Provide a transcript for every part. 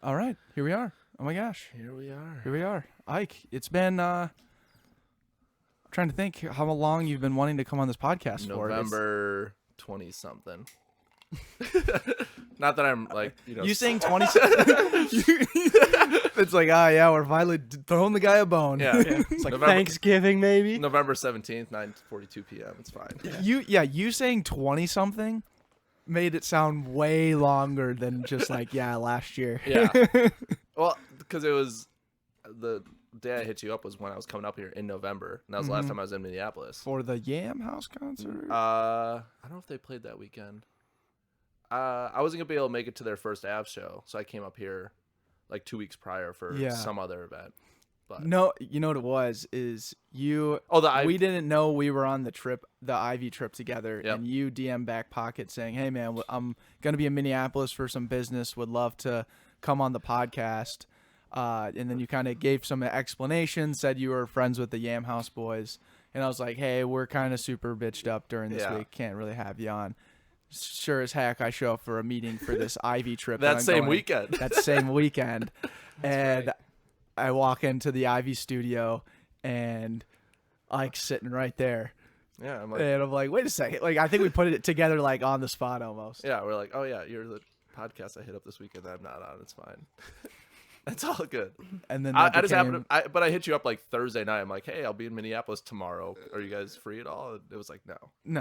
All right. Here we are. Oh my gosh. Here we are. Ike, it's been I'm trying to think how long you've been wanting to come on this podcast for. November 20 something. Not that I'm like, You saying 20 It's like, yeah, we're finally throwing the guy a bone. Yeah. It's like Thanksgiving, maybe. November 17th, 9:42 p.m. It's fine. You saying 20 something made it sound way longer than just like, last year. Yeah. Well, because it was the day I hit you up was when I was coming up here in November, and that was the last time I was in Minneapolis. For the Yam House concert? I don't know if they played that weekend. I wasn't gonna be able to make it to their first Avs show, so I came up here like 2 weeks prior for some other event. But no, you know what it was is you. Oh, we didn't know we were on the trip, the Ivy trip together, Yep. and you DM Backpocket saying, "Hey man, I'm gonna be in Minneapolis for some business. Would love to come on the podcast." And then you kind of gave some explanation, said you were friends with the Yam House boys, and I was like, "Hey, we're kind of super bitched up during this week. Can't really have you on." Sure as heck, I show up for a meeting for this Ivy trip. that same weekend. That same weekend, and right. I walk into the Ivy studio, and Ike's sitting right there. Yeah, I'm like, wait a second. Like, I think we put it together like on the spot almost. Yeah, we're like, oh yeah, you're the podcast I hit up this weekend that I'm not on. It's fine. It's all good. And then I just happened to, but I hit you up like Thursday night. I'm like, hey, I'll be in Minneapolis tomorrow. Are you guys free at all? And it was like, no.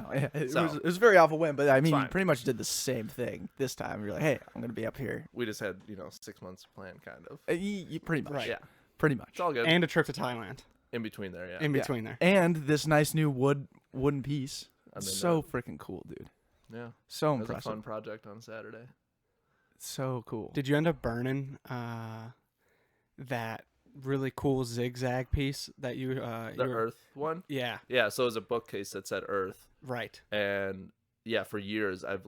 It was a very awful win, but I mean, you pretty much did the same thing this time. You're like, hey, I'm gonna be up here. We just had 6 months planned, kind of. You pretty much, right? Yeah, pretty much. It's all good. And a trip to Thailand. In between there, yeah. In between there. And this nice new wooden piece. So freaking cool, dude. Yeah. So impressive. It was a fun project on Saturday. So cool. Did you end up burning that really cool zigzag piece that you the Earth one? Yeah. Yeah, so it was a bookcase that said Earth. Right. And yeah, for years I've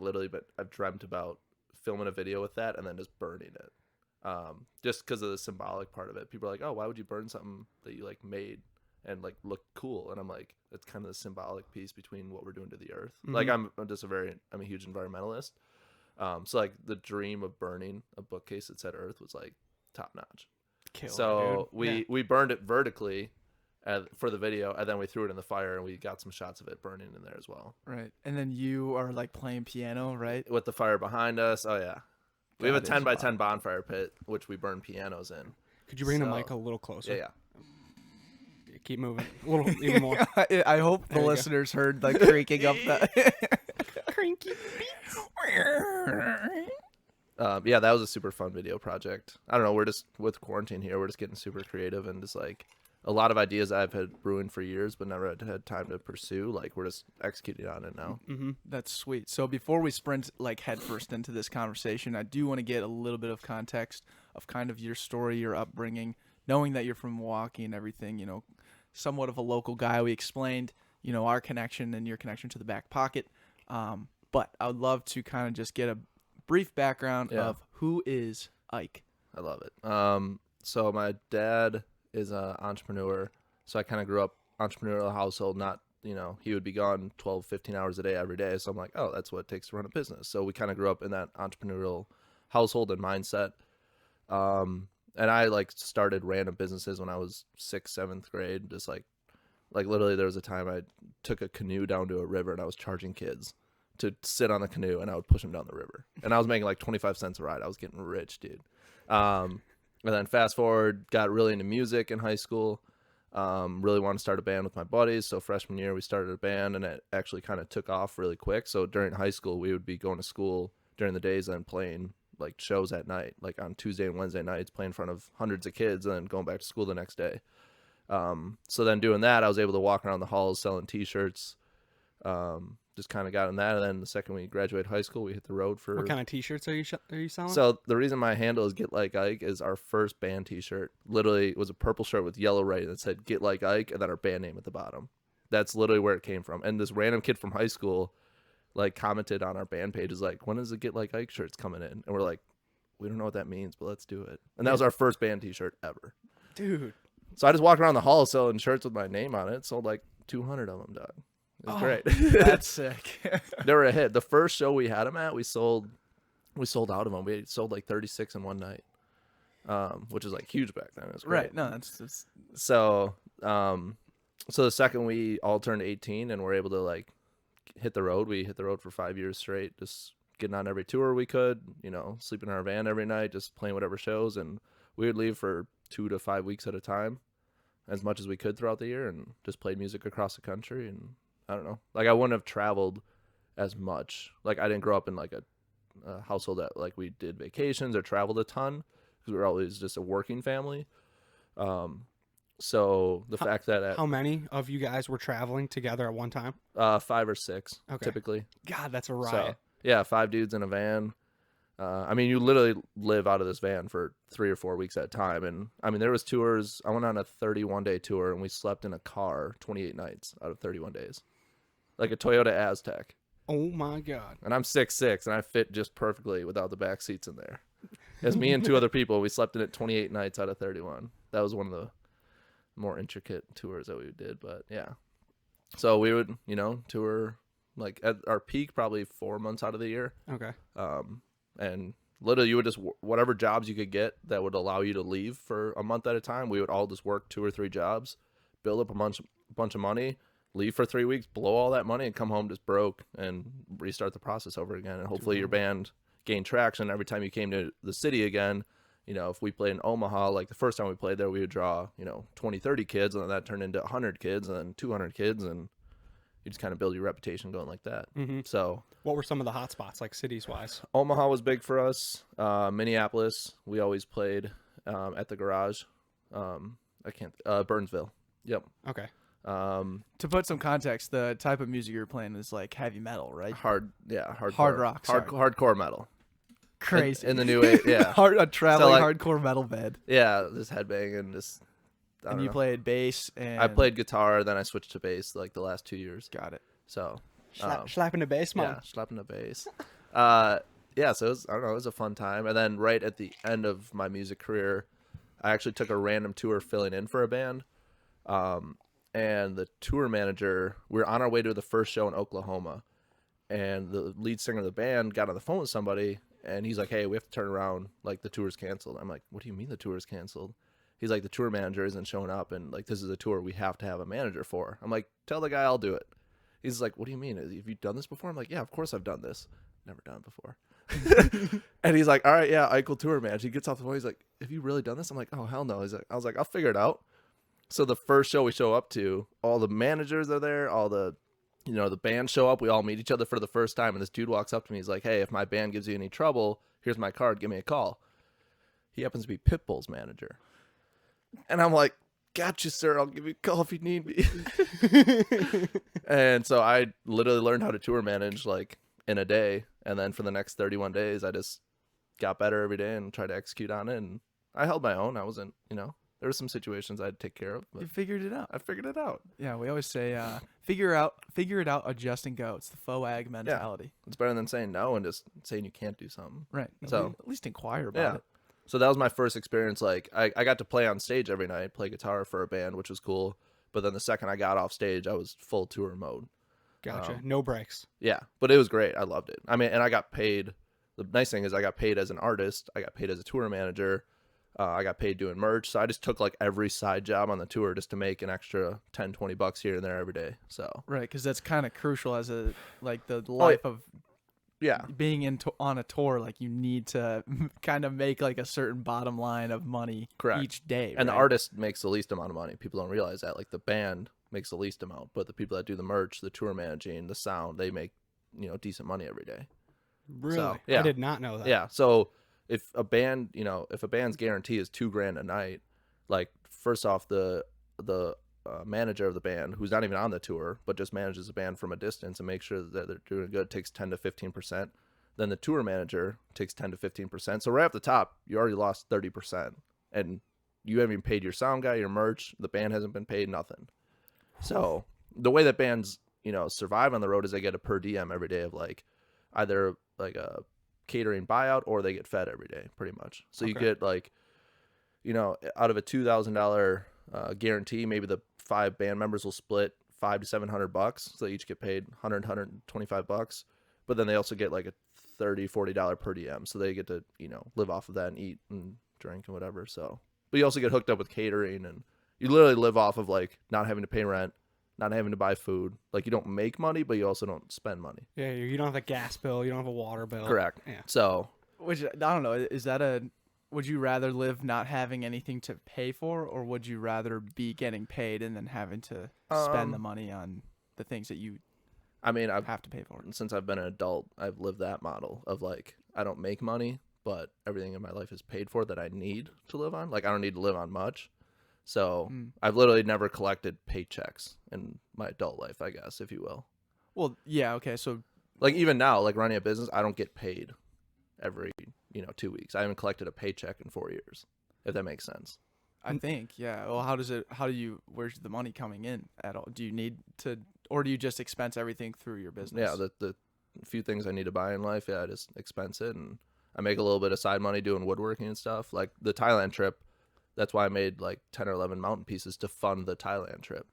dreamt about filming a video with that and then just burning it. Just because of the symbolic part of it. People are like, oh, why would you burn something that you like made and like look cool? And I'm like, it's kind of the symbolic piece between what we're doing to the earth. Mm-hmm. Like I'm a huge environmentalist. So like the dream of burning a bookcase that said Earth was like top notch. So we burned it vertically for the video, and then we threw it in the fire, and we got some shots of it burning in there as well. Right. And then you are like playing piano, right? With the fire behind us. Oh yeah. We have a 10 by 10 bonfire pit, which we burn pianos in. Could you bring the mic a little closer? Yeah. Keep moving. A little, even more. I hope the listeners heard the creaking of the cranky yeah, that was a super fun video project. I don't know. We're just with quarantine here. We're just getting super creative and just like a lot of ideas I've had brewing for years, but never had time to pursue. Like we're just executing on it now. Mm-hmm. That's sweet. So before we sprint like headfirst into this conversation, I do want to get a little bit of context of kind of your story, your upbringing, knowing that you're from Milwaukee and everything. Somewhat of a local guy. We explained, our connection and your connection to the Backpocket. But I would love to kind of just get a brief background of who is Ike. I love it. So my dad is an entrepreneur, so I kind of grew up entrepreneurial household. Not he would be gone 12 15 hours a day every day, so I'm like, oh, that's what it takes to run a business. So we kind of grew up in that entrepreneurial household and mindset. And I like started random businesses when I was 6th 7th grade. Just like literally there was a time I took a canoe down to a river and I was charging kids to sit on the canoe, and I would push them down the river. And I was making like 25 cents a ride. I was getting rich, dude. And then fast forward, got really into music in high school. Really wanted to start a band with my buddies. So freshman year, we started a band, and it actually kind of took off really quick. So during high school, we would be going to school during the days and playing like shows at night, like on Tuesday and Wednesday nights, playing in front of hundreds of kids, and then going back to school the next day. So then doing that, I was able to walk around the halls selling T-shirts. Just kind of got in that, and then the second we graduated high school, we hit the road for. What kind of T-shirts are you selling? So the reason my handle is Get Like Ike is our first band T-shirt. Literally, it was a purple shirt with yellow writing that said Get Like Ike, and then our band name at the bottom. That's literally where it came from. And this random kid from high school, like, commented on our band page, is like, when is the Get Like Ike shirts coming in? And we're like, we don't know what that means, but let's do it. And that was our first band T-shirt ever, dude. So I just walked around the hall selling shirts with my name on it. Sold like 200 of them, dog. It was great. That's sick. They were a hit. The first show we had them at, we we sold out of them. We sold like 36 in one night, which is like huge back then. It was great. Right. No, that's So, so the second we all turned 18 and were able to like hit the road, we hit the road for 5 years straight, just getting on every tour we could, sleeping in our van every night, just playing whatever shows. And we would leave for 2 to 5 weeks at a time, as much as we could throughout the year, and just played music across the country. And I don't know, like I wouldn't have traveled as much. Like I didn't grow up in like a household that like we did vacations or traveled a ton, because we were always just a working family. So the fact that How many of you guys were traveling together at one time? 5 or 6 Okay. typically. God, that's a So riot. yeah, 5 dudes in a van. I mean, you literally live out of this van for 3 or 4 weeks at a time. And I mean, there was tours. I went on a 31-day tour, and we slept in a car 28 nights out of 31 days, like a Toyota Aztec. Oh my God. And I'm 6'6", and I fit just perfectly without the back seats in there. As me and 2 other people, we slept in it 28 nights out of 31. That was one of the more intricate tours that we did, but yeah. So we would, tour like at our peak probably 4 months out of the year. Okay. And literally you would just whatever jobs you could get that would allow you to leave for a month at a time. We would all just work 2 or 3 jobs, build up a bunch of money, leave for 3 weeks, blow all that money, and come home just broke and restart the process over again. And hopefully your band gained traction every time you came to the city again. If we played in Omaha, like the first time we played there, we would draw, 20, 30 kids, and then that turned into 100 kids and then 200 kids, and you just kind of build your reputation going like that. Mm-hmm. So What were some of the hot spots, like cities wise? Omaha was big for us. Minneapolis, we always played at the garage. Burnsville. Yep. Okay. to put some context. The type of music you're playing is like heavy metal, right? Hard rock, sorry. hardcore metal. Crazy. In the new age, yeah. A traveling So, like, hardcore metal band. Yeah, just headbanging, just. I And don't you know. played bass and I played guitar, then I switched to bass like the last 2 years. Got it. So Slapping the bass, man. yeah, slapping the bass. Yeah, so it was, I don't know, it was a fun time. And then right at the end of my music career, I actually took a random tour filling in for a band. And the tour manager, we were on our way to the first show in Oklahoma, and the lead singer of the band got on the phone with somebody, and he's like, "Hey, we have to turn around. Like, the tour's canceled." I'm like, "What do you mean the tour's canceled?" He's like, "The tour manager isn't showing up, and like this is a tour we have to have a manager for." I'm like, "Tell the guy I'll do it." He's like, "What do you mean? Have you done this before?" I'm like, "Yeah, of course I've done this. Never done it before." And he's like, "All right, yeah, Ike will tour manager." He gets off the phone. He's like, "Have you really done this?" I'm like, "Oh, hell no." I was like, "I'll figure it out." So the first show we show up to, all the managers are there, all the the band show up. We all meet each other for the first time, and this dude walks up to me. He's like, "Hey, if my band gives you any trouble, here's my card. Give me a call." He happens to be Pitbull's manager. And I'm like, "Gotcha, sir. I'll give you a call if you need me." And so I literally learned how to tour manage like in a day. And then for the next 31 days, I just got better every day and tried to execute on it. And I held my own. I wasn't, there were some situations I had to take care of, but You figured it out. I figured it out. Yeah, we always say, figure it out, adjust and go. It's the FOAG mentality. It's better than saying no and just saying you can't do something. Right. So- At least inquire about Yeah. it. So that was my first experience. Like I got to play on stage every night, play guitar for a band, which was cool. But then the second I got off stage, I was full tour mode. Gotcha. No breaks. Yeah, but it was great. I loved it. I mean, and I got paid. The nice thing is I got paid as an artist. I got paid as a tour manager. I got paid doing merch. So I just took like every side job on the tour just to make an extra 10, 20 bucks here and there every day. So Right, because that's kind of crucial as the life of yeah, being on a tour. Like you need to kind of make like a certain bottom line of money Correct. each day. and the right? artist makes the least amount of money. People don't realize that. Like the band makes the least amount, but the people that do the merch, the tour managing, the sound, they make decent money every day. Really? yeah. I did not know that. Yeah. So if a band, if a band's guarantee is $2,000 a night, like first off, the manager of the band, who's not even on the tour, but just manages the band from a distance and makes sure that they're doing good, takes 10 to 15%. Then the tour manager takes 10 to 15%. So right off the top, you already lost 30%, and you haven't even paid your sound guy, your merch. The band hasn't been paid nothing. So the way that bands, survive on the road is they get a per diem every day of like either like a catering buyout or they get fed every day, pretty much. So you Okay. get like, out of a $2,000 guarantee, maybe the 5 band members will split $500 to $700, so they each get paid $125. But then they also get like a $30-$40 per diem, so they get to live off of that and eat and drink and whatever. So, but you also get hooked up with catering, and you literally live off of like not having to pay rent, not having to buy food. Like you don't make money, but you also don't spend money. Yeah, you don't have a gas bill, you don't have a water bill. Correct. Yeah. So Which I don't know. Is that would you rather live not having anything to pay for, or would you rather be getting paid and then having to spend the money on the things that you I mean, I've have to pay for? since I've been an adult, I've lived that model of like I don't make money, but everything in my life is paid for that I need to live on. Like I don't need to live on much. So I've literally never collected paychecks in my adult life, I guess, if you will. Well, yeah, okay. So Like even now, like running a business, I don't get paid every 2 weeks. I haven't collected a paycheck in 4 years, if that makes sense. I think, yeah. Well, where's the money coming in at all? Do you need to, or do you just expense everything through your business? Yeah, the few things I need to buy in life, I just expense it, and I make a little bit of side money doing woodworking and stuff. Like the Thailand trip, that's why I made like 10 or 11 mountain pieces to fund the Thailand trip.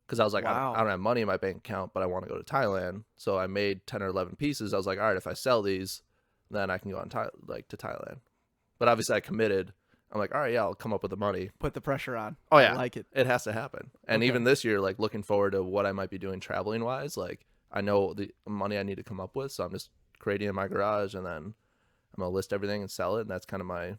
Because I was like, Wow. I don't have money in my bank account, but I want to go to Thailand. So I made 10 or 11 pieces. I was like, all right, if I sell these, then I can go on to Thailand. But obviously I committed. I'm like, all right, yeah, I'll come up with the money. Put the pressure on. Oh yeah, I like it. It has to happen. And Okay. even this year, like looking forward to what I might be doing traveling wise. Like I know the money I need to come up with, so I'm just creating in my garage, and then I'm gonna list everything and sell it, and that's kind of my,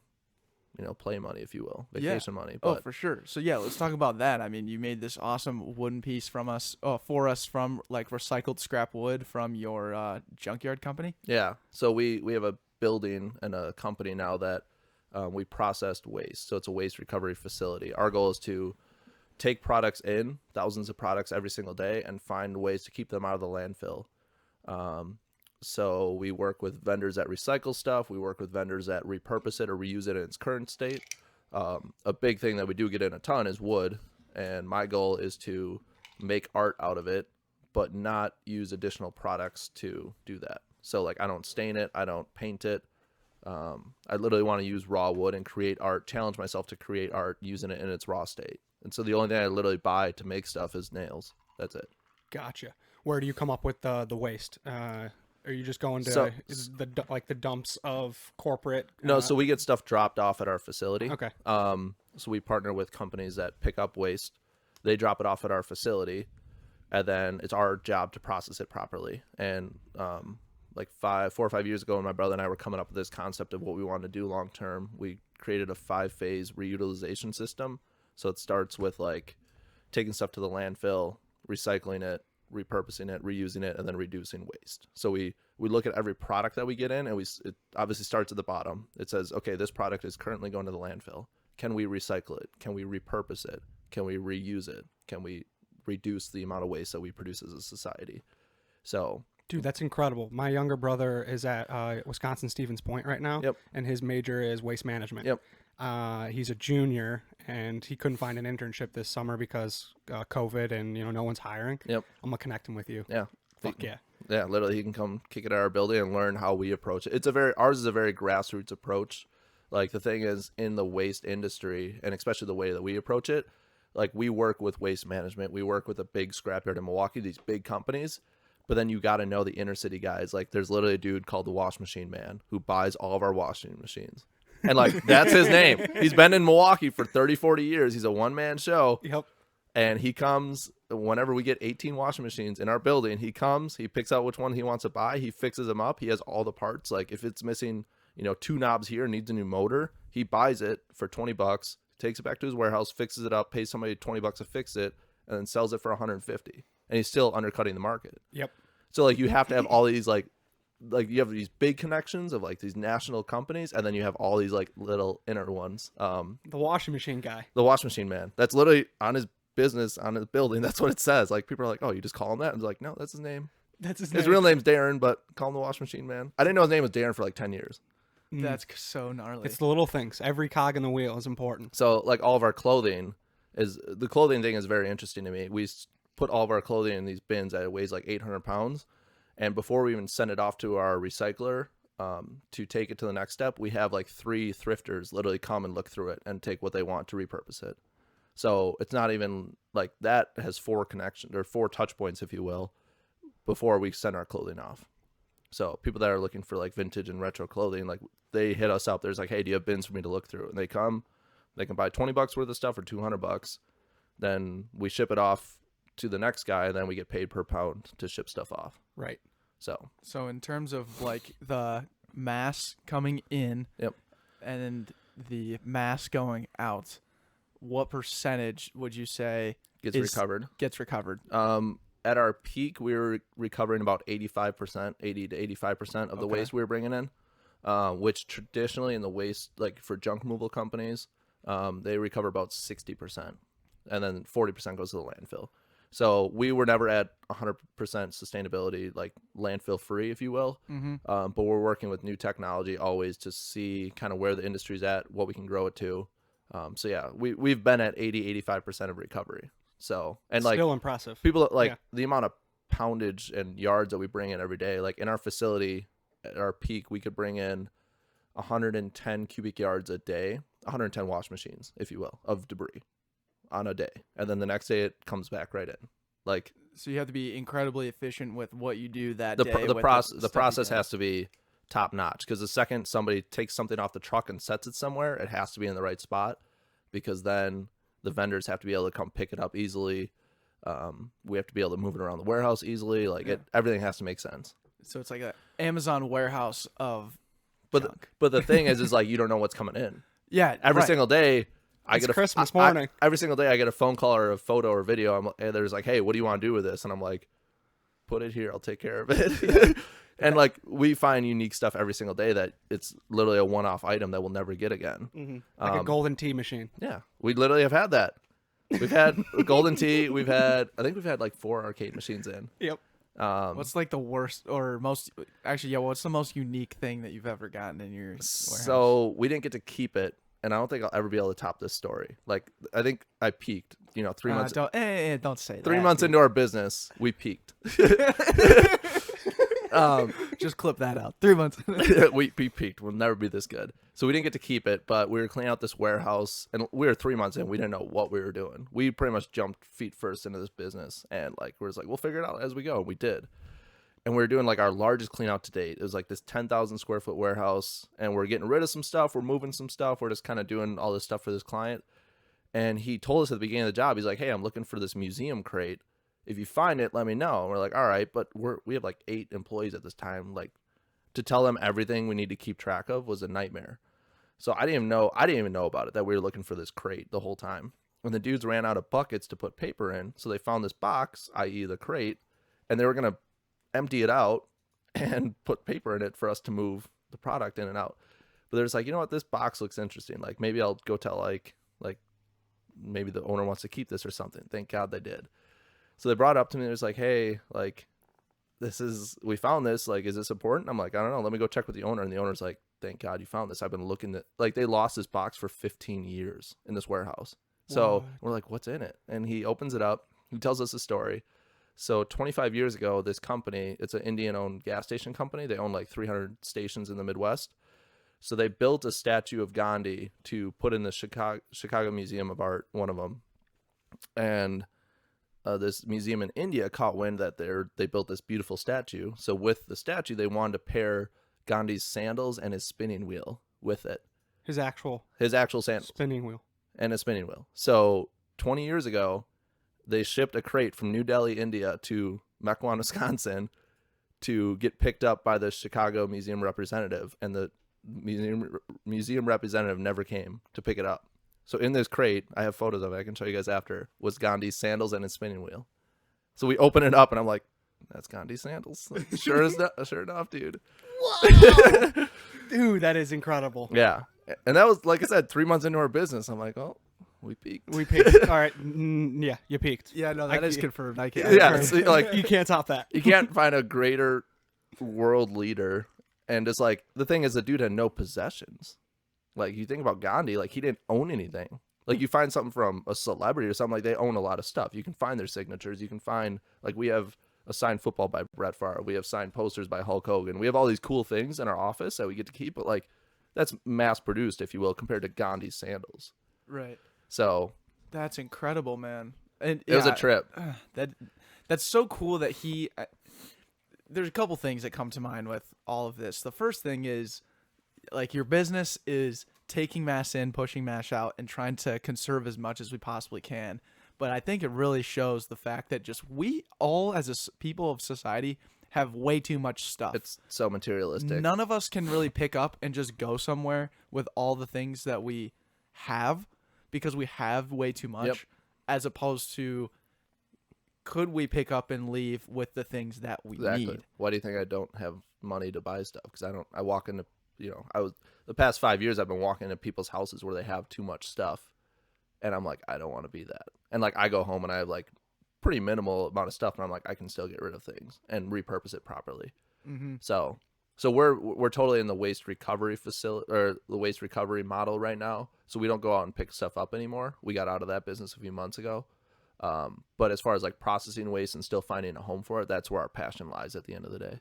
play money, if you will, vacation money. Oh, But for sure. So yeah, let's talk about that. I mean, you made this awesome wooden piece for us from like recycled scrap wood from your junkyard company. yeah, so we have a building and a company now that we processed waste. So it's a waste recovery facility. Our goal is to take products in, thousands of products every single day, and find ways to keep them out of the landfill. So we work with vendors that recycle stuff. We work with vendors that repurpose it or reuse it in its current state. A big thing that we do get in a ton is wood. And my goal is to make art out of it, but not use additional products to do that. So like I don't stain it. I don't paint it. I literally want to use raw wood and create art, challenge myself to create art using it in its raw state. And so the only thing I literally buy to make stuff is nails. That's it. Gotcha. Where do you come up with the waste? Are you just going to So- the dumps of corporate? No, so we get stuff dropped off at our facility. Okay. So we partner with companies that pick up waste. They drop it off at our facility, and then it's our job to process it properly. And like 4 or 5 years ago, when my brother and I were coming up with this concept of what we wanted to do long term, we created a 5-phase reutilization system. So it starts with like taking stuff to the landfill, recycling it, repurposing it, reusing it, and then reducing waste. So we look at every product that we get in, and it obviously starts at the bottom. It says, okay, this product is currently going to the landfill. Can we recycle it? Can we repurpose it? Can we reuse it? Can we reduce the amount of waste that we produce as a society? So, Dude, that's incredible. My younger brother is at Wisconsin Stevens Point right now, Yep. and his major is waste management. Yep. He's a junior, and he couldn't find an internship this summer because COVID, and no one's hiring. Yep. I'm gonna connect him with you. yeah. Fuck yeah. Yeah, literally, he can come kick it at our building and learn how we approach it. Ours is a very grassroots approach. Like the thing is, in the waste industry, and especially the way that we approach it, like we work with waste management, we work with a big scrapyard in Milwaukee, these big companies. But then you got to know the inner city guys. Like there's literally a dude called the Wash Machine Man who buys all of our washing machines. And like that's his name. He's been in Milwaukee for 30, 40 years. He's a one-man show. Yep. And he comes whenever we get 18 washing machines in our building. He comes, he picks out which one he wants to buy. He fixes them up. He has all the parts. Like if it's missing, 2 knobs here, needs a new motor, he buys it for $20, takes it back to his warehouse, fixes it up, pays somebody $20 to fix it, and then sells it for $150. And he's still undercutting the market. Yep. So like you have to have all these like you have these big connections of like these national companies, and then you have all these like little inner ones. The washing machine guy. The Wash Machine Man. That's literally on his business, on his building. That's what it says. Like people are like, oh, you just call him that? And it's like, no, that's his name. That's his His name. real name's Darren, but call him the Wash Machine Man. I didn't know his name was Darren for like 10 years. That's so gnarly. It's the little things. Every cog in the wheel is important. So like all of our clothing the clothing thing is very interesting to me. We put all of our clothing in these bins that weighs like 800 pounds. And before we even send it off to our recycler to take it to the next step, we have like 3 thrifters literally come and look through it and take what they want to repurpose it. So it's not even like that has 4 connections or 4 touch points, if you will, before we send our clothing off. So people that are looking for like vintage and retro clothing, like they hit us up. There's like, hey, do you have bins for me to look through? And they come, they can buy $20 worth of stuff for $200. Then we ship it off to the next guy, and then we get paid per pound to ship stuff off. Right. So in terms of like the mass coming in, Yep. and the mass going out, what percentage would you say Gets is- recovered. gets recovered? At our peak, we were recovering about 85%, 80 to 85% of the Okay. waste we were bringing in, which traditionally in the waste, like for junk removal companies, they recover about 60%, and then 40% goes to the landfill. So we were never at 100% sustainability, like landfill free, if you will. Mm-hmm. But we're working with new technology always to see kind of where the industry's at, what we can grow it to. So yeah, we've been at 80-85% of recovery. So, and like Still impressive. people like Yeah. the amount of poundage and yards that we bring in every day, like in our facility at our peak, we could bring in 110 cubic yards a day, 110 wash machines, if you will, of debris on a day. And then the next day it comes back right in. Like So you have to be incredibly efficient with what you do that the day. the with process stuff the you process get. has to be top notch, because the second somebody takes something off the truck and sets it somewhere, it has to be in the right spot, because then the vendors have to be able to come pick it up easily. We have to be able to move it around the warehouse easily. Like everything has to make sense. So it's like an Amazon warehouse of But junk. but the thing is like you don't know what's coming in Yeah, every right. single day. It's Christmas morning. Every single day I get a phone call or a photo or video. And there's like, hey, what do you want to do with this? And I'm like, put it here. I'll take care of it. And like we find unique stuff every single day that it's literally a one-off item that we'll never get again. Like a golden tea machine. Yeah, we literally have had that. We've had golden tea. I think we've had like 4 arcade machines in. Yep. What's like the worst or most? Actually, yeah. What's the most unique thing that you've ever gotten in your warehouse? So we didn't get to keep it, and I don't think I'll ever be able to top this story. Like I think I peaked. 3 months. Don't say that. 3 months dude. into our business, we peaked. Just clip that out. 3 months. we peaked. We'll never be this good. So we didn't get to keep it, but we were cleaning out this warehouse, and we were 3 months in. We didn't know what we were doing. We pretty much jumped feet first into this business, and like we were just like, we'll figure it out as we go. And we did. And we were doing like our largest clean out to date. It was like this 10,000 square foot warehouse, and we're getting rid of some stuff. We're moving some stuff. We're just kind of doing all this stuff for this client. And he told us at the beginning of the job, he's like, hey, I'm looking for this museum crate. If you find it, let me know. And we're like, all right, but we have like 8 employees at this time. Like to tell them everything we need to keep track of was a nightmare. So I didn't even know about it, that we were looking for this crate the whole time. And the dudes ran out of buckets to put paper in. So they found this box, i.e. the crate, and they were going to empty it out and put paper in it for us to move the product in and out. But they're just like, you know what, this box looks interesting. Like maybe I'll go tell like maybe the owner wants to keep this or something. Thank God they did. So they brought it up to me. It was like, hey, like we found this. Like, is this important? I'm like, I don't know. Let me go check with the owner. And the owner's like, thank God you found this. I've been looking at, like, they lost this box for 15 years in this warehouse. So What? we're like, what's in it? And he opens it up. He tells us a story. So 25 years ago, this company, it's an Indian-owned gas station company. They own like 300 stations in the Midwest. So they built a statue of Gandhi to put in the Chicago Museum of Art, one of them. And this museum in India caught wind that they built this beautiful statue. So with the statue, they wanted to pair Gandhi's sandals and his spinning wheel with it. His actual sandals spinning wheel. and a spinning wheel. So 20 years ago, they shipped a crate from New Delhi, India to Mequon, Wisconsin to get picked up by the Chicago Museum representative. And the museum representative never came to pick it up. So in this crate, I have photos of it, I can show you guys after, was Gandhi's sandals and his spinning wheel. So we open it up and I'm like, that's Gandhi's sandals. Like, sure enough, dude. Dude, that is incredible. Yeah. And that was, like I said, 3 months into our business. I'm like, oh, we peaked. We peaked. All right. Yeah, you peaked. Yeah, no, that is confirmed. I can't. Yeah, it's like You can't top that. you can't find a greater world leader. And just like the thing is, the dude had no possessions. Like you think about Gandhi, like he didn't own anything. Like you find something from a celebrity or something, like they own a lot of stuff. You can find their signatures. You can find, like, we have a signed football by Brett Favre. We have signed posters by Hulk Hogan. We have all these cool things in our office that we get to keep, but like that's mass produced, if you will, compared to Gandhi's sandals. Right. So That's incredible, man. And it was a trip. That's so cool that he. there's a couple things that come to mind with all of this. The first thing is, like, your business is taking mass in, pushing mass out, and trying to conserve as much as we possibly can. But I think it really shows the fact that just we all, as people of society, have way too much stuff. It's so materialistic. None of us can really pick up and just go somewhere with all the things that we have because we have way too much, Yep. as opposed to, could we pick up and leave with the things that we Exactly. need? Why do you think I don't have money to buy stuff? Because I walk into, the past 5 years I've been walking into people's houses where they have too much stuff, and I'm like, I don't want to be that. And like, I go home and I have like pretty minimal amount of stuff, and I'm like, I can still get rid of things and repurpose it properly. Mm-hmm. So we're totally in the waste recovery facility, or the waste recovery model right now. So we don't go out and pick stuff up anymore. We got out of that business a few months ago. But as far as like processing waste and still finding a home for it, that's where our passion lies at the end of the day.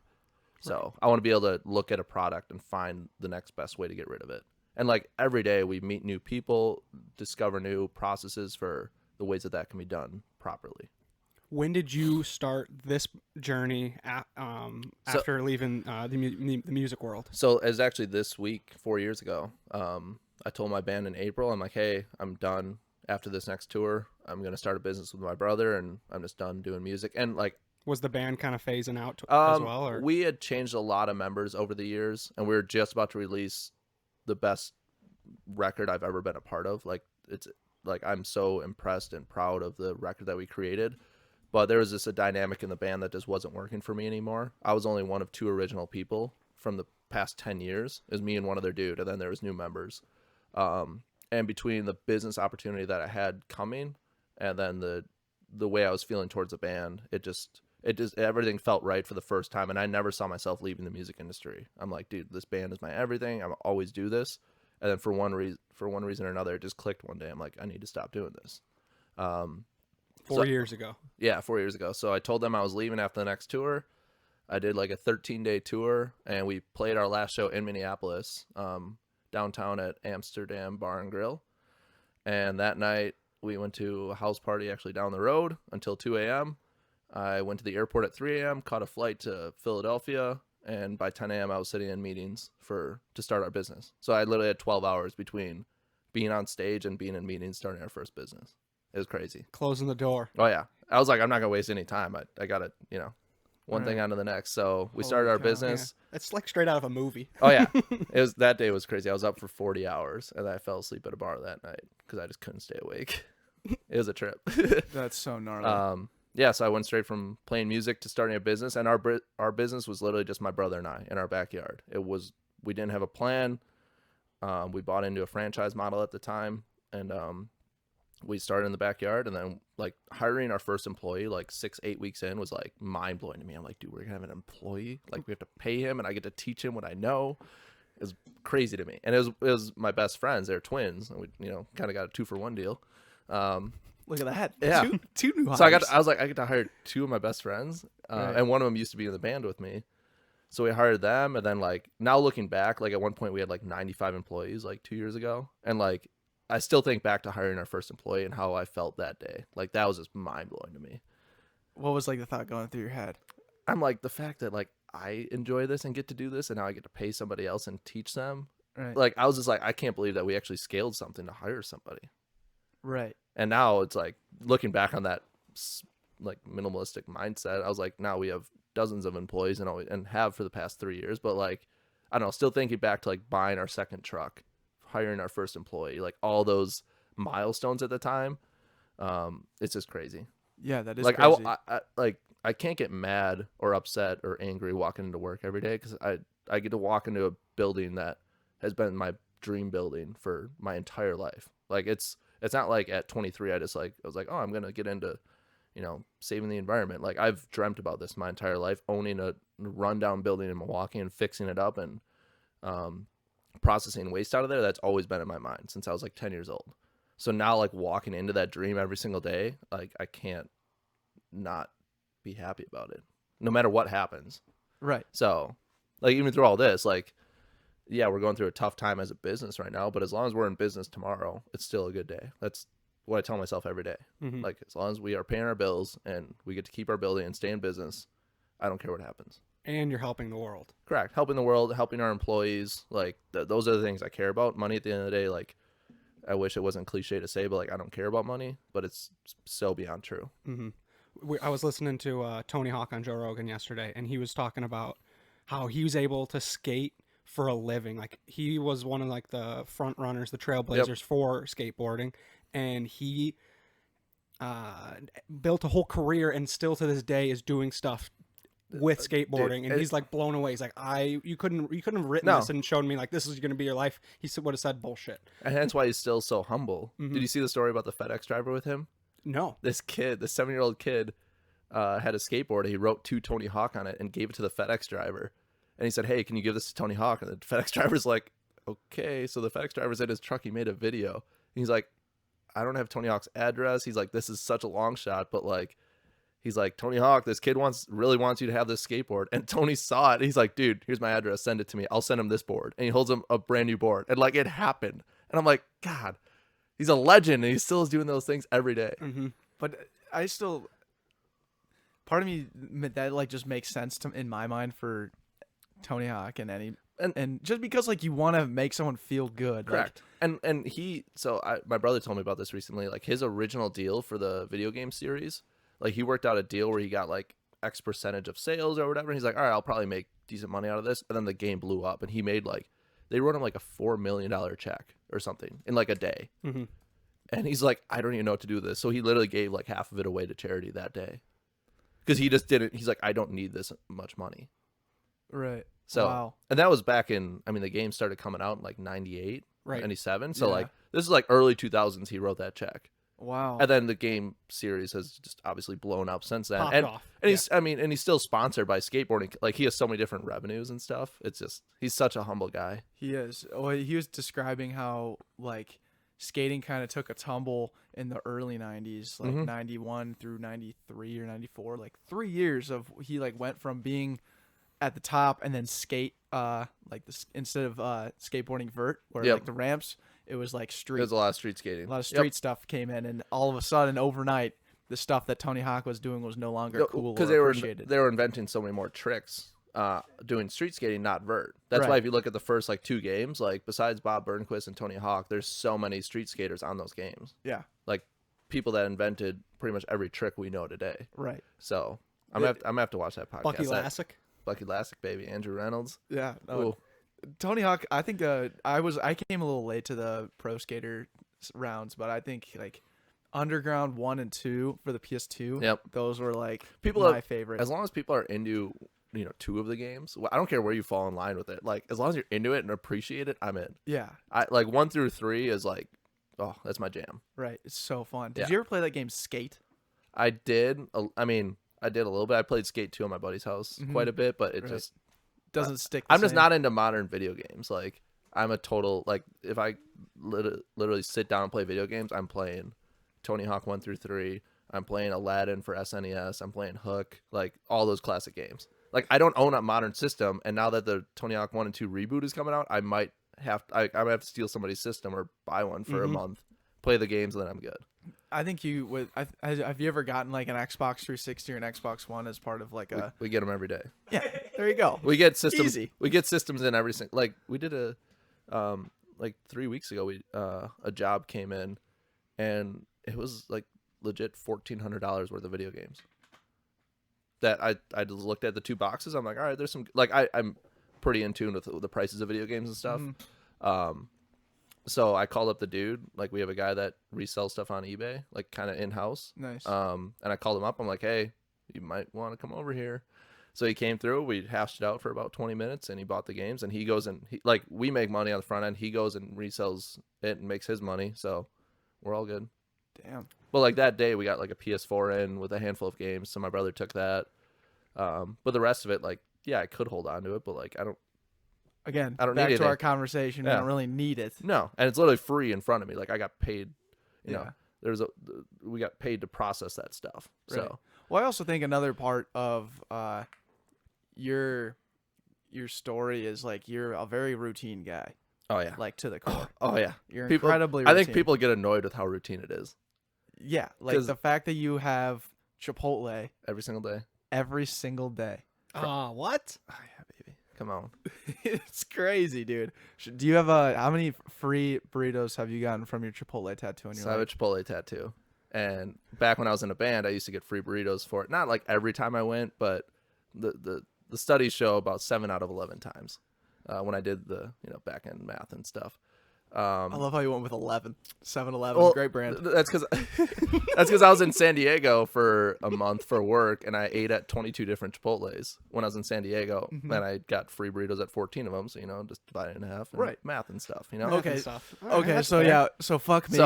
So I want to be able to look at a product and find the next best way to get rid of it. And like every day we meet new people, discover new processes for the ways that can be done properly. When did you start this journey after leaving the music world? So it's actually this week, 4 years ago. I told my band in April, I'm like, hey, I'm done after this next tour. I'm going to start a business with my brother, and I'm just done doing music. And like, Was the band kind of phasing out as well? Or? We had changed a lot of members over the years, and we were just about to release the best record I've ever been a part of. Like, it's like, I'm so impressed and proud of the record that we created. But there was a dynamic in the band that just wasn't working for me anymore. I was only one of 2 original people from the past 10 years. It was me and one other dude, and then there was new members. And between the business opportunity that I had coming, and then the way I was feeling towards the band, it just everything felt right for the first time. And I never saw myself leaving the music industry. I'm like, dude, this band is my everything. I'll always do this. And then for one reason or another, it just clicked one day. I'm like, I need to stop doing this. 4 years ago. Yeah, 4 years ago. So I told them I was leaving after the next tour. I did like a 13-day tour, and we played our last show in Minneapolis, downtown at Amsterdam Bar and Grill. And that night we went to a house party actually down the road until 2 a.m. I went to the airport at 3 a.m., caught a flight to Philadelphia, and by 10 a.m. I was sitting in meetings to start our business. So I literally had 12 hours between being on stage and being in meetings starting our first business. It was crazy. Closing the door. Oh, yeah. I was like, I'm not going to waste any time. I got to, one thing onto the next. So we started our business. Yeah. It's like straight out of a movie. Oh, yeah. That day was crazy. I was up for 40 hours, and then I fell asleep at a bar that night because I just couldn't stay awake. It was a trip. That's so gnarly. Yeah, so I went straight from playing music to starting a business, and our business was literally just my brother and I in our backyard. We didn't have a plan. We bought into a franchise model at the time, and we started in the backyard. And then like hiring our first employee like 6-8 weeks in was like mind blowing to me. I'm like, dude, we're gonna have an employee, like we have to pay him, and I get to teach him what I know. It was crazy to me. And it was my best friends. They're twins, and we kind of got a 2-for-1 deal. Look at that. Yeah. Two new hires. So I get to hire 2 of my best friends, Right. and one of them used to be in the band with me. So we hired them, and then like now looking back, like at one point we had like 95 employees like 2 years ago, and like I still think back to hiring our first employee and how I felt that day. Like that was just mind blowing to me. What was like the thought going through your head? I'm like, the fact that like I enjoy this and get to do this, and now I get to pay somebody else and teach them. Right. Like I was just like, I can't believe that we actually scaled something to hire somebody. Right. And now it's like looking back on that like minimalistic mindset, I was like, now we have dozens of employees and have for the past 3 years. But like, I don't know, still thinking back to like buying our second truck, hiring our first employee, like all those milestones at the time. It's just crazy. Yeah, that is like crazy. I can't get mad or upset or angry walking into work every day because I get to walk into a building that has been my dream building for my entire life. Like it's not like at 23 I was like, oh, I'm gonna get into saving the environment. Like I've dreamt about this my entire life, owning a rundown building in Milwaukee and fixing it up and processing waste out of there. That's always been in my mind since I was like 10 years old. So now like walking into that dream every single day, like I can't not be happy about it no matter what happens. Right. So like even through all this, like, yeah, we're going through a tough time as a business right now, but as long as we're in business tomorrow, it's still a good day. That's what I tell myself every day. Mm-hmm. Like as long as we are paying our bills and we get to keep our building and stay in business, I don't care what happens. And you're helping the world. Correct. Helping the world, helping our employees. Like those are the things I care about. Money at the end of the day, like I wish it wasn't cliche to say, but like I don't care about money, but it's so beyond true. I was listening to Tony Hawk on Joe Rogan yesterday, and he was talking about how he was able to skate for a living. Like he was one of like the front runners, the trailblazers for skateboarding, and he built a whole career, and still to this day is doing stuff with skateboarding. Dude, and he's like blown away. He's like, you couldn't have written No. this and shown me like this is going to be your life. He would have said bullshit. And that's why he's still so humble. Did you see the story about the FedEx driver with him? No. This kid, this 7-year-old kid, had a skateboard. He wrote to Tony Hawk on it and gave it to the FedEx driver. And he said, "Hey, can you give this to Tony Hawk?" And the FedEx driver's like, "Okay." So the FedEx driver's in his truck. He made a video. And he's like, "I don't have Tony Hawk's address." He's like, "This is such a long shot, but like," he's like, "Tony Hawk, this kid really wants you to have this skateboard." And Tony saw it. He's like, "Dude, here's my address. Send it to me. I'll send him this board." And he holds him a brand new board. And like it happened. And I'm like, God, he's a legend, and he still is doing those things every day. But I still, part of me that like just makes sense in my mind for Tony Hawk and just because like you want to make someone feel good. Correct. And he, my brother told me about this recently. Like his original deal for the video game series, like he worked out a deal where he got like X percentage of sales or whatever. And he's like, all right, I'll probably make decent money out of this. And then the game blew up, and he made like, they wrote him like a $4 million check or something in like a day. And he's like, I don't even know what to do with this. So he literally gave like half of it away to charity that day. Because he just didn't, he's like, I don't need this much money. Right. So, wow. And that was back in, I mean, the game started coming out in like 98, Right. 97. So Yeah. like, this is like early 2000s he wrote that check. Wow. And then the game series has just obviously blown up since then. Popped and off. and he's, I mean, and he's still sponsored by skateboarding. Like he has so many different revenues and stuff. It's just, he's such a humble guy. He is. Oh, he was describing how like skating kind of took a tumble in the early 90s, like 91 through 93 or 94, like 3 years of he like went from being at the top and then skate like this instead of skateboarding vert where like the ramps, it was like street. There's a lot of street skating. A lot of street stuff came in, and all of a sudden overnight the stuff that Tony Hawk was doing was no longer cool because or appreciated. they were inventing so many more tricks doing street skating, not vert. That's Right. why if you look at the first like 2 games, like besides Bob Burnquist and Tony Hawk, there's so many street skaters on those games. Yeah. Like people that invented pretty much every trick we know today. Right. So I'm gonna have to watch that podcast. Bucky Lassick. Bucky Lassick, baby. Andrew Reynolds. Yeah. Ooh. Tony Hawk, I think I came a little late to the pro skater rounds, but I think like Underground 1 and 2 for the PS2. Yep. Those were like People my favorite. As long as people are into 2 of the games, I don't care where you fall in line with it. Like as long as you're into it and appreciate it, I'm in. Yeah. I like 1 through 3 is like, oh, that's my jam. Right. It's so fun. Did Yeah. you ever play that game Skate? I did. I mean, I did a little bit. I played Skate 2 at my buddy's house quite a bit, but it Right. just Doesn't stick. I'm just not into modern video games. Like I'm a total like if I literally sit down and play video games, I'm playing Tony Hawk 1 through 3. I'm playing Aladdin for SNES. I'm playing Hook, like all those classic games. Like I don't own a modern system, and now that the Tony Hawk 1 and 2 reboot is coming out, I might have I might have to steal somebody's system or buy one for a month, play the games, and then I'm good. I think you would. Have you ever gotten like an Xbox 360 or an Xbox One as part of like a? We get them every day. Yeah, there you go. We get systems. Easy. We get systems in every single. Like we did like 3 weeks ago. A job came in, and it was like legit $1,400 worth of video games. That I just looked at the 2 boxes. I'm like, all right, there's some like I'm pretty in tune with the prices of video games and stuff. So I called up the dude. Like we have a guy that resells stuff on eBay, like kind of in house. Nice. And I called him up. I'm like, hey, you might want to come over here. So he came through. We hashed it out for about 20 minutes, and he bought the games. And he goes and like we make money on the front end. He goes and resells it and makes his money. So we're all good. Damn. But like that day, we got like a PS4 in with a handful of games. So my brother took that. But the rest of it, like, yeah, I could hold on to it, but like I don't Again, I don't back need to our anything. conversation. Yeah. I don't really need it. No, and it's literally free in front of me. Like I got paid. You Yeah. know, we got paid to process that stuff. Right. So Well, I also think another part of your story is like you're a very routine guy, oh yeah, like to the core. oh yeah. You're People, incredibly I routine. think people get annoyed with how routine it is Yeah, like 'Cause- the fact that you have Chipotle every single day. every single day. What? Oh, yeah, baby. Come on. It's crazy, dude. Do you have how many free burritos have you gotten from your Chipotle tattoo on your So I have a leg? Chipotle tattoo. And back when I was in a band, I used to get free burritos for it. Not like every time I went, but the studies show about 7 out of 11 times when I did the back end math and stuff. I love how you went with 11. 7-Eleven, Well, great brand. That's because I was in San Diego for a month for work, and I ate at 22 different Chipotles when I was in San Diego, and I got free burritos at 14 of them. So just divide it in half, and Right. math and stuff. Okay. Stuff. All right, Okay, that's so fair. yeah, so fuck me.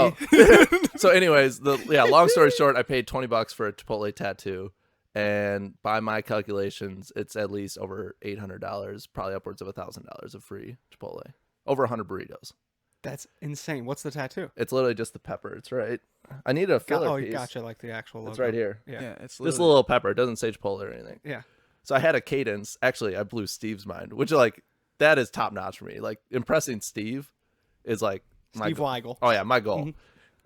So anyways, long story short, I paid $20 for a Chipotle tattoo, and by my calculations, it's at least over $800, probably upwards of $1,000 of free Chipotle, over 100 burritos. That's insane. What's the tattoo? It's literally just the pepper. It's right. I need a filler Oh, piece. gotcha. Like the actual logo. It's right here. Yeah. yeah, it's Just a literally- little pepper. It doesn't say Chipotle or anything. Yeah. So I had a cadence. Actually, I blew Steve's mind, which that is top notch for me. Like impressing Steve is like my Steve goal. Weigel. Oh yeah, my goal. Mhm.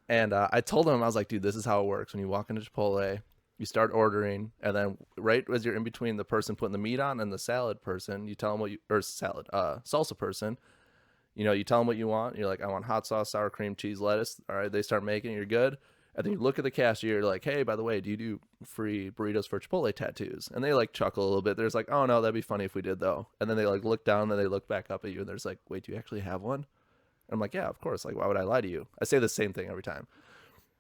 And I told him, I was like, dude, this is how it works. When you walk into Chipotle, you start ordering, and then right as you're in between the person putting the meat on and the salad person, you tell them salsa person. You tell them what you want. You're like, I want hot sauce, sour cream, cheese, lettuce. All right, they start making it. You're good. And then you look at the cashier. You're like, hey, by the way, do you do free burritos for Chipotle tattoos? And they chuckle a little bit. There's like, oh no, that'd be funny if we did though. And then they look down, and they look back up at you, and there's like, wait, do you actually have one? And I'm like, yeah, of course. Like, why would I lie to you? I say the same thing every time.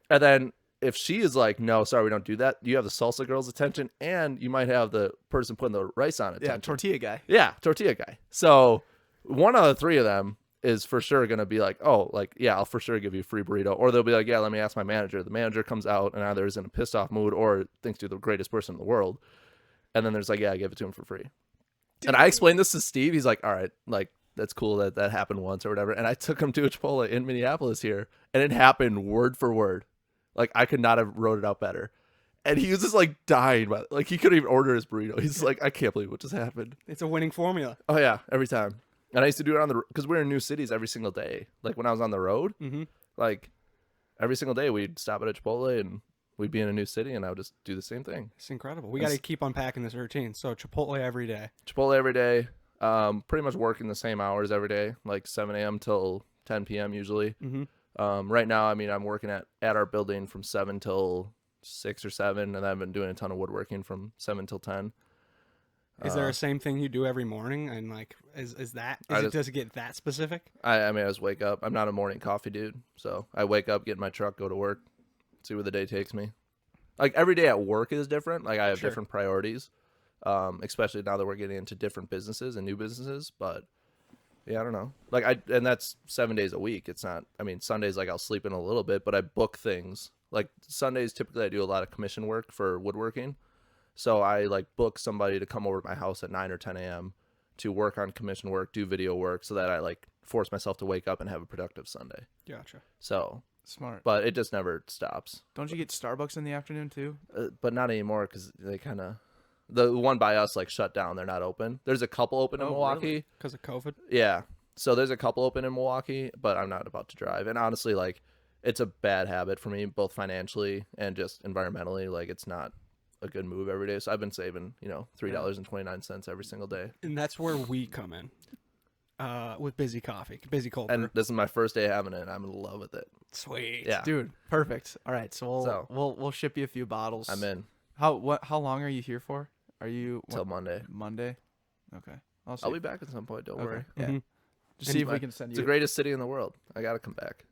And then if she is like, no, sorry, we don't do that, you have the salsa girl's attention, and you might have the person putting the rice on attention. yeah, tortilla guy. Yeah, tortilla guy. So one out of 3 of them is for sure going to be like, oh, like, yeah, I'll for sure give you a free burrito. Or they'll be like, yeah, let me ask my manager. The manager comes out and either is in a pissed off mood or thinks you're the greatest person in the world. And then there's like, yeah, I give it to him for free. And I explained this to Steve. He's like, all right, like, that's cool that happened once or whatever. And I took him to a Chipotle in Minneapolis here, and it happened word for word. Like, I could not have wrote it out better. And he was just like dying, but like he couldn't even order his burrito. He's like, I can't believe what just happened. It's a winning formula. Oh yeah, every time. And I used to do it because we're in new cities every single day. Like when I was on the road, like every single day we'd stop at a Chipotle and we'd be in a new city, and I would just do the same thing. It's incredible. We got to keep unpacking this routine. So Chipotle every day. Chipotle every day. Pretty much working the same hours every day, like 7 a.m. till 10 p.m. usually. Right now, I mean, I'm working at our building from 7 till 6 or 7, and I've been doing a ton of woodworking from 7 till 10. Is there a same thing you do every morning? And like, does it get that specific? I mean, I just wake up. I'm not a morning coffee dude, so I wake up, get in my truck, go to work, see where the day takes me. Like every day at work is different. Like I have different priorities, especially now that we're getting into different businesses and new businesses. But yeah, I don't know. And that's 7 days a week. It's not. I mean, Sundays like I'll sleep in a little bit, but I book things. Like Sundays, typically I do a lot of commission work for woodworking. So I like book somebody to come over to my house at 9 or 10 a.m. to work on commission work, do video work, so that I like force myself to wake up and have a productive Sunday. Gotcha. So Smart. but it just never stops. Don't you get Starbucks in the afternoon too? But not anymore because they kind of the one by us like shut down. They're not open. There's a couple open in Oh, Milwaukee. really? Because of COVID. Yeah. So there's a couple open in Milwaukee, but I'm not about to drive. And honestly, like it's a bad habit for me, both financially and just environmentally. Like it's not a good move every day. So I've been saving, $3.29 every single day. And that's where we come in. With Busy Coffee, Busy Cold Brew. And this is my first day having it. I'm in love with it. Sweet. Yeah. Dude, perfect. All right, so So- we'll ship you a few bottles. I'm in How long are you here for? Are you till Monday. Monday? Okay. I'll be back at some point. Don't Okay. worry. Yeah. Mhm. Just see if we can send It's you the greatest city in the world. I got to come back.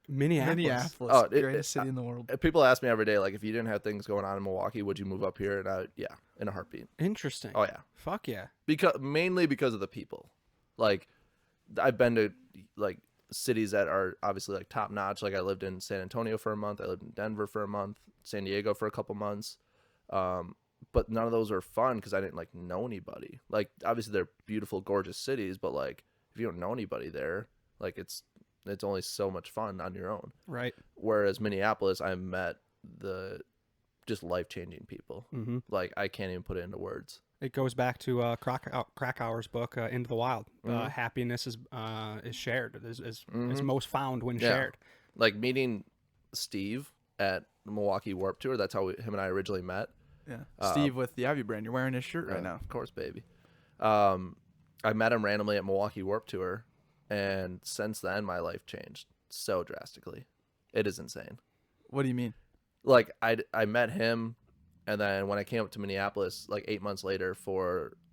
Minneapolis. Minneapolis. Oh, Greatest city in the world. People ask me every day, like, if you didn't have things going on in Milwaukee, would you move up here? And yeah, in a heartbeat. Interesting. Oh, yeah. Fuck yeah. Mainly because of the people. Like, I've been to, like, cities that are obviously, like, top-notch. Like, I lived in San Antonio for a month. I lived in Denver for a month. San Diego for a couple months. But none of those are fun because I didn't, like, know anybody. Like, obviously, they're beautiful, gorgeous cities. But, like, if you don't know anybody there, like, it's only so much fun on your own. Right. Whereas Minneapolis, I met the just life-changing people. Mm-hmm. Like, I can't even put it into words. It goes back to Krakauer's book, Into the Wild. Happiness is shared, is most found when shared. Like, meeting Steve at the Milwaukee Warped Tour, that's how him and I originally met. Yeah. Steve with the Ivy brand. You're wearing his shirt right now. Of course, baby. I met him randomly at Milwaukee Warp Tour, and since then my life changed so drastically. It is insane. What do you mean? Like I met him, and then when I came up to Minneapolis, like 8 months later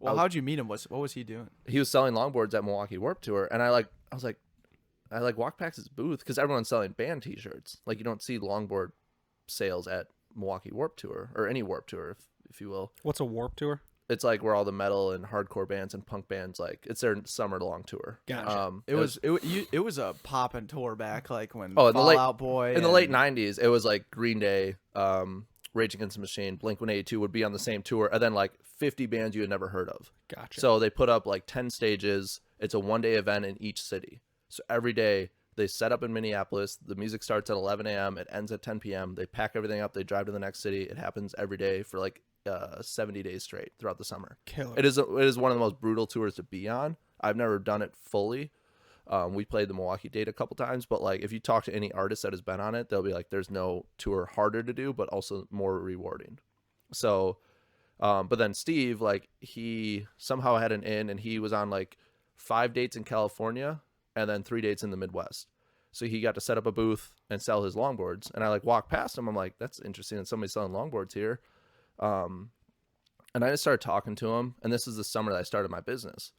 how'd you meet him? What was he doing? he was selling longboards at Milwaukee Warp Tour, and I walked past his booth because everyone's selling band T-shirts. Like you don't see longboard sales at Milwaukee Warp Tour or any Warp Tour, if you will. What's a Warp Tour? It's like where all the metal and hardcore bands and punk bands, like it's their summer long tour. Gotcha. It was a pop and tour back like when in Fall the late Out Boy in the late '90s. It was like Green Day, Rage Against the Machine, Blink-182 would be on the same tour, and then like 50 bands you had never heard of. Gotcha. So they put up like 10 stages. It's a one-day event in each city. So every day they set up in Minneapolis. The music starts at 11 a.m. It ends at 10 p.m. They pack everything up. They drive to the next city. It happens every day for like 70 days straight throughout the summer. Killer. It is one of the most brutal tours to be on. I've never done it fully. We played the Milwaukee date a couple times, but like if you talk to any artist that has been on it, they'll be like, there's no tour harder to do, but also more rewarding. So, but then Steve, like he somehow had an in, and he was on like 5 dates in California and then 3 dates in the Midwest. So he got to set up a booth and sell his longboards. And I like walked past him. I'm like, that's interesting that somebody's selling longboards here. And I just started talking to him, and this is the summer that I started my business.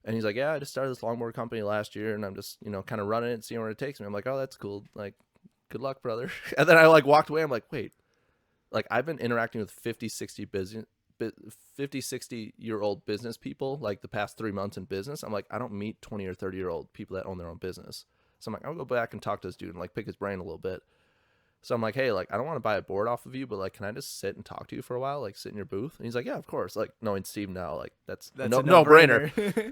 And he's like, yeah, I just started this longboard company last year, and I'm just, kind of running it, seeing where it takes me. I'm like, oh, that's cool. Like, good luck, brother. And then I like walked away. I'm like, wait, like I've been interacting with 50, 60-year-old business people like the past 3 months in business. I'm like, I don't meet 20 or 30-year-old people that own their own business. So I'm like, I'll go back and talk to this dude and like pick his brain a little bit. So I'm like, hey, like, I don't want to buy a board off of you, but like, can I just sit and talk to you for a while? Like sit in your booth? And he's like, yeah, of course. Like knowing Steve now, like that's a no brainer.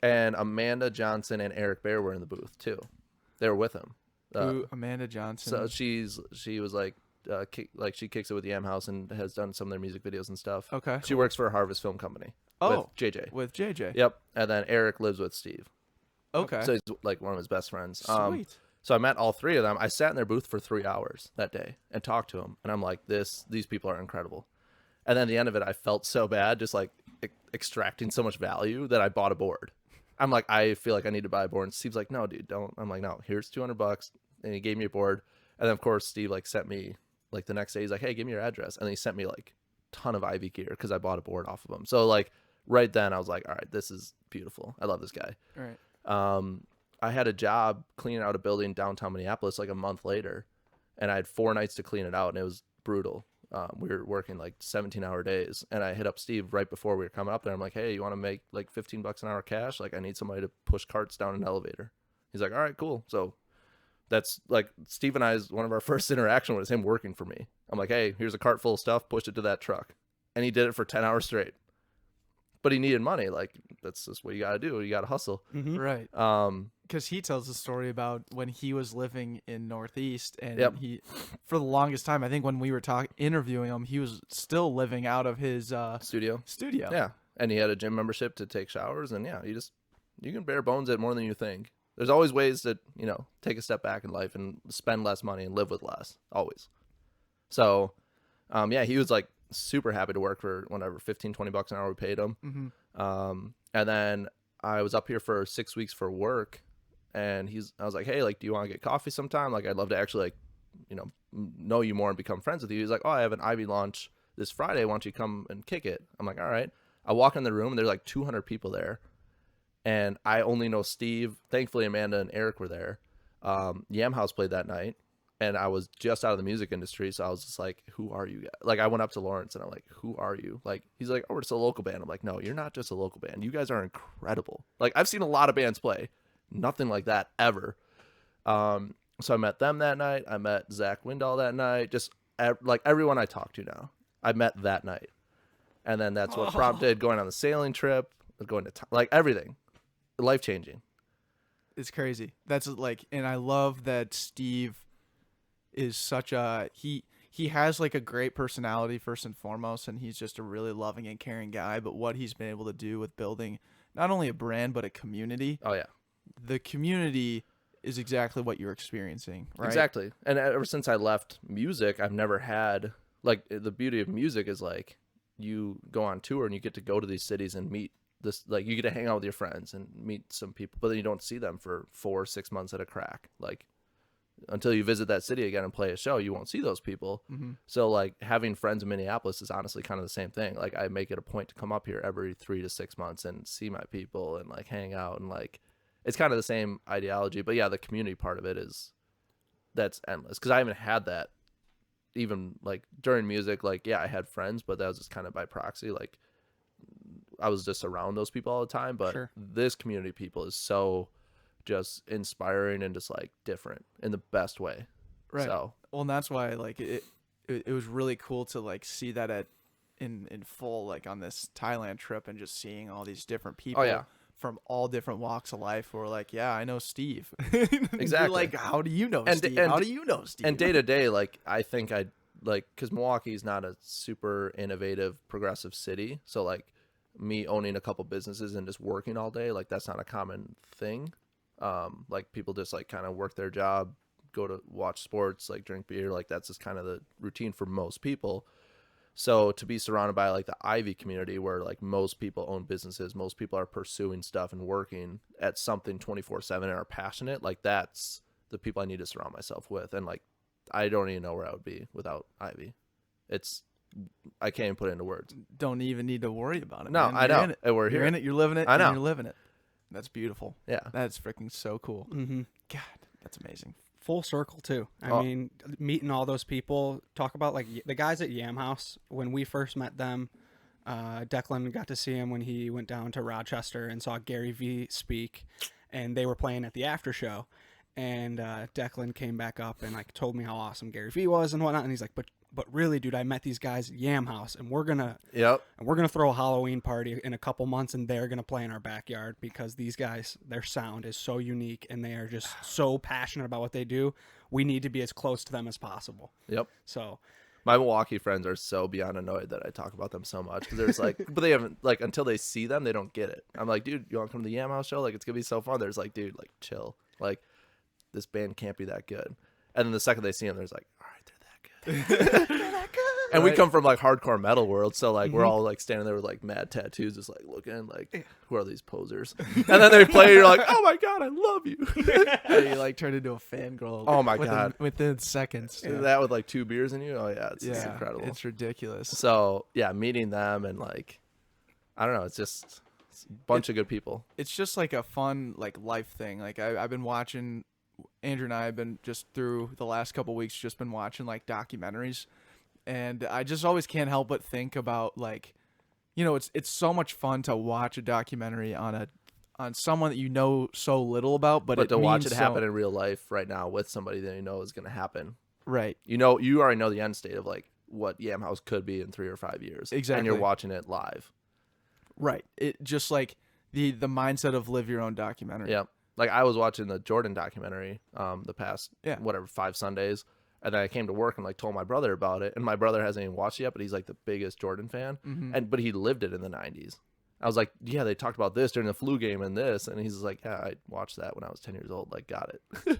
And Amanda Johnson and Eric Bear were in the booth too. They were with him. Amanda Johnson. So she was like, she kicks it with Yam House and has done some of their music videos and stuff. Okay. She works for Harvest Film Company. Oh, with JJ. With JJ. Yep. And then Eric lives with Steve. Okay. So he's like one of his best friends. Sweet. So I met all three of them. I sat in their booth for 3 hours that day and talked to them. And I'm like, these people are incredible. And then at the end of it, I felt so bad, just like extracting so much value that I bought a board. I'm like, I feel like I need to buy a board. And Steve's like, no, dude, don't. I'm like, no, here's $200. And he gave me a board. And then of course, Steve like sent me like the next day, he's like, hey, give me your address. And then he sent me like a ton of Ivy gear because I bought a board off of him. So like right then I was like, all right, this is beautiful. I love this guy. All right. I had a job cleaning out a building downtown Minneapolis like a month later, and I had 4 nights to clean it out, and it was brutal. We were working like 17-hour days, and I hit up Steve right before we were coming up there. I'm like, hey, you want to make like $15 an hour cash? Like I need somebody to push carts down an elevator. He's like, all right, cool. So that's like Steve and I's one of our first interaction was him working for me. I'm like, hey, here's a cart full of stuff, push it to that truck. And he did it for 10 hours straight. But he needed money. Like that's just what you got to do. You got to hustle. Mm-hmm. Right. Because he tells a story about when he was living in Northeast, and he, for the longest time, I think when we were interviewing him, he was still living out of his studio. Yeah. And he had a gym membership to take showers, and you can bare bones it more than you think. There's always ways to, take a step back in life and spend less money and live with less. Always. So, he was like super happy to work for whatever, $15-20 an hour we paid him. Mm-hmm. And then I was up here for 6 weeks for work, and I was like, hey, like, do you want to get coffee sometime? Like, I'd love to actually like, know you more and become friends with you. He's like, oh, I have an Ivy launch this Friday. Why don't you come and kick it? I'm like, all right. I walk in the room and there's like 200 people there, and I only know Steve. Thankfully, Amanda and Eric were there. Yam House played that night, and I was just out of the music industry, so I was just like, who are you guys? Like, I went up to Lawrence and I'm like, who are you? Like, he's like, oh, we're just a local band. I'm like, no, you're not just a local band. You guys are incredible. Like, I've seen a lot of bands play. Nothing like that ever. So I met them that night. I met Zach Windall that night. Just like everyone I talk to now, I met that night. And then that's what prompted going on the sailing trip, going to like everything. Life-changing. It's crazy. That's like, and I love that Steve is such a he has like a great personality first and foremost, and he's just a really loving and caring guy. But what he's been able to do with building not only a brand but a community. Oh yeah, the community is exactly what you're experiencing, right? Exactly. And ever since I left music, I've never had like the beauty of music is like you go on tour and you get to go to these cities and meet this, like you get to hang out with your friends and meet some people, but then you don't see them for 4 or 6 months at a crack. Like until you visit that city again and play a show, you won't see those people. So like having friends in Minneapolis is honestly kind of the same thing. Like I make it a point to come up here every 3 to 6 months and see my people and like hang out, and like it's kind of the same ideology. But yeah, the community part of it that's endless, because I haven't had that even like during music. Like yeah, I had friends, but that was just kind of by proxy. Like I was just around those people all the time. But Sure. this community people is so just inspiring and just like different in the best way. Right. So Well, and that's why like it was really cool to like see that in full, like on this Thailand trip, and just seeing all these different people yeah. from all different walks of life who are like, yeah, I know Steve. Exactly. You're like, how do you know Steve? How do you know Steve? And day to day, like I think I like, because Milwaukee is not a super innovative, progressive city. So like me owning a couple businesses and just working all day, like that's not a common thing. Like people just like kind of work their job, go to watch sports, like drink beer, like that's just kind of the routine for most people. So to be surrounded by like the Ivy community, where like most people own businesses, most people are pursuing stuff and working at something 24/7 and are passionate, like that's the people I need to surround myself with. And like I don't even know where I would be without Ivy. I can't even put it into words. Don't even need to worry about it. No, man. I You're know. in it. And we're You're here. in it. You're living it. I know. And you're living it. That's beautiful. Yeah. That's freaking so cool. Mm-hmm. God, that's amazing. Full circle too. I Oh. mean, meeting all those people. Talk about like the guys at Yam House when we first met them. Declan got to see him when he went down to Rochester and saw Gary V speak, and they were playing at the after show. And Declan came back up and like told me how awesome Gary V was and whatnot. And he's like, but really, dude, I met these guys at Yam House, and we're gonna throw a Halloween party in a couple months, and they're gonna play in our backyard because these guys, their sound is so unique, and they are just so passionate about what they do. We need to be as close to them as possible. Yep. So My Milwaukee friends are so beyond annoyed that I talk about them so much, because there's like, but they haven't, like, until they see them, they don't get it. I'm like, dude, you want to come to the Yam House show? Like, it's gonna be so fun. There's like, dude, like, chill. Like, this band can't be that good. And then the second they see them, there's like, all right, they're that good. And we come from like hardcore metal world, so like we're all like standing there with like mad tattoos, just like looking like, who are these posers? And then they play, you're like, oh my god, I love you. Yeah, you like turned into a fangirl. Oh my God. Within seconds. And that with like 2 beers in you, oh yeah, it's incredible. It's ridiculous. So yeah, meeting them and like, I don't know, it's a bunch of good people. It's just like a fun like life thing. Like I've been watching, Andrew and I have been just through the last couple weeks just been watching like documentaries, and I just always can't help but think about like, you know, it's so much fun to watch a documentary on someone that you know so little about, but to watch means it happen in real life right now with somebody that you know is going to happen. right. You know, you already know the end state of like what Yam House could be in 3 or 5 years. Exactly. And you're watching it live. Right. It just like the mindset of live your own documentary. Yeah. Like I was watching the Jordan documentary the past 5 Sundays, and then I came to work and like told my brother about it, and my brother hasn't even watched it yet, but he's like the biggest Jordan fan, but he lived it in the 90s. I was like, yeah, they talked about this during the flu game and this, and he's like, yeah, I watched that when I was 10 years old, like got it.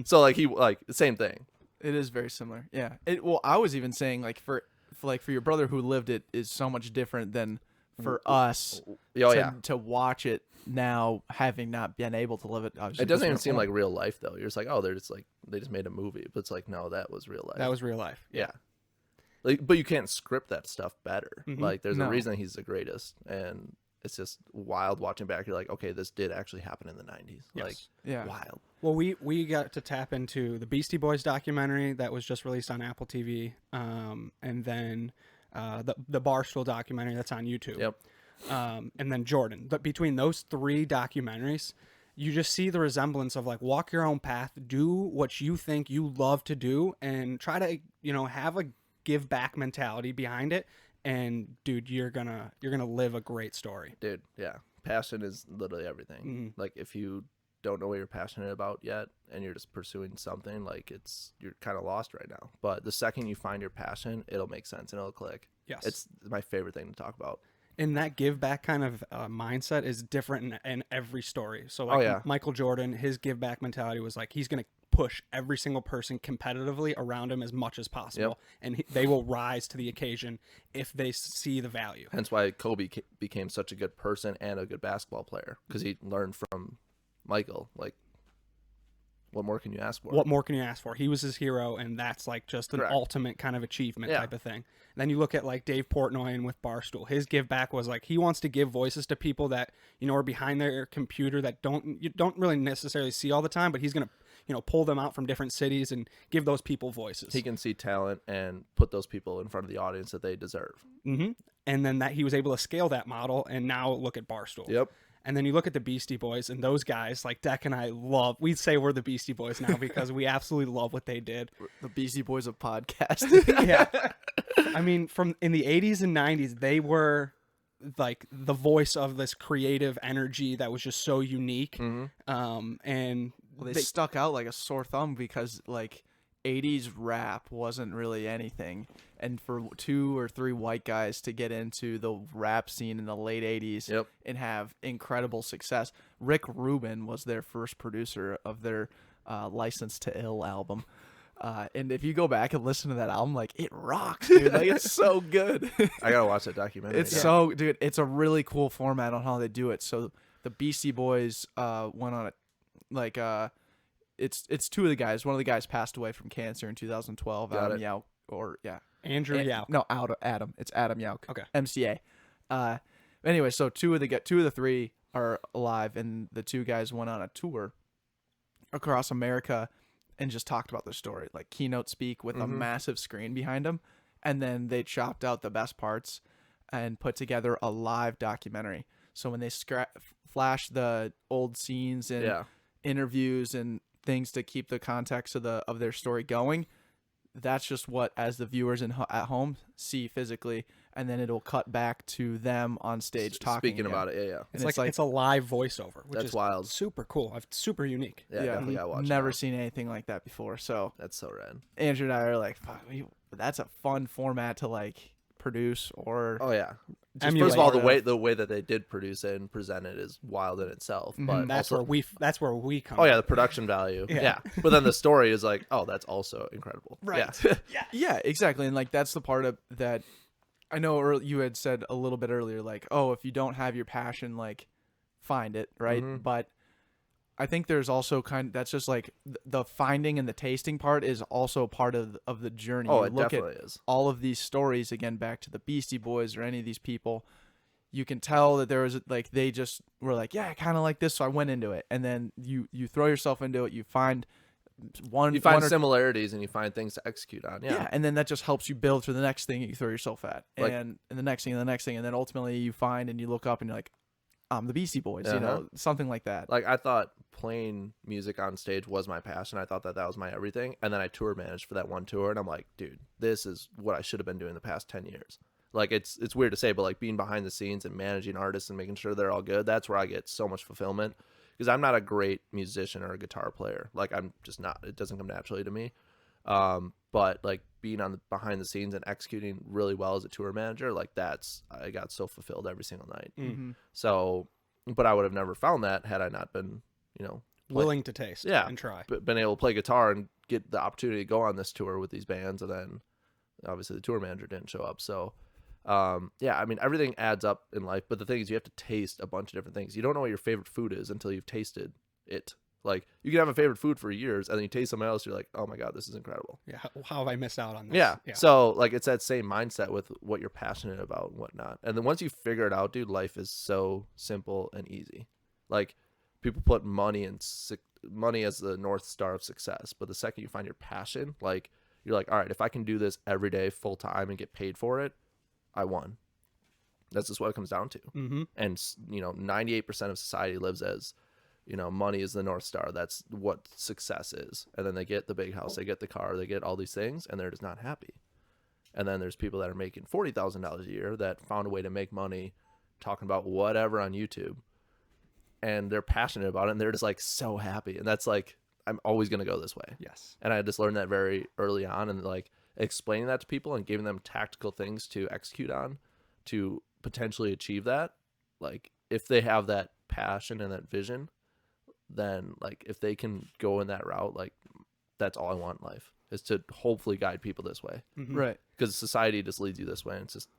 So like he like same thing. It is very similar. Yeah. Well, I was even saying like for your brother who lived it is so much different than for us to watch it now, having not been able to live it. It doesn't even seem like real life though. You're just like, oh, they're just like, they just made a movie, but it's like, no, that was real life. that was real life. Yeah. Like, but you can't script that stuff better. Like there's a reason he's the greatest, and it's just wild watching back. You're like, okay, this did actually happen in the 90s. Yes. Like, wild. Well, we got to tap into the Beastie Boys documentary that was just released on Apple TV, and then the Barstool documentary that's on YouTube. Yep. And then Jordan. But between those 3 documentaries, you just see the resemblance of like walk your own path, do what you think you love to do, and try to, you know, have a give back mentality behind it. And dude, you're gonna live a great story. Dude, yeah. Passion is literally everything. Like if you don't know what you're passionate about yet and you're just pursuing something, like you're kind of lost right now. But the second you find your passion, it'll make sense and it'll click. Yes. It's my favorite thing to talk about. And that give back kind of mindset is different in every story. So like Oh, yeah. Michael Jordan, his give back mentality was like he's going to push every single person competitively around him as much as possible, and they will rise to the occasion if they see the value. Hence why Kobe became such a good person and a good basketball player, because he learned from Michael. Like, what more can you ask for? What more can you ask for? He was his hero, and that's like just an Correct. ultimate kind of achievement Yeah. type of thing. And then you look at like Dave Portnoy and with Barstool, his give back was like he wants to give voices to people that are behind their computer that you don't really necessarily see all the time, but he's gonna pull them out from different cities and give those people voices. He can see talent and put those people in front of the audience that they deserve. Mm-hmm. And then that he was able to scale that model, and now look at Barstool. Yep. And then you look at the Beastie Boys, and those guys, like Deck and I we say we're the Beastie Boys now because we absolutely love what they did. The Beastie Boys of podcasting. Yeah. I mean, in the 80s and 90s, they were like the voice of this creative energy that was just so unique. Mm-hmm. And Well, they stuck out like a sore thumb because like 80s rap wasn't really anything, and for 2 or 3 white guys to get into the rap scene in the late 80s Yep. and have incredible success. Rick Rubin was their first producer of their License to Ill album. And if you go back and listen to that album, like it rocks, dude. Like it's so good. I gotta watch that documentary. It's now. so, dude. It's a really cool format on how they do it. So the Beastie Boys went on it, like it's 2 of the guys. One of the guys passed away from cancer in 2012. Got Adam it. Yauk, or yeah, Andrew Yao. No, Adam. It's Adam Yauk. Okay. MCA. Anyway, so 2 of the 3 are alive, and the 2 guys went on a tour across America and just talked about their story, like keynote speak with a massive screen behind them, and then they chopped out the best parts and put together a live documentary. So when they flash the old scenes and interviews and things to keep the context of their story going, that's just what, as the viewers at home see physically, and then it'll cut back to them on stage talking Speaking again. about it. Yeah. It's like it's a live voiceover, which That's is wild. super cool. Super unique. Yeah, definitely gotta watch. Never that. seen anything like that before. So That's so rad. Andrew and I are like, fuck, that's a fun format to like produce or Oh yeah. emulate. First of all, the way that they did produce it and present it is wild in itself. But That's also, where we come. oh yeah, the production value. Yeah. Yeah. But then the story is like, oh, that's also incredible. Right. Yeah. yeah, exactly. And like that's the part of that. I know you had said a little bit earlier, like, oh, if you don't have your passion, like, find it, right? But I think there's also that's just like the finding and the tasting part is also part of the journey. Oh, You it look definitely at is. all of these stories, again, back to the Beastie Boys or any of these people, you can tell that there was like they just were like, yeah, I kind of like this, so I went into it, and then you throw yourself into it, you find You find similarities and you find things to execute on. Yeah. and then that just helps you build for the next thing you throw yourself at, Like- and the next thing, and the next thing, and then ultimately you find and you look up and you're like, I'm the Beastie Boys, you know, something like that. Like I thought playing music on stage was my passion. I thought that was my everything. And then I tour managed for that one tour, and I'm like, dude, this is what I should have been doing the past 10 years. Like it's weird to say, but like being behind the scenes and managing artists and making sure they're all good, that's where I get so much fulfillment. Because I'm not a great musician or a guitar player. Like I'm just not. It doesn't come naturally to me. But like being behind the scenes and executing really well as a tour manager, like I got so fulfilled every single night. So, but I would have never found that had I not been, willing to taste and try. been able to play guitar and get the opportunity to go on this tour with these bands. And then obviously the tour manager didn't show up. So, yeah, I mean, everything adds up in life, but the thing is you have to taste a bunch of different things. You don't know what your favorite food is until you've tasted it. Like you can have a favorite food for years and then you taste something else. You're like, oh my God, this is incredible. Yeah. How have I missed out on this? Yeah. So like, it's that same mindset with what you're passionate about and whatnot. And then once you figure it out, dude, life is so simple and easy. Like people put money as the North Star of success. But the second you find your passion, like you're like, all right, if I can do this every day full time and get paid for it, I won. That's just what it comes down to. Mm-hmm. And 98% of society lives as, money is the North Star. That's what success is. And then they get the big house, they get the car, they get all these things, and they're just not happy. And then there's people that are making $40,000 a year that found a way to make money talking about whatever on YouTube. And they're passionate about it, and they're just like so happy. And that's like, I'm always going to go this way. Yes. And I just learned that very early on, and like explaining that to people and giving them tactical things to execute on to potentially achieve that, like if they have that passion and that vision, then like if they can go in that route, like that's all I want in life, is to hopefully guide people this way, Right. because society just leads you this way, and it's just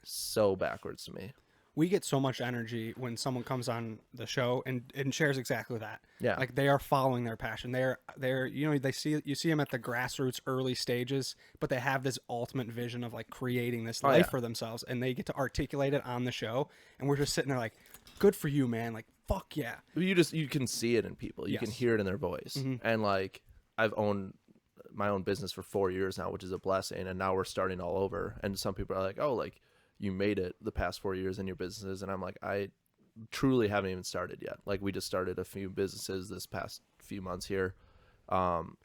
so backwards to me. We get so much energy when someone comes on the show and shares exactly that. Yeah. Like they are following their passion. They're you see them at the grassroots early stages, but they have this ultimate vision of like creating this life for themselves, and they get to articulate it on the show. And we're just sitting there like, good for you, man. Like, fuck yeah. You can see it in people. You can Yes. hear it in their voice. And like I've owned my own business for 4 years now, which is a blessing. And now we're starting all over. And some people are like, oh, like you made it the past 4 years in your businesses. And I'm like, I truly haven't even started yet. Like we just started a few businesses this past few months here. And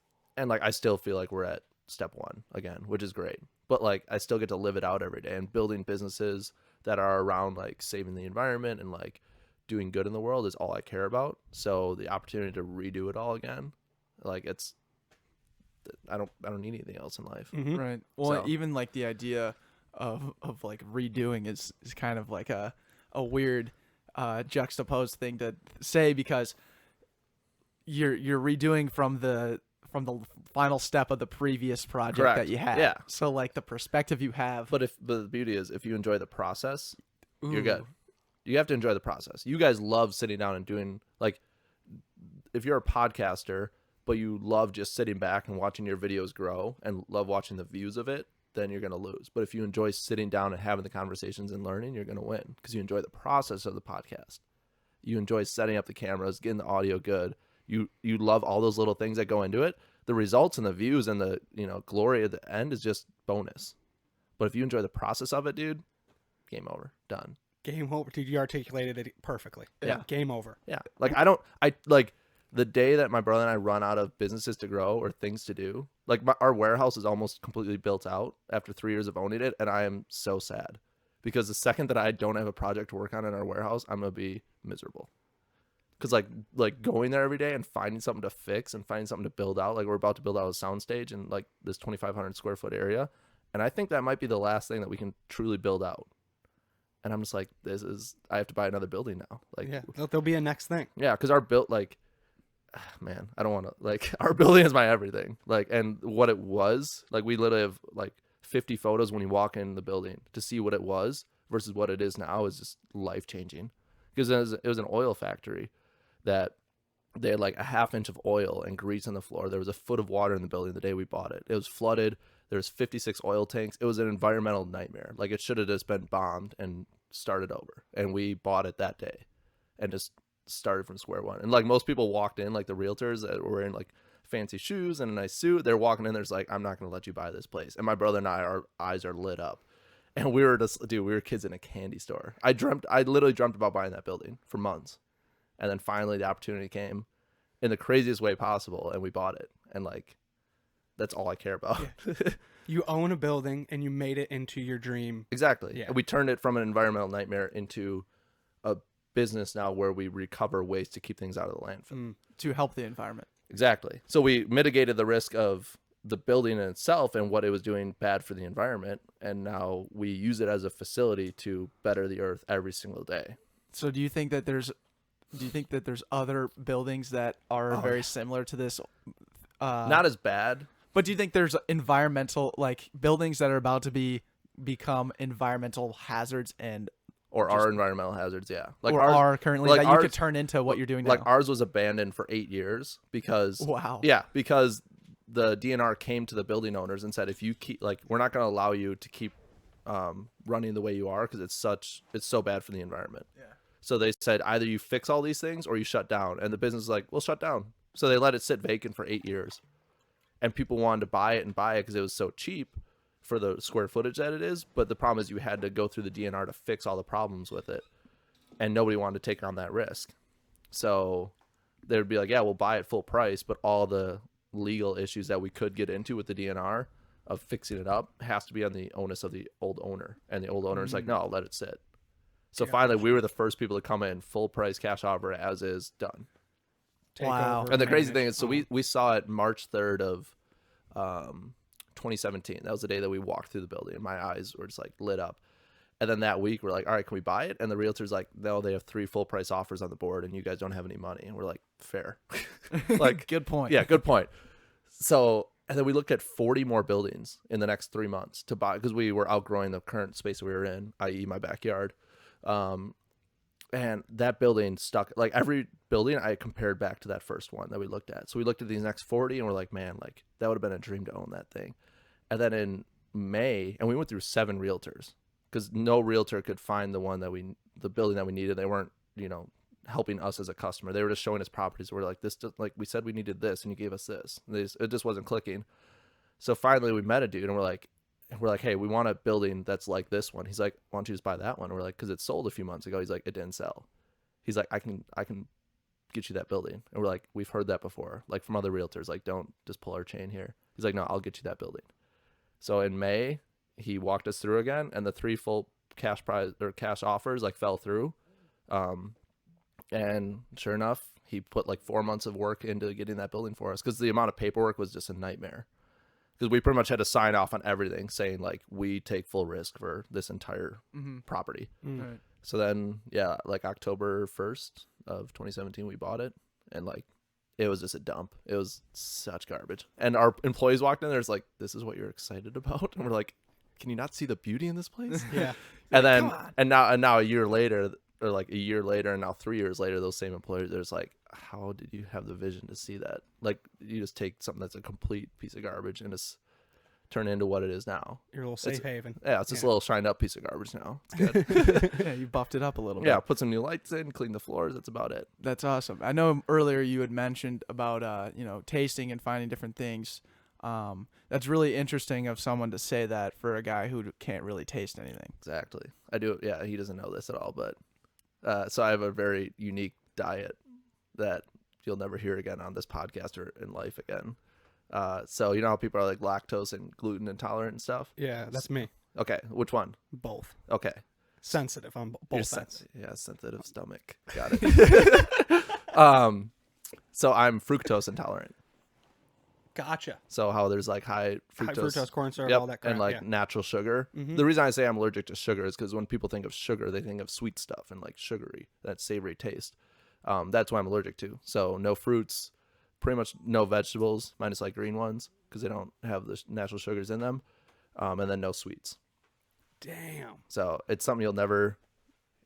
like I still feel like we're at step one again, which is great. But like I still get to live it out every day, and building businesses that are around like saving the environment and like doing good in the world is all I care about. So the opportunity to redo it all again, like it's, I don't need anything else in life. Right. Well, So- even like the idea of like redoing is kind of like a weird juxtaposed thing to say, because you're redoing from the final step of the previous project Correct. that you had. Yeah. So like the perspective you have. But the beauty is, if you enjoy the process, you're Ooh. good. You have to enjoy the process. You guys love sitting down and doing, like, if you're a podcaster, but you love just sitting back and watching your videos grow and love watching the views of it, then you're going to lose. But if you enjoy sitting down and having the conversations and learning, you're going to win, because you enjoy the process of the podcast. You enjoy setting up the cameras, getting the audio good. You love all those little things that go into it. The results and the views and the, glory at the end is just bonus. But if you enjoy the process of it, dude, game over, done. Game over. Dude, you articulated it perfectly. Yeah. Game over. Yeah. Like the day that my brother and I run out of businesses to grow or things to do, like our warehouse is almost completely built out after 3 years of owning it. And I am so sad, because the second that I don't have a project to work on in our warehouse, I'm going to be miserable. Because like going there every day and finding something to fix and finding something to build out, like we're about to build out a soundstage in like this 2,500 square foot area. And I think that might be the last thing that we can truly build out. And I'm just like, I have to buy another building now. Like, Yeah. There'll be a next thing. yeah, because our man, I don't want to, like, our building is my everything. Like, and what it was, like, we literally have like 50 photos when you walk in the building to see what it was versus what it is now is just life changing. Because it was an oil factory that they had like a half inch of oil and grease on the floor. There was a foot of water in the building the day we bought it. It was flooded. There was 56 oil tanks. It was an environmental nightmare. Like, it should have just been bombed and started over. And we bought it that day and just started from square one. And like most people walked in, like the realtors that were wearing like fancy shoes and a nice suit, they're walking in, there's like, I'm not going to let you buy this place. And my brother and I, our eyes are lit up. And we were kids in a candy store. I literally dreamt about buying that building for months. And then finally the opportunity came in the craziest way possible, and we bought it. And like, that's all I care about. Yeah. You own a building and you made it into your dream. Exactly. Yeah. And we turned it from an environmental nightmare into a business now where we recover waste to keep things out of the landfill. To help the environment. Exactly. So we mitigated the risk of the building in itself and what it was doing bad for the environment. And now we use it as a facility to better the earth every single day. So do you think that there's other buildings that are very similar to this? Not as bad. But do you think there's environmental, like, buildings that are about to become environmental hazards Or are environmental hazards, yeah. Like or ours, are currently like that you ours- could turn into what you're doing like now? ours was abandoned for 8 years because Wow. Yeah, because the DNR came to the building owners and said, if you keep, like, we're not going to allow you to keep running the way you are, because it's so bad for the environment. Yeah. So they said, either you fix all these things or you shut down. And the business is like, we'll shut down. So they let it sit vacant for 8 years. And people wanted to buy it because it was so cheap for the square footage that it is. But the problem is you had to go through the DNR to fix all the problems with it. And nobody wanted to take on that risk. So they would be like, yeah, we'll buy it full price, but all the legal issues that we could get into with the DNR of fixing it up has to be on the onus of the old owner. And the old owner is like, no, I'll let it sit. So finally, we were the first people to come in, full price cash offer, as is, done. Wow. Takeover, And the crazy manage. thing is, so we saw it March 3rd of 2017. That was the day that we walked through the building, and my eyes were just like lit up. And then that week we're like, all right, can we buy it? And the realtor's like, no, they have 3 full price offers on the board and you guys don't have any money. And we're like, fair. Like, good point. yeah, good point. So, and then we looked at 40 more buildings in the next 3 months to buy, because we were outgrowing the current space we were in, i.e. my backyard. And that building stuck, like every building I compared back to that first one that we looked at. So we looked at these next 40 and we're like, man, like that would have been a dream to own that thing. And then in May, and we went through 7 realtors, because no realtor could find the building that we needed. They weren't, helping us as a customer. They were just showing us properties. We're like, like we said we needed this, and you gave us this. It just wasn't clicking. So finally, we met a dude, and we're like, hey, we want a building that's like this one. He's like, why don't you just buy that one? And we're like, because it sold a few months ago. He's like, it didn't sell. He's like, I can get you that building. And we're like, we've heard that before, like from other realtors. Like, don't just pull our chain here. He's like, no, I'll get you that building. So in May, he walked us through again, and the 3 full cash offers like fell through. And sure enough, he put like 4 months of work into getting that building for us, because the amount of paperwork was just a nightmare. Because we pretty much had to sign off on everything saying like we take full risk for this entire property. Right. So then, yeah, like October 1st of 2017, we bought it, and like it was just a dump. It was such garbage. And our employees walked in there, it's like, this is what you're excited about? And we're like, can you not see the beauty in this place? Yeah. And then, and now a year later, or like a year later, and now 3 years later, those same employers, there's like, how did you have the vision to see that? Like, you just take something that's a complete piece of garbage and just turn it into what it is now. Your little safe haven. Yeah, it's just a little shined up piece of garbage now. It's good. Yeah, you buffed it up a little bit. Yeah, put some new lights in, clean the floors. That's about it. That's awesome. I know earlier you had mentioned about tasting and finding different things. That's really interesting of someone to say that for a guy who can't really taste anything. Exactly. I do. Yeah, he doesn't know this at all, but so I have a very unique diet that you'll never hear again on this podcast or in life again. So you know how people are like lactose and gluten intolerant and stuff? Yeah, that's me. Okay, which one? Both. Okay. Sensitive on both ends. Yeah, sensitive stomach. Got it. So I'm fructose intolerant. Gotcha. So how there's like high fructose corn syrup, yep, all that crap. and like yeah. natural sugar. Mhm. The reason I say I'm allergic to sugar is because when people think of sugar, they think of sweet stuff and like sugary, that savory taste. That's what I'm allergic to. So no fruits, pretty much no vegetables, minus like green ones, because they don't have the natural sugars in them. And then no sweets. Damn. So it's something you'll never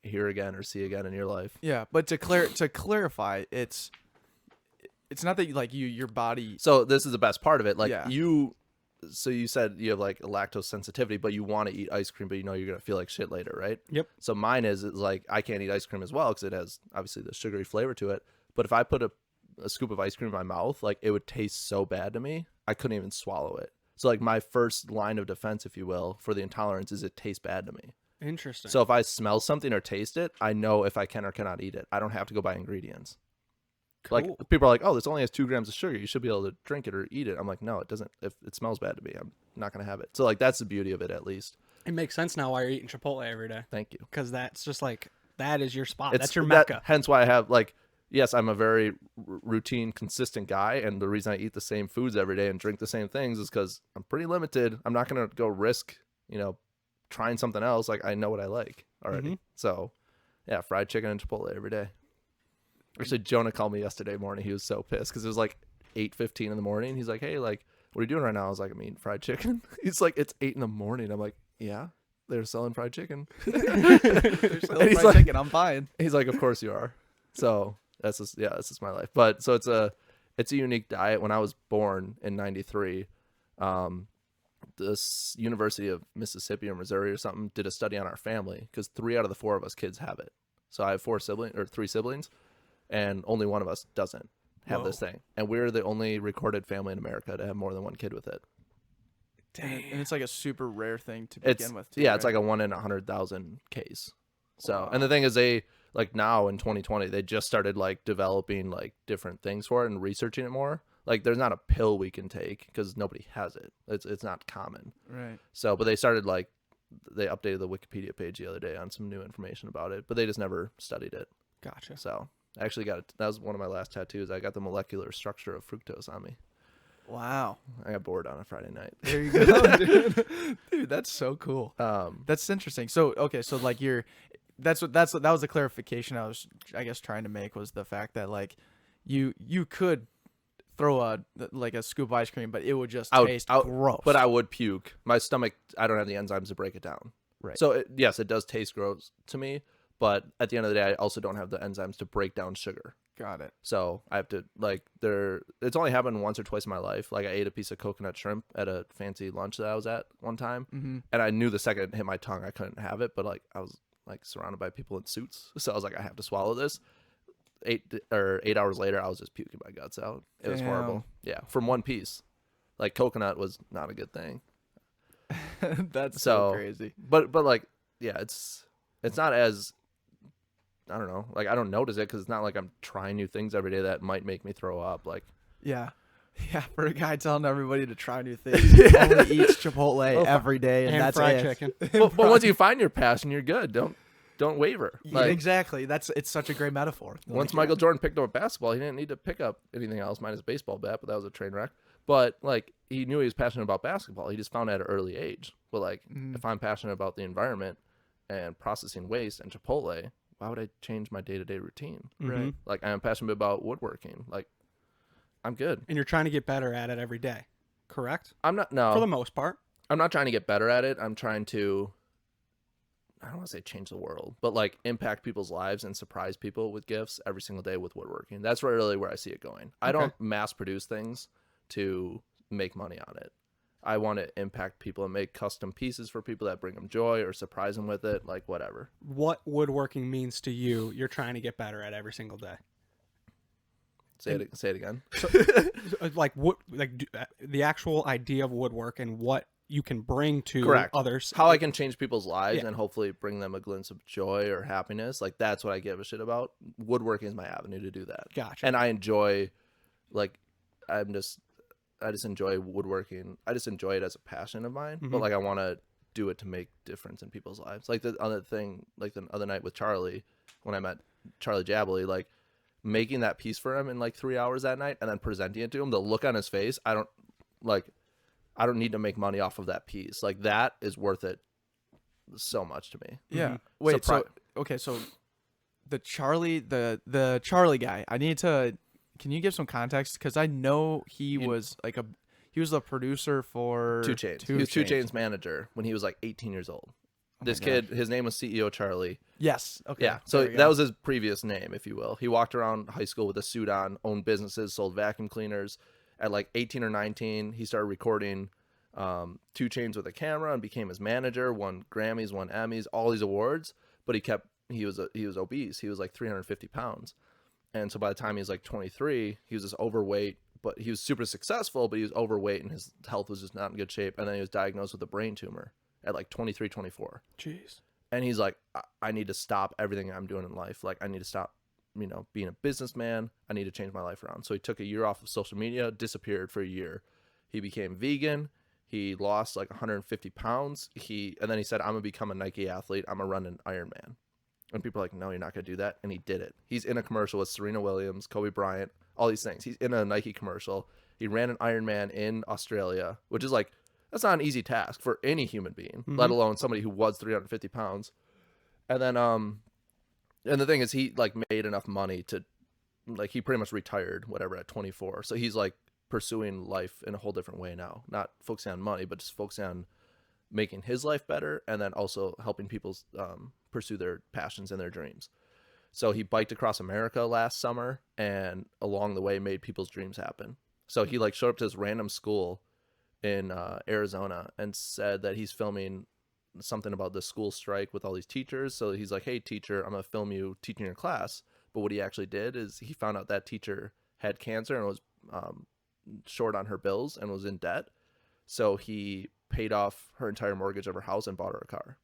hear again or see again in your life. Yeah, but to clarify, it's not that your body. So this is the best part of it. Like Yeah. so you said you have like a lactose sensitivity, but you want to eat ice cream, but you know you're going to feel like shit later, right? Yep. So mine is like I can't eat ice cream as well because it has obviously the sugary flavor to it. But if I put a scoop of ice cream in my mouth, like it would taste so bad to me, I couldn't even swallow it. So like my first line of defense, if you will, for the intolerance is it tastes bad to me. Interesting. So if I smell something or taste it, I know if I can or cannot eat it. I don't have to go buy ingredients. cool. Like people are like, oh, this only has 2 grams of sugar. You should be able to drink it or eat it. I'm like, no, it doesn't. If it smells bad to me, I'm not going to have it. So like, that's the beauty of it, at least. It makes sense now why you're eating Chipotle every day. Thank you. Because that's just like, that is your spot. That's your mecca. Hence why I have like, yes, I'm a very routine, consistent guy. And the reason I eat the same foods every day and drink the same things is because I'm pretty limited. I'm not going to go risk, trying something else. Like I know what I like already. Mhm. So yeah, fried chicken and Chipotle every day. Actually, Jonah called me yesterday morning. He was so pissed because it was like 8:15 in the morning. He's like, hey, like, what are you doing right now? I was like, I'm eating fried chicken. He's like, it's 8 in the morning. I'm like, yeah, they're selling fried chicken. They're selling he's fried like- chicken. I'm buying. He's like, of course you are. So that's just my life. But so it's a unique diet. When I was born in '93, this University of Mississippi or Missouri or something did a study on our family because 3 out of the 4 of us kids have it. So I have 3 siblings, and only one of us doesn't have this thing. And we're the only recorded family in America to have more than one kid with it. And it's like a super rare thing to It's begin with. Too, it's right? like a 1 in 100,000 case. So, and the thing is, they like now in 2020, they just started like developing like different things for it and researching it more. Like, there's not a pill we can take because nobody has it. It's not common. Right. So, but they started like they updated the Wikipedia page the other day on some new information about it, but they just never studied it. Gotcha. So, I actually got it. That was one of my last tattoos. I got the molecular structure of fructose on me. Wow. I got bored on a Friday night. There you go, dude. Dude, that's so cool. Um, That's interesting. So okay, so like that was the clarification I was, I guess, trying to make, was the fact that like you could throw a scoop of ice cream, but it would just taste gross. but I would puke. My stomach, I don't have the enzymes to break it down. Right. So yes, it does taste gross to me, but at the end of the day, I also don't have the enzymes to break down sugar. Got it. So I have to it's only happened once or twice in my life. Like I ate a piece of coconut shrimp at a fancy lunch that I was at one time, and I knew the second it hit my tongue I couldn't have it, but like I was like surrounded by people in suits, so I was like, I have to swallow this. 8 hours later, I was just puking my guts out. It was horrible. Yeah, from one piece. Like coconut was not a good thing. That's so crazy. But like, yeah, it's not as, I don't know, like I don't notice it because it's not like I'm trying new things every day that might make me throw up. Like, Yeah, for a guy telling everybody to try new things, he only eats Chipotle every day, and that's fried it. chicken. but once you find your passion, you're good. Don't waver. Yeah, Like, exactly. It's such a great metaphor. once Like, Michael Jordan picked up a basketball, he didn't need to pick up anything else minus a baseball bat, but that was a train wreck. But like, he knew he was passionate about basketball. He just found it at an early age. But like, if I'm passionate about the environment and processing waste and Chipotle, why would I change my day-to-day routine? Right. Like, I'm passionate about woodworking. Like, I'm good. And you're trying to get better at it every day, correct? I'm not, no, For the most part. I'm not trying to get better at it. I'm trying to, I don't want to say change the world, but like impact people's lives and surprise people with gifts every single day with woodworking. That's really where I see it going. I don't mass produce things to make money on it. I want to impact people and make custom pieces for people that bring them joy or surprise them with it, like whatever. What woodworking means to you, you're trying to get better at every single day. Say it again. The actual idea of woodwork and what you can bring to Correct. others. How I can change people's lives Yeah. and hopefully bring them a glimpse of joy or happiness. Like, that's what I give a shit about. Woodworking is my avenue to do that. Gotcha. And I enjoy, like, I just enjoy woodworking. I just enjoy it as a passion of mine. But like, I want to do it to make difference in people's lives. Like the other thing, like the other night with Charlie, when I met Charlie Jabley, like making that piece for him in like 3 hours that night and then presenting it to him, the look on his face, I don't need to make money off of that piece. Like, that is worth it so much to me. Yeah. Wait. So the Charlie guy. Can you give some context? Because I know he was the producer for 2 Chainz. He was 2 Chainz manager when he was like 18 years old. This kid, his name was CEO Charlie. Yes. Okay. Yeah. So that was his previous name, if you will. He walked around high school with a suit on, owned businesses, sold vacuum cleaners. At like 18 or 19, he started recording 2 Chainz with a camera and became his manager. Won Grammys, won Emmys, all these awards. But he was obese. He was like 350 pounds. And so by the time he was like 23, he was just overweight. But he was super successful, but he was overweight and his health was just not in good shape. And then he was diagnosed with a brain tumor at like 23, 24. Jeez. And he's like, I need to stop everything I'm doing in life. Like, I need to stop, being a businessman. I need to change my life around. So he took a year off of social media, disappeared for a year. He became vegan. He lost like 150 pounds. And then he said, I'm going to become a Nike athlete. I'm going to run an Ironman. And people are like, no, you're not going to do that. And he did it. He's in a commercial with Serena Williams, Kobe Bryant, all these things. He's in a Nike commercial. He ran an Ironman in Australia, which is like, that's not an easy task for any human being, let alone somebody who was 350 pounds. And then, and the thing is, he like made enough money to, like, he pretty much retired, whatever, at 24. So he's like pursuing life in a whole different way now, not focusing on money, but just focusing on making his life better. And then also helping people pursue their passions and their dreams. So he biked across America last summer and along the way made people's dreams happen. So he like showed up to this random school in Arizona and said that he's filming something about the school strike with all these teachers. So he's like, hey, teacher, I'm going to film you teaching your class. But what he actually did is he found out that teacher had cancer and was short on her bills and was in debt. So he paid off her entire mortgage of her house and bought her a car.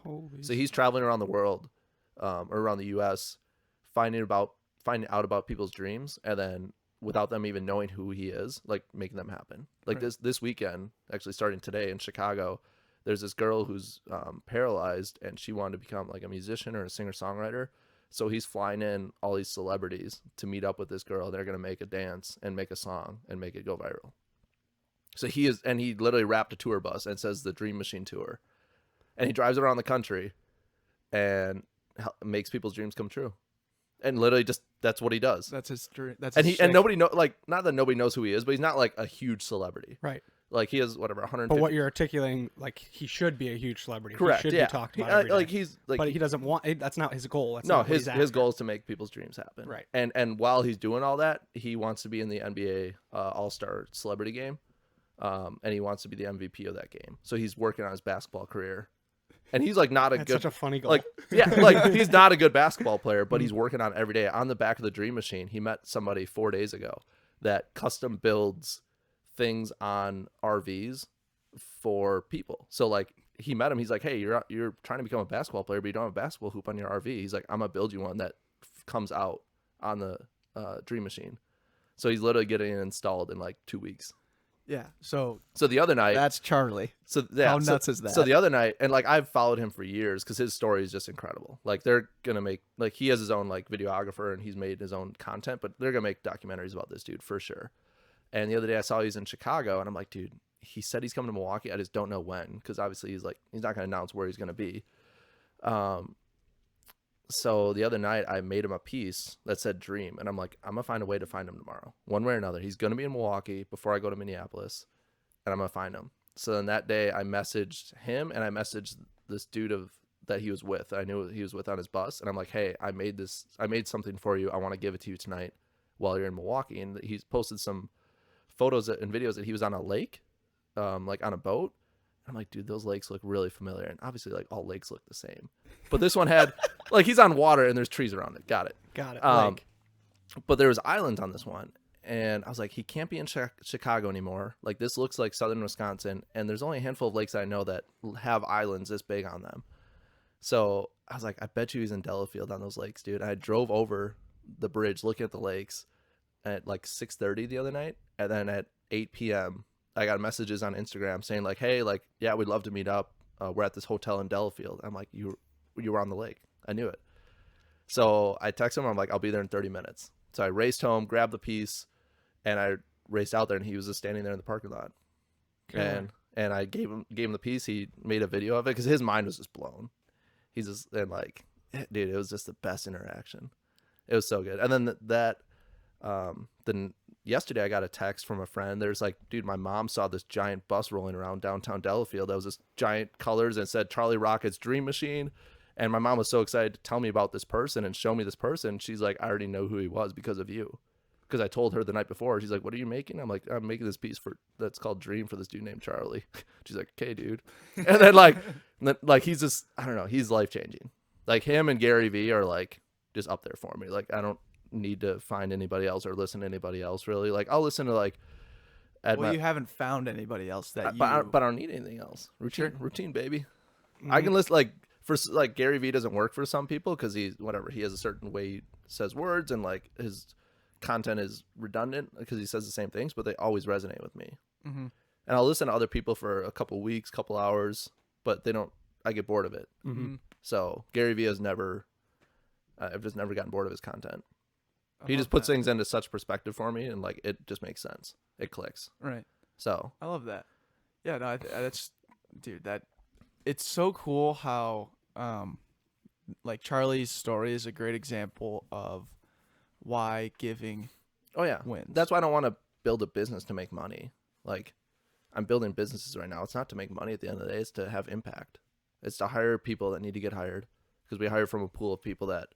Holy. So he's traveling around the world or around the U.S. finding out about people's dreams and then without them even knowing who he is, like making them happen. Like this weekend, actually starting today in Chicago, there's this girl who's paralyzed and she wanted to become like a musician or a singer-songwriter. So he's flying in all these celebrities to meet up with this girl. They're going to make a dance and make a song and make it go viral. So he literally wrapped a tour bus and says the Dream Machine Tour. And he drives around the country and makes people's dreams come true. And literally just, that's what he does. That's his dream. That's And his and shtick. nobody know, like, not that nobody knows who he is, but he's not like a huge celebrity. Right. Like he has whatever 150. But what you're articulating, like he should be a huge celebrity. Correct. He should Yeah. be talked about every day. Like he's like, but he doesn't want. That's not his goal. That's no, not what he's his after. goal is to make people's dreams happen. Right. And while he's doing all that, he wants to be in the NBA All-Star Celebrity Game, and he wants to be the MVP of that game. So he's working on his basketball career, and he's like not a That's good, such a funny goal. like yeah, like he's not a good basketball player, but he's working on it every day. On the back of the Dream Machine, he met somebody 4 days ago that custom builds things on RVs for people. So like he met him, he's like, hey, you're trying to become a basketball player, but you don't have a basketball hoop on your RV. He's like, I'm gonna build you one that comes out on the Dream Machine. So he's literally getting it installed in like 2 weeks. Yeah. So The other night, that's Charlie. so yeah, How nuts is that? So the other night, and like I've followed him for years because his story is just incredible. Like they're gonna make, like he has his own like videographer and he's made his own content, but they're gonna make documentaries about this dude for sure. And the other day I saw he's in Chicago, and I'm like, dude, he said he's coming to Milwaukee. I just don't know when, because obviously he's not gonna announce where he's gonna be. So the other night I made him a piece that said Dream, and I'm like, I'm gonna find a way to find him tomorrow, one way or another. He's gonna be in Milwaukee before I go to Minneapolis, and I'm gonna find him. So then that day I messaged him and I messaged this dude that he was with. I knew he was with on his bus, and I'm like, hey, I made something for you. I want to give it to you tonight while you're in Milwaukee. And he's posted some photos and videos that he was on a lake, like on a boat. I'm like, dude, those lakes look really familiar. And obviously, like, all lakes look the same. But this one had, like, he's on water and there's trees around it. Got it. Lake. But there was islands on this one. And I was like, he can't be in Chicago anymore. Like, this looks like southern Wisconsin. And there's only a handful of lakes I know that have islands this big on them. So I was like, I bet you he's in Delafield on those lakes, dude. I drove over the bridge looking at the lakes at like 6:30 the other night. And then at 8 p.m., I got messages on Instagram saying like, hey, like, yeah, we'd love to meet up. We're at this hotel in Delafield. I'm like, you were on the lake. I knew it. So I texted him. I'm like, I'll be there in 30 minutes. So I raced home, grabbed the piece, and I raced out there, and he was just standing there in the parking lot. Cool. And I gave him the piece. He made a video of it because his mind was just blown. He's just, and like, dude, it was just the best interaction. It was so good. And then then yesterday I got a text from a friend. There's like, dude, my mom saw this giant bus rolling around downtown Delafield. That was this giant colors and it said Charlie Rocket's Dream Machine. And my mom was so excited to tell me about this person and show me this person. She's like, I already know who he was because of you. Because I told her the night before. She's like, what are you making? I'm like, I'm making this piece that's called Dream for this dude named Charlie. She's like, okay, dude. And then like he's just, I don't know, he's life changing. Like him and Gary Vee are like just up there for me. Like I don't need to find anybody else or listen to anybody else really. Like I'll listen to like you haven't found anybody else that you. but I don't need anything else. Routine, baby. Mm-hmm. I can listen like Gary Vee doesn't work for some people because he has a certain way he says words and like his content is redundant because he says the same things, but they always resonate with me. Mm-hmm. And I'll listen to other people for a couple weeks, couple hours, but I get bored of it. Mm-hmm. So Gary Vee has I've just never gotten bored of his content. I He love just puts that. things into such perspective for me, and like it just makes sense. It clicks. Right. So I love that. Yeah, no, that's, dude, that it's so cool how like Charlie's story is a great example of why giving oh yeah, wins. that's why I don't want to build a business to make money. Like I'm building businesses right now. It's not to make money at the end of the day. It's to have impact. It's to hire people that need to get hired because we hire from a pool of people that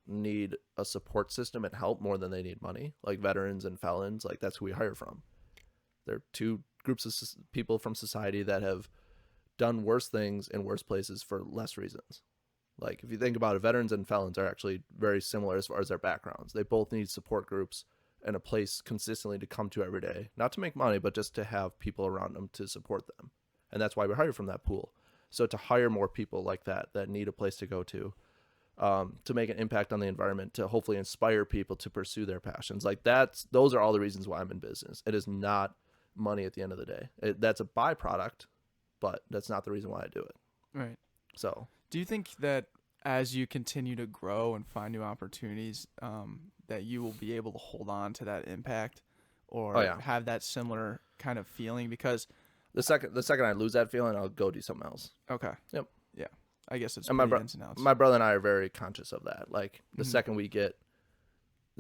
need a support system and help more than they need money, like veterans and felons. Like that's who we hire from. They're two groups of people from society that have done worse things in worse places for less reasons. Like if you think about it, veterans and felons are actually very similar as far as their backgrounds. They both need support groups and a place consistently to come to every day, not to make money, but just to have people around them to support them. And that's why we hire from that pool. So to hire more people like that need a place to go to make an impact on the environment, to hopefully inspire people to pursue their passions. Like those are all the reasons why I'm in business. It is not money at the end of the day. That's a byproduct, but that's not the reason why I do it. Right. So Do you think that as you continue to grow and find new opportunities, that you will be able to hold on to that impact or Oh, yeah. have that similar kind of feeling because The second I lose that feeling, I'll go do something else. okay. Yep. Yeah. I guess it's And pretty ins and outs. my brother and I are very conscious of that. Like the Mhm.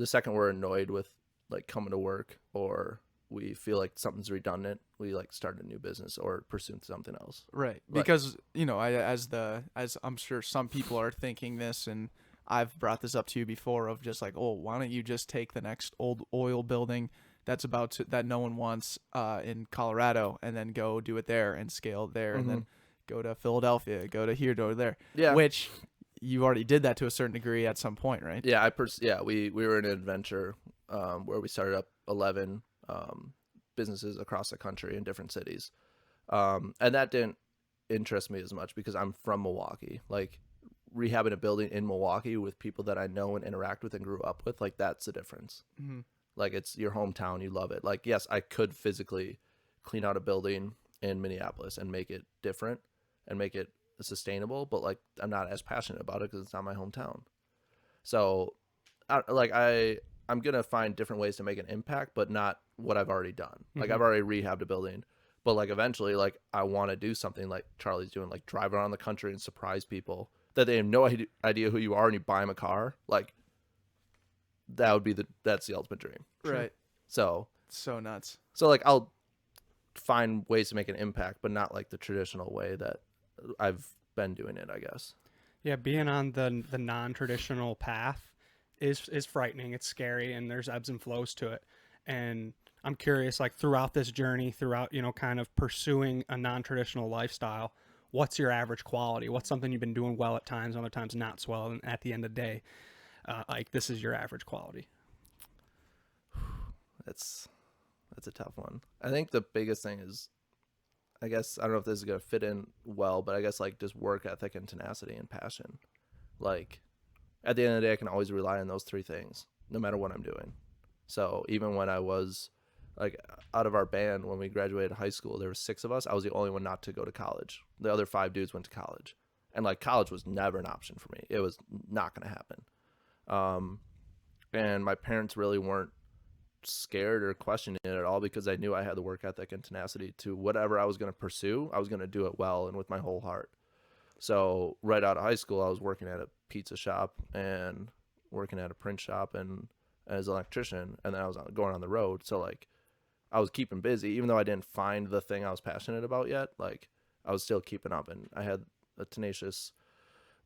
second we're annoyed with like coming to work or we feel like something's redundant, we like start a new business or pursue something else. Right. Like, Because, as I'm sure some people are thinking this, and I've brought this up to you before of just like, oh, why don't you just take the next old oil building that no one wants in Colorado and then go do it there and scale it there and then go to Philadelphia, go to here, go to there. Yeah. Which you already did that to a certain degree at some point, right? yeah, we were in an adventure where we started up 11 businesses across the country in different cities. And that didn't interest me as much because I'm from Milwaukee. Like rehabbing a building in Milwaukee with people that I know and interact with and grew up with, like that's the difference. Mm-hmm. Like it's your hometown, you love it. Like yes, I could physically clean out a building in Minneapolis and make it different and make it sustainable, but like I'm not as passionate about it because it's not my hometown. So I'm gonna find different ways to make an impact, but not what I've already done. Like I've already rehabbed a building, but like eventually, like I want to do something like Charlie's doing, like drive around the country and surprise people that they have no idea who you are, and you buy them a car. Like that's the ultimate dream. Right. So So nuts. like I'll find ways to make an impact, but not like the traditional way that I've been doing it, I guess. Yeah, being on the non-traditional path is frightening. It's scary, and there's ebbs and flows to it. And I'm curious, like throughout this journey, throughout kind of pursuing a non-traditional lifestyle, what's your average quality? What's something you've been doing well at times, other times not so well, and at the end of the day, like this is your average quality. That's a tough one. I think the biggest thing is, I guess, I don't know if this is going to fit in well, but I guess like just work ethic and tenacity and passion. Like at the end of the day, I can always rely on those three things no matter what I'm doing. So even when I was like out of our band, when we graduated high school, there were 6 of us. I was the only one not to go to college. The other 5 dudes went to college, and like college was never an option for me. It was not going to happen. And my parents really weren't scared or questioning it at all because I knew I had the work ethic and tenacity to whatever I was going to pursue. I was going to do it well and with my whole heart. So right out of high school, I was working at a pizza shop and working at a print shop and as an electrician, and then I was going on the road. So like I was keeping busy, even though I didn't find the thing I was passionate about yet. Like I was still keeping up, and I had a tenacious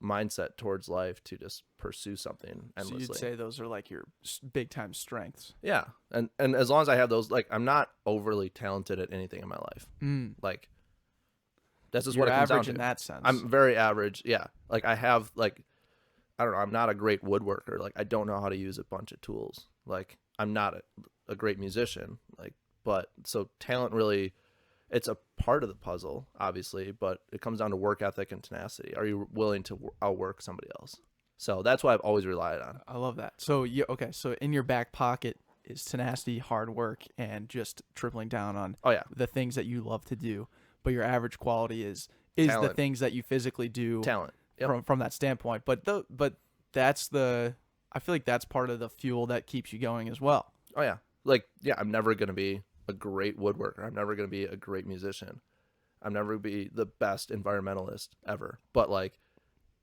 mindset towards life to just pursue something endlessly. So you'd say those are like your big time strengths. Yeah, and as long as I have those, like I'm not overly talented at anything in my life. Like that's just You're what it comes down average to. in that sense. I'm very average. Yeah, like I have like I don't know. I'm not a great woodworker. Like I don't know how to use a bunch of tools. Like I'm not a great musician. Like but so talent really. It's a part of the puzzle, obviously, but it comes down to work ethic and tenacity. Are you willing to outwork somebody else? So that's what I've always relied on. I love that. So so in your back pocket is tenacity, hard work, and just tripling down on Oh yeah, the things that you love to do. But your average quality is the Talent. things that you physically do talent. Yep. from that standpoint. But that's I feel like that's part of the fuel that keeps you going as well. Oh yeah, like yeah, I'm never gonna be a great woodworker. I'm never gonna be a great musician. I'm never gonna be the best environmentalist ever. But like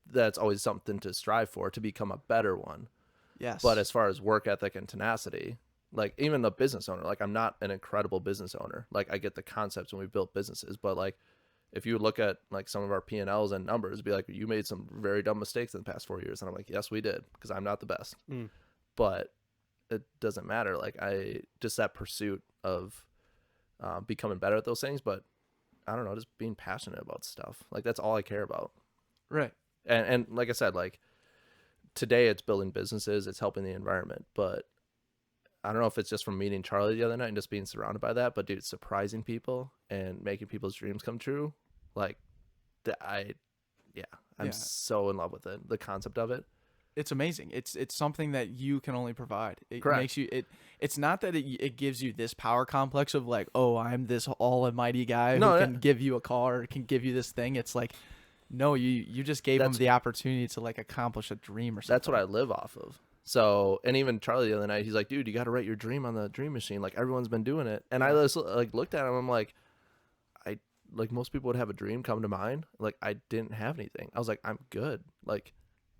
that's always something to strive for, to become a better one. Yes. But as far as work ethic and tenacity, like even a business owner, like I'm not an incredible business owner. Like I get the concepts when we built businesses, but like if you look at like some of our P&Ls and numbers, it'd be like, you made some very dumb mistakes in the past 4 years. And I'm like, yes, we did, because I'm not the best. But it doesn't matter. Like just that pursuit of becoming better at those things. But I don't know, just being passionate about stuff. Like that's all I care about. Right. And like I said, like today it's building businesses, it's helping the environment. But I don't know if it's just from meeting Charlie the other night and just being surrounded by that, but dude, it's surprising people and making people's dreams come true. Like I'm Yeah. so in love with it. The concept of it. It's amazing. It's something that you can only provide. It Correct. makes you it's not that it gives you this power complex of like, oh, I'm this almighty guy who can give you a car or can give you this thing. It's like No, you just gave him That's- the opportunity to like accomplish a dream or something. That's what I live off of. So, and even Charlie the other night, he's like, dude, you got to write your dream on the dream machine. Like everyone's been doing it. And I just like looked at him. I'm like, like most people would have a dream come to mind. Like I didn't have anything. I was like, I'm good. Like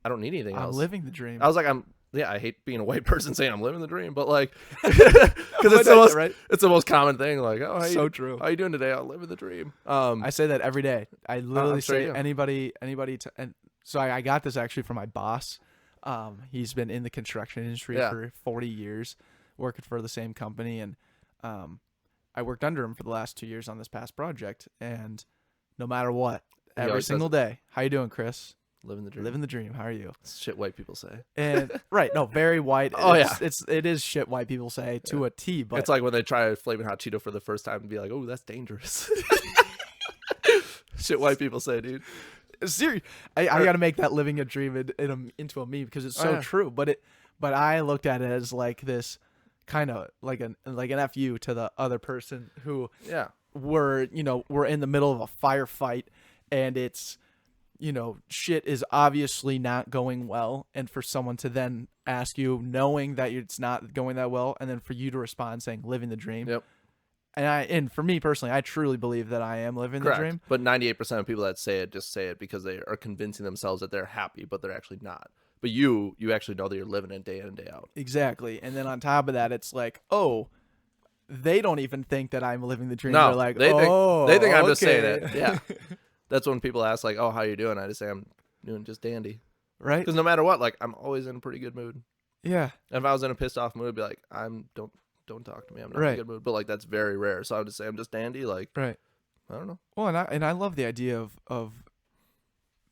I don't need anything I'm else. living the dream. I was like, I hate being a white person saying I'm living the dream, but like, because it's the most, right? it's the most common thing. Like, oh, So true. How you doing today? I'm living the dream. I say that every day. I literally sure say you do. anybody and so I got this actually from my boss. He's been in the construction industry Yeah. for 40 years, working for the same company, and I worked under him for the last 2 years on this past project. And no matter what, He every always says single day, how you doing, Chris? living the dream. Living the dream. How are you? It's shit white people say. And right, no, very white. Oh, it is shit white people say to a T. But It's like when they try a flaming hot Cheeto for the first time and be like, oh, that's dangerous. Shit white people say, dude. serious. I got to make that living a dream into a meme because it's so yeah. true. But I looked at it as like this kind of like an FU to the other person who Yeah. we're in the middle of a firefight and it's shit is obviously not going well, and for someone to then ask you knowing that it's not going that well, and then for you to respond saying living the dream. Yep. And for me personally, I truly believe that I am living Correct. the dream. But 98% of people that say it just say it because they are convincing themselves that they're happy, but they're actually not. But you actually know that you're living it day in and day out. Exactly. And then on top of that, it's like, oh, they don't even think that I'm living the dream. No, They're like, they think I'm just saying okay. it. Yeah. That's when people ask like, oh, how you doing? I just say I'm doing just dandy. Right? Because no matter what, like I'm always in a pretty good mood. Yeah. And if I was in a pissed off mood, I'd be like, don't talk to me. I'm not in Right. a good mood. But like that's very rare. So I would just say I'm just dandy. Like Right. I don't know. Well, and I love the idea of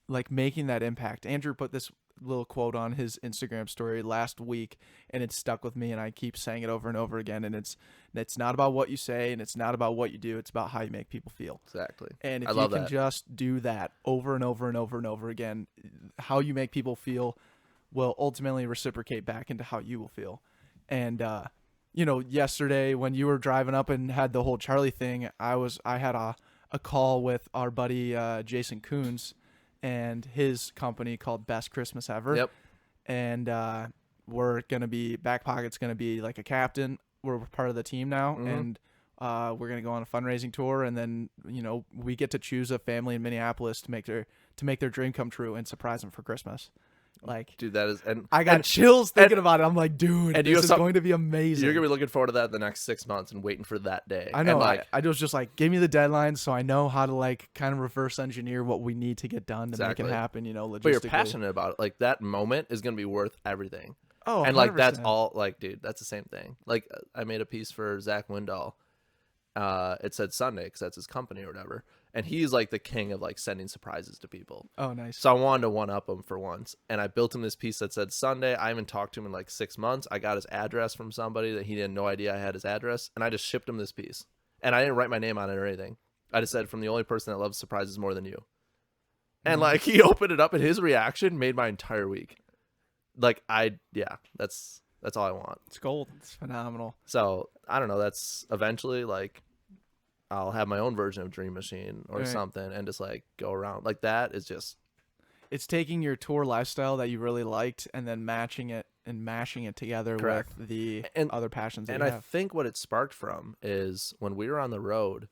like making that impact. Andrew put this little quote on his Instagram story last week, and it stuck with me, and I keep saying it over and over again. And it's not about what you say, and it's not about what you do. It's about how you make people feel. Exactly. And if I you love can that. just do that over and over and over and over again, how you make people feel will ultimately reciprocate back into how you will feel. And yesterday when you were driving up and had the whole Charlie thing, I had a call with our buddy Jason Coons and his company called Best Christmas Ever. Yep. And we're gonna be Backpocket's gonna be like a captain. We're part of the team now, Mhm. and we're gonna go on a fundraising tour, and then we get to choose a family in Minneapolis to make their dream come true and surprise them for Christmas. Like, Dude, that is I got chills thinking about it. I'm like, dude, and you this have is some- going to be amazing. You're gonna be looking forward to that the next 6 months and waiting for that day. I know. And like I was just like, give me the deadline so I know how to like kind of reverse engineer what we need to get done to Exactly. make it happen. Logistically. but you're passionate about it. Like that moment is gonna be worth everything. Oh, And like that's 100%. all. Like, dude, that's the same thing. Like I made a piece for Zach Windahl. It said Sunday because that's his company or whatever. And he's like the king of like sending surprises to people. Oh, nice. So I wanted to one up him for once, and I built him this piece that said Sunday. I haven't talked to him in like 6 months. I got his address from somebody that he had no idea I had his address, and I just shipped him this piece. And I didn't write my name on it or anything. I just said, from the only person that loves surprises more than you. And like he opened it up, and his reaction made my entire week. Like that's all I want. It's gold. It's phenomenal. So I don't know. That's eventually like I'll have my own version of Dream Machine or Right. something, and just like go around. Like that is just. It's taking your tour lifestyle that you really liked and then matching it and mashing it together Correct. with the And- other passions that And you I have. think what it sparked from is when we were on the road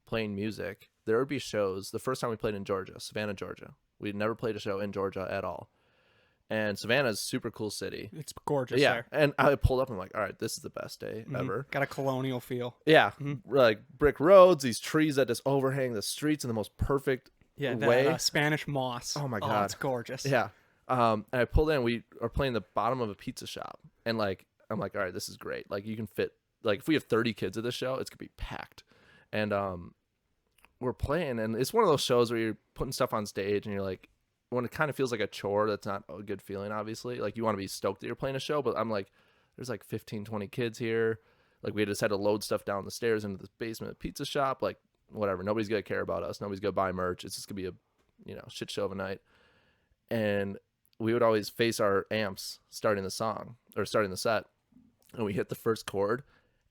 playing music, there would be shows. The first time we played in Georgia, Savannah, Georgia. We'd never played a show in Georgia at all. And Savannah's a super cool city. It's gorgeous Yeah. there. And I pulled up and I'm like, all right, this is the best day Mhm. ever. Got a colonial feel. Yeah. Mhm. Like brick roads, these trees that just overhang the streets in the most perfect Yeah, way. that Spanish moss. Oh my God. it's gorgeous. Yeah. And I pulled in, we are playing the bottom of a pizza shop. And like, I'm like, all right, this is great. Like you can fit, like if we have 30 kids at this show, it's gonna be packed. And we're playing, and it's one of those shows where you're putting stuff on stage and you're like, when it kind of feels like a chore, that's not a good feeling, obviously. Like you want to be stoked that you're playing a show, but I'm like, there's like 15, 20 kids here. Like we just had to load stuff down the stairs into this basement of the pizza shop. Like whatever. Nobody's going to care about us. Nobody's going to buy merch. It's just going to be a, shit show of a night. And we would always face our amps starting the song or starting the set. And we hit the first chord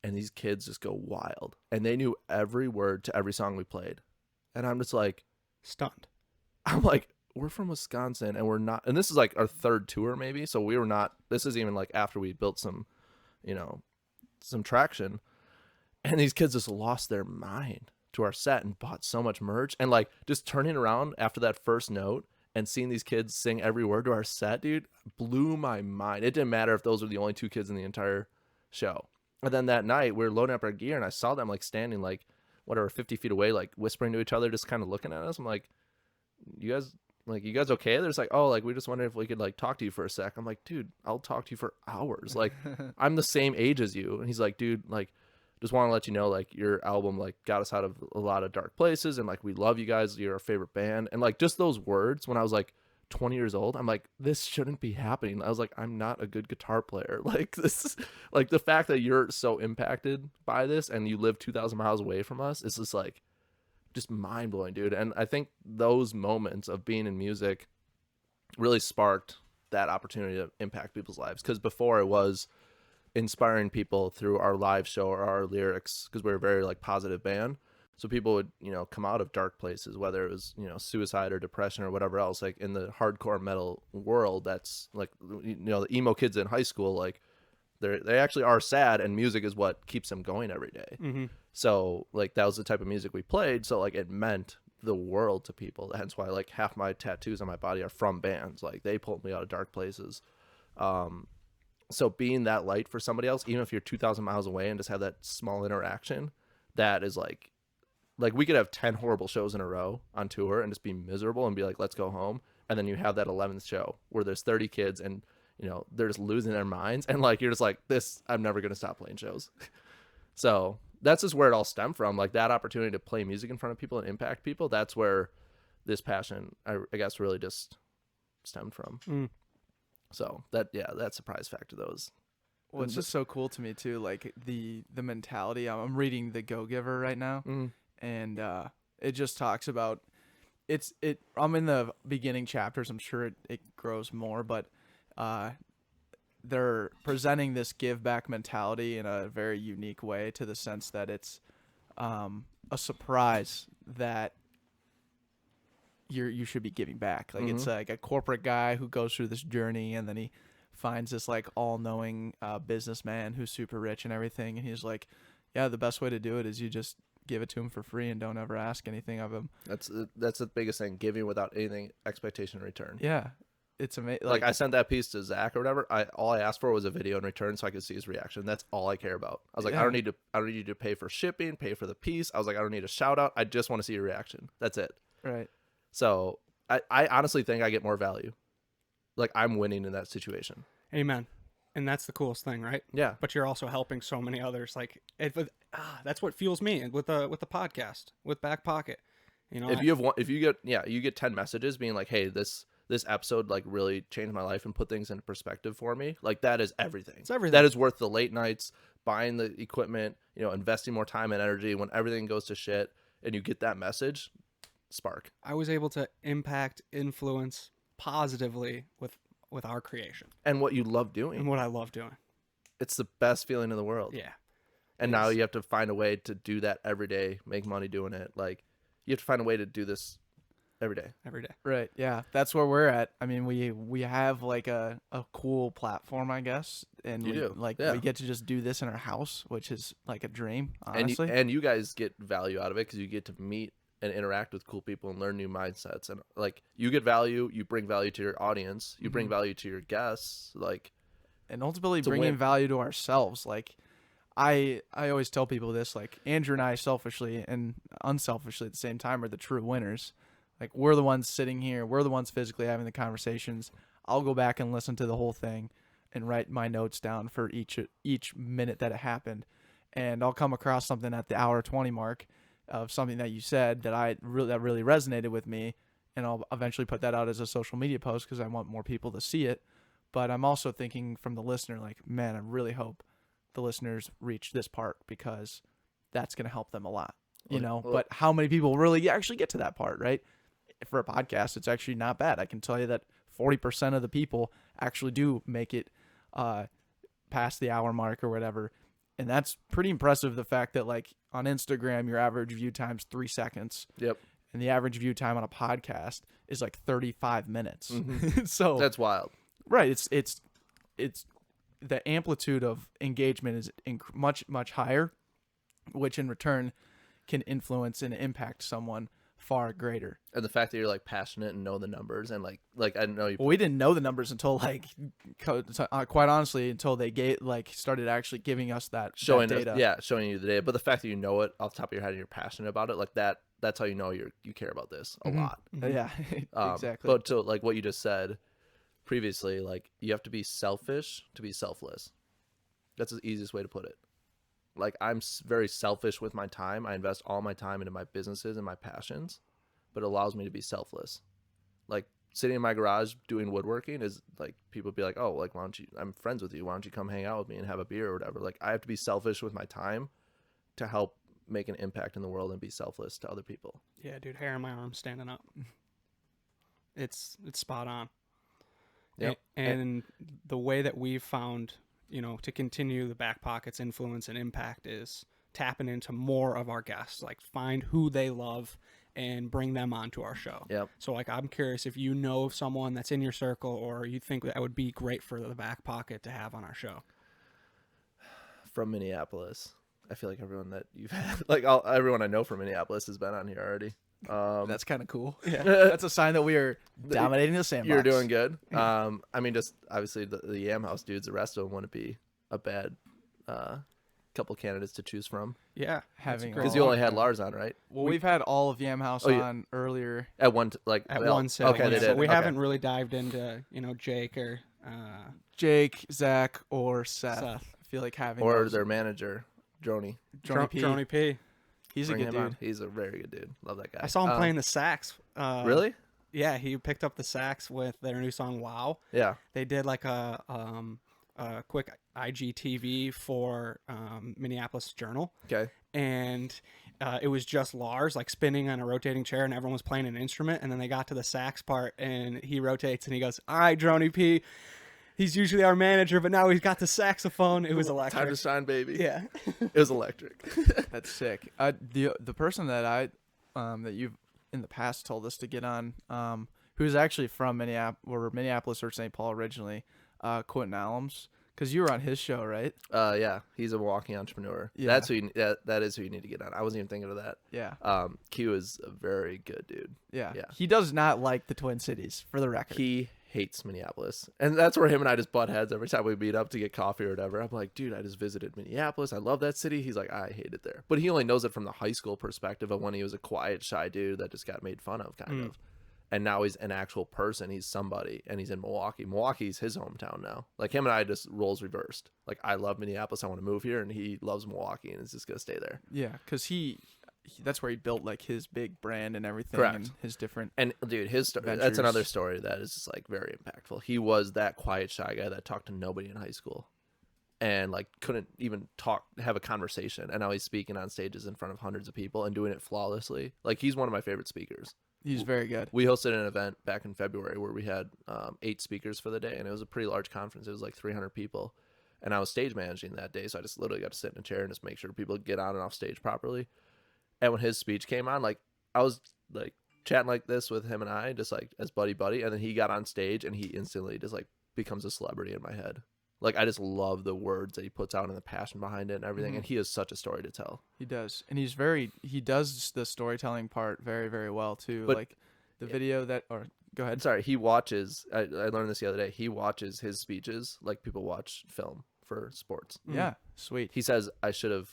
and these kids just go wild. And they knew every word to every song we played. And I'm just like, Stunned. I'm like, we're from Wisconsin and we're not, and this is like our third tour maybe. So we were not, this is even like after we built some, you know, some traction, and these kids just lost their mind to our set and bought so much merch, and like just turning around after that first note and seeing these kids sing every word to our set, dude, blew my mind. It didn't matter if those were the only two kids in the entire show. And then that night we were loading up our gear and I saw them like standing like whatever 50 feet away, like whispering to each other, just kind of looking at us. I'm like, you guys okay? There's like, oh, like we just wondered if we could like talk to you for a sec. I'm like, dude, I'll talk to you for hours. Like I'm the same age as you. And he's like, dude, like just want to let you know, like your album like got us out of a lot of dark places, and like we love you guys, you're our favorite band. And like just those words, when I was like 20 years old, I'm like, this shouldn't be happening. I was like, I'm not a good guitar player. Like this is like the fact that you're so impacted by this and you live 2,000 miles away from us is just like just mind-blowing, dude. And I think those moments of being in music really sparked that opportunity to impact people's lives, because before it was inspiring people through our live show or our lyrics, because we're a very like positive band. So people would, you know, come out of dark places, whether it was, you know, suicide or depression or whatever else. Like in the hardcore metal world, that's like, you know, the emo kids in high school, like they actually are sad, and music is what keeps them going every day. Mm-hmm. So like that was the type of music we played. So like it meant the world to people. Hence why like half my tattoos on my body are from bands. Like they pulled me out of dark places. So being that light for somebody else, even if you're 2,000 miles away, and just have that small interaction, that is like we could have 10 horrible shows in a row on tour and just be miserable and be like, let's go home. And then you have that 11th show where there's 30 kids and, you know, they're just losing their minds. And like, you're just like, this, I'm never going to stop playing shows. So that's just where it all stemmed from. Like that opportunity to play music in front of people and impact people. That's where this passion, I guess, really just stemmed from. Mm. So that, yeah, that surprise factor though is, Well, it's just so cool to me too, like the mentality. I'm reading The Go-Giver right now, and it just talks about I'm in the beginning chapters. I'm sure it grows more, but they're presenting this give back mentality in a very unique way, to the sense that it's a surprise that you should be giving back. Like it's like a corporate guy who goes through this journey, and then he finds this like all-knowing businessman who's super rich and everything, and he's like, yeah, the best way to do it is you just give it to him for free and don't ever ask anything of him. that's the biggest thing, giving without anything expectation in return. Yeah, it's amazing. Like I sent that piece to Zach or whatever. All I asked for was a video in return so I could see his reaction. That's all I care about. I was like, Yeah. I don't need you to pay for shipping, pay for the piece. I was like, I don't need a shout out. I just want to see your reaction. That's it. Right. So I honestly think I get more value. Like I'm winning in that situation. Amen. And that's the coolest thing, right? Yeah. But you're also helping so many others. Like that's what fuels me with the podcast, with Backpocket. You know, If you get 10 messages being like, hey, this episode like really changed my life and put things into perspective for me, like that is everything. It's everything. That is worth the late nights, buying the equipment, you know, investing more time and energy when everything goes to shit, and you get that message, spark. I was able to impact, influence positively with our creation And what you love doing. and what I love doing. It's the best feeling in the world. Yeah. And now you have to find a way to do that every day, make money doing it. Like you have to find a way to do this every day. Every day. Right. Yeah. That's where we're at. I mean, we have like a cool platform, I guess, and You do. like Yeah. we get to just do this in our house, which is like a dream, honestly. And you guys get value out of it because you get to meet and interact with cool people and learn new mindsets. And like you get value, you bring value to your audience, you bring value to your guests. Like, And ultimately a bringing win. value to ourselves. Like I always tell people this, like Andrew and I, selfishly and unselfishly at the same time, are the true winners. Like we're the ones sitting here, we're the ones physically having the conversations. I'll go back and listen to the whole thing and write my notes down for each minute that it happened, and I'll come across something at the hour 20 mark of something that you said that really resonated with me, and I'll eventually put that out as a social media post because I want more people to see it. But I'm also thinking from the listener, like, man, I really hope the listeners reach this part, because that's going to help them a lot, you know. But how many people really actually get to that part, right? For a podcast, it's actually not bad. I can tell you that 40% of the people actually do make it past the hour mark or whatever. And that's pretty impressive, the fact that like on Instagram, your average view time's 3 seconds. yep. and the average view time on a podcast is like 35 minutes. Mhm. So That's wild. right, it's the amplitude of engagement is much higher, which in return can influence and impact someone far greater. And the fact that you're like passionate and know the numbers and like I know you. Well, we didn't know the numbers until like quite honestly until they started actually giving us that Showing data. showing you the data. But the fact that you know it off the top of your head and you're passionate about it, like that's how you know you care about this a lot. Yeah, exactly. But to like what you just said previously, like you have to be selfish to be selfless. That's the easiest way to put it. Like I'm very selfish with my time. I invest all my time into my businesses and my passions, but it allows me to be selfless. Like sitting in my garage doing woodworking is like people be like, oh, like why don't you? I'm friends with you. Why don't you come hang out with me and have a beer or whatever? Like I have to be selfish with my time to help make an impact in the world and be selfless to other people. Yeah, dude, hair on my arm standing up. It's spot on. Yep. And the way that we've found, to continue the Backpocket's influence and impact is tapping into more of our guests, like find who they love and bring them onto our show. Yep. So like, I'm curious if you know of someone that's in your circle or you think that would be great for the Backpocket to have on our show. From Minneapolis. I feel like everyone that you've had, like everyone I know from Minneapolis has been on here already. That's kind of cool. Yeah. That's a sign that we are dominating the sandbox. You're doing good. I mean, just obviously the Yam House dudes, the rest of them wouldn't be a bad couple candidates to choose from. Yeah, Having Because you only had Lars on, right? Well, we've had all of Yam House on earlier. At one sitting. Okay, they So did. we Okay. haven't really dived into Jake or Jake, Zach, or Seth. Seth. I feel like having Or those. their manager, Droney. Droney P. P. He's a Bring good him on. dude. He's a very good dude. Love that guy. I saw him playing the sax. Really? Yeah, he picked up the sax with their new song "Wow." Yeah. They did like a quick IGTV for Minneapolis Journal, Okay. and it was just Lars like spinning on a rotating chair, and everyone was playing an instrument. And then they got to the sax part, and he rotates and he goes, "All right, Droney P. He's usually our manager, but now he's got the saxophone." It was electric. Time to shine, baby. Yeah. It was electric. That's sick. The person that that you've in the past told us to get on, who's actually from Minneapolis or St. Paul originally, Quentin Allums, because you were on his show, right? Yeah. He's a Milwaukee entrepreneur. Yeah. That's who that is who you need to get on. I wasn't even thinking of that. Yeah. Q is a very good dude. Yeah. Yeah. He does not like the Twin Cities, for the record. He hates Minneapolis, and that's where him and I just butt heads every time we meet up to get coffee or whatever. I'm like, dude, I just visited Minneapolis. I love that city. He's like, I hate it there, but he only knows it from the high school perspective of when he was a quiet, shy dude that just got made fun of, kind of. And now he's an actual person. He's somebody, and he's in Milwaukee. Milwaukee's his hometown now. Like him and I just roles reversed. Like I love Minneapolis. I want to move here, and he loves Milwaukee, and is just gonna stay there. Yeah, because that's where he built like his big brand and everything. Correct. And his different. And dude, his story, that's Ventures. another story that is just like very impactful. He was that quiet, shy guy that talked to nobody in high school and like couldn't even have a conversation. And now he's speaking on stages in front of hundreds of people and doing it flawlessly. Like he's one of my favorite speakers. He's very good. We hosted an event back in February where we had 8 speakers for the day, and it was a pretty large conference. It was like 300 people. And I was stage managing that day, so I just literally got to sit in a chair and just make sure people get on and off stage properly. And when his speech came on, like I was like chatting like this with him and I, just like as buddy, and then he got on stage and he instantly just like becomes a celebrity in my head. Like I just love the words that he puts out and the passion behind it and everything. And he has such a story to tell. He does, and he does the storytelling part very, very well too. But- like the video go ahead. Sorry, he watches. I learned this the other day. He watches his speeches like people watch film for sports. Yeah, sweet. He says, I should have,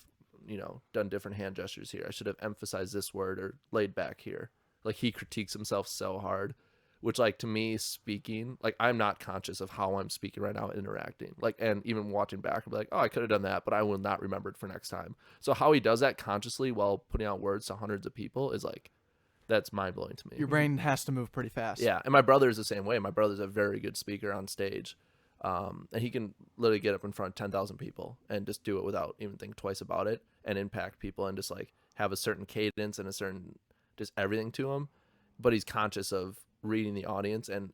done different hand gestures here. I should have emphasized this word or laid back here. Like he critiques himself so hard, which like to me speaking, like I'm not conscious of how I'm speaking right now, interacting. Like, and even watching back, I'll be like, oh, I could have done that, but I will not remember it for next time. So how he does that consciously while putting out words to hundreds of people is like, that's mind blowing to me. Your brain has to move pretty fast. Yeah, and my brother's the same way. My brother's a very good speaker on stage, and he can literally get up in front of 10,000 people and just do it without even thinking twice about it and impact people and just like have a certain cadence and a certain just everything to him. But he's conscious of reading the audience and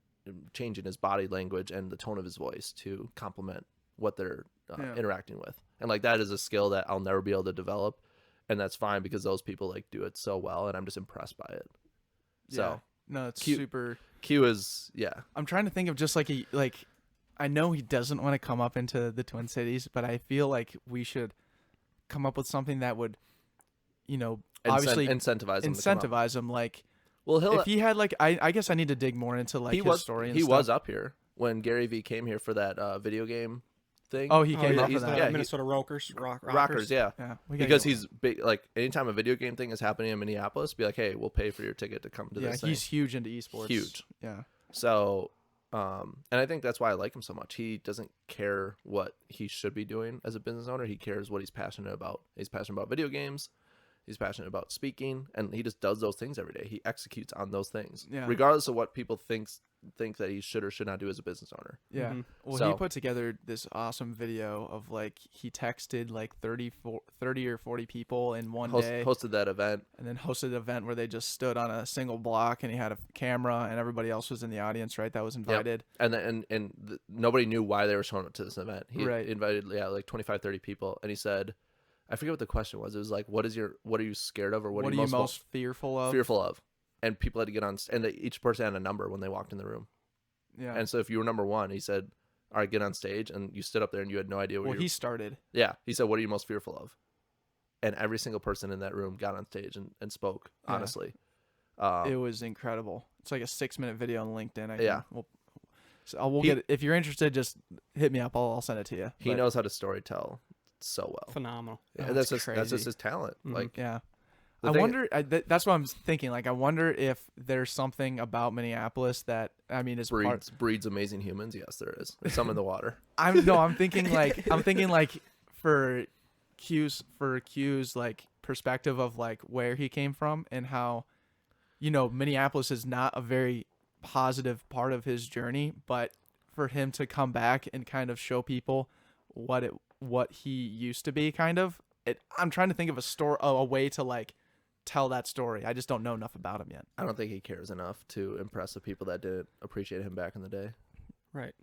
changing his body language and the tone of his voice to complement what they're interacting with. And like that is a skill that I'll never be able to develop. And that's fine because those people like do it so well, and I'm just impressed by it. So no, it's Q- super. Q is I'm trying to think of just like I know he doesn't want to come up into the Twin Cities, but I feel like we should come up with something that would, obviously incentivize him. To come up. incentivize him. Like, Well, if he had like, I guess I need to dig more into like his story. And he stuff. was up here when Gary Vee came here for that video game thing. Oh, he came yeah, up he's for the that. Yeah, Minnesota Rockers. Rockers, yeah. Yeah, we gotta Because get he's big. Like anytime a video game thing is happening in Minneapolis, be like, hey, we'll pay for your ticket to come to yeah, this. he's thing. huge into esports. Huge. Yeah. So, and I think that's why I like him so much. He doesn't care what he should be doing as a business owner. He cares what he's passionate about. He's passionate about video games. He's passionate about speaking, and he just does those things every day. He executes on those things, Yeah. regardless of what people think that he should or should not do as a business owner. Yeah. Mhm. Well, So- he put together this awesome video of like he texted like 30 or 40 people in one day, Hosted that event. and then hosted an event where they just stood on a single block, and he had a camera, and everybody else was in the audience, right? That was invited. And nobody knew why they were showing up to this event. He Right. invited like 25, 30 people, and he said, I forget what the question was. It was like, what are you scared of, or what are you most fearful of? fearful of? And people had to get on, and each person had a number when they walked in the room. Yeah. And so if you were number one, he said, all right, get on stage, and you stood up there and you had no idea what well, he started. Yeah, he said, what are you most fearful of? And every single person in that room got on stage and spoke, Yeah. honestly. It was incredible. It's like a 6-minute video on LinkedIn. Yeah. We'll get it. If you're interested, just hit me up. I'll send it to you. He But, knows how to storytell so well. Phenomenal. Yeah, Oh, that's it's just crazy. his talent. Mhm. Like, Yeah. the I thing- wonder. That's what I'm thinking. Like, I wonder if there's something about Minneapolis that is part. breeds amazing humans. Yes, there is. There's some in the water. I'm thinking like for Q's like perspective of like where he came from and how, Minneapolis is not a very positive part of his journey, but for him to come back and kind of show people what he used to be, kind of. I'm trying to think of a way to like tell that story. I just don't know enough about him yet. I don't think he cares enough to impress the people that didn't appreciate him back in the day. Right.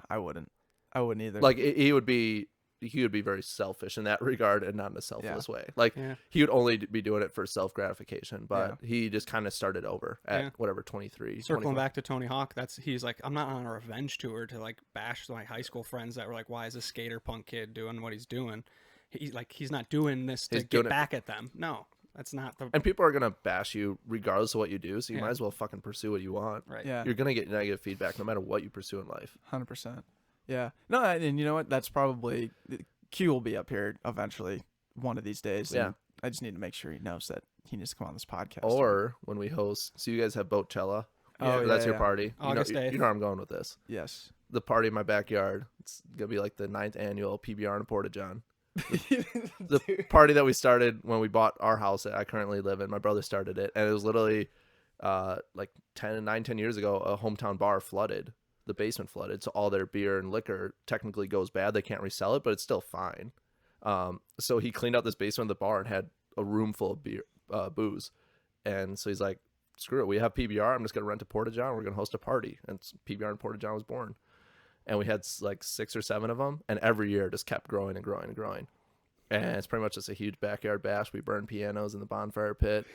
I wouldn't either. Like he would be very selfish in that regard, and not in a selfless way. Like Yeah. he would only be doing it for self gratification, but he just kind of started over at Yeah. whatever 23. Circling 24. back to Tony Hawk, he's like, I'm not on a revenge tour to like bash my high school friends that were like, why is this skater punk kid doing what he's doing? He's not doing this to He's get doing it- back at them. No, that's not the And people are gonna bash you regardless of what you do, so you Yeah. might as well fucking pursue what you want. right. yeah, You're gonna get negative feedback no matter what you pursue in life. 100%. Yeah. No, and you know what? That's probably Q will be up here eventually one of these days. Yeah. and I just need to make sure he knows that he needs to come on this podcast. Or when we host, so you guys have Boatcella. Oh, yeah, That's your yeah. party. August you 8th. know where I'm going with this. yes. The party in my backyard. It's gonna be like the 9th annual PBR in Porta John. The party that we started when we bought our house that I currently live in. My brother started it, and it was literally like 10 years ago. A hometown bar flooded. The basement flooded, so all their beer and liquor technically goes bad. They can't resell it, but it's still fine. So he cleaned out this basement of the bar and had a room full of beer, booze. And so he's like, screw it. We have PBR. I'm just going to rent a Porta John. We're going to host a party. And PBR and Porta John was born. And we had like 6 or 7 of them. And every year it just kept growing and growing and growing. And it's pretty much just a huge backyard bash. We burn pianos in the bonfire pit.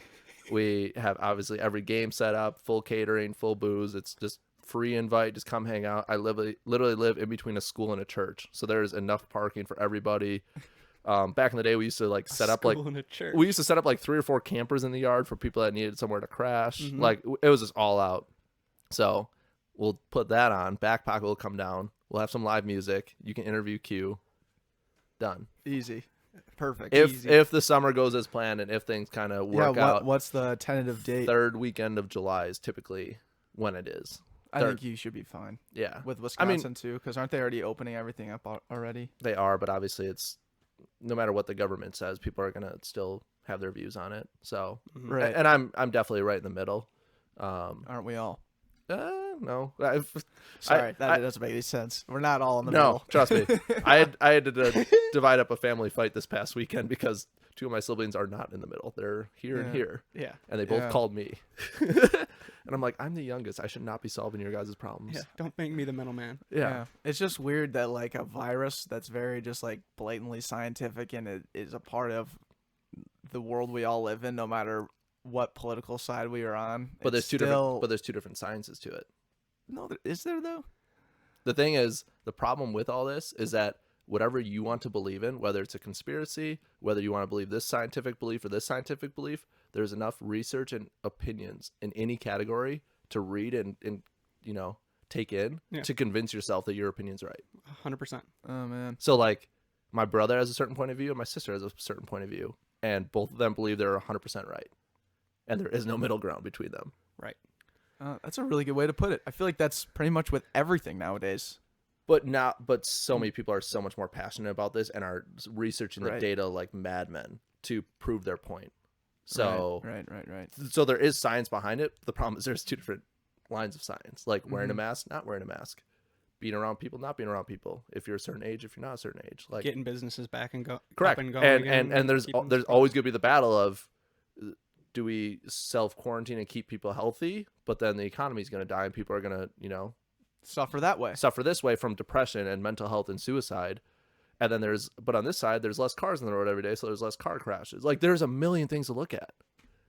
We have obviously every game set up, full catering, full booze. It's just free invite. Just come hang out. I literally live in between a school and a church. So there's enough parking for everybody. Back in the day, we used to like set up like School in a church. we used to set up like 3 or 4 campers in the yard for people that needed somewhere to crash. Mhm. Like it was just all out. So we'll put that on. Backpocket will come down. We'll have some live music. You can interview Q. Done. Easy. Perfect. If the summer goes as planned and if things kind of work out, What's the tentative date? 3rd weekend of July is typically when it is. I third. think you should be fine Yeah, with I mean- Wisconsin too, because aren't they already opening everything up already? they are, but obviously it's no matter what the government says, people are gonna still have their views on it. So, Mhm. Right. and I'm definitely right in the middle. Aren't we all? No, Sorry, that I- doesn't make any sense. We're not all in the no, middle. trust me. I had to divide up a family fight this past weekend because 2 of my siblings are not in the middle. They're here and Yeah. here, Yeah. and they both Yeah. called me. And I'm like, I'm the youngest. I should not be solving your guys' problems. Yeah. Don't make me the middleman. Yeah. It's just weird that like a virus that's very just like blatantly scientific and it is a part of the world we all live in, no matter what political side we are on. But there's it's two still... different. But there's two different sciences to it. No, is there though? The thing is, the problem with all this is that whatever you want to believe in, whether it's a conspiracy, whether you want to believe this scientific belief or this scientific belief, there's enough research and opinions in any category to read and take in to convince yourself that your opinion's right. 100%. Oh man. So like my brother has a certain point of view and my sister has a certain point of view, and both of them believe they're 100% right. And there is no middle ground between them. Right. That's a really good way to put it. I feel like that's pretty much with everything nowadays. But so many people are so much more passionate about this and are researching the data like madmen to prove their point. So right. So there is science behind it. The problem is there's two different lines of science, like wearing a mask, not wearing a mask, being around people, not being around people. If you're a certain age, if you're not a certain age, like getting businesses back and go correct. up and going And there's always going to be the battle of, do we self quarantine and keep people healthy, but then the economy is going to die and people are going to suffer that way. Suffer this way from depression and mental health and suicide. And then but on this side, there's less cars on the road every day, so there's less car crashes. Like there's a million things to look at.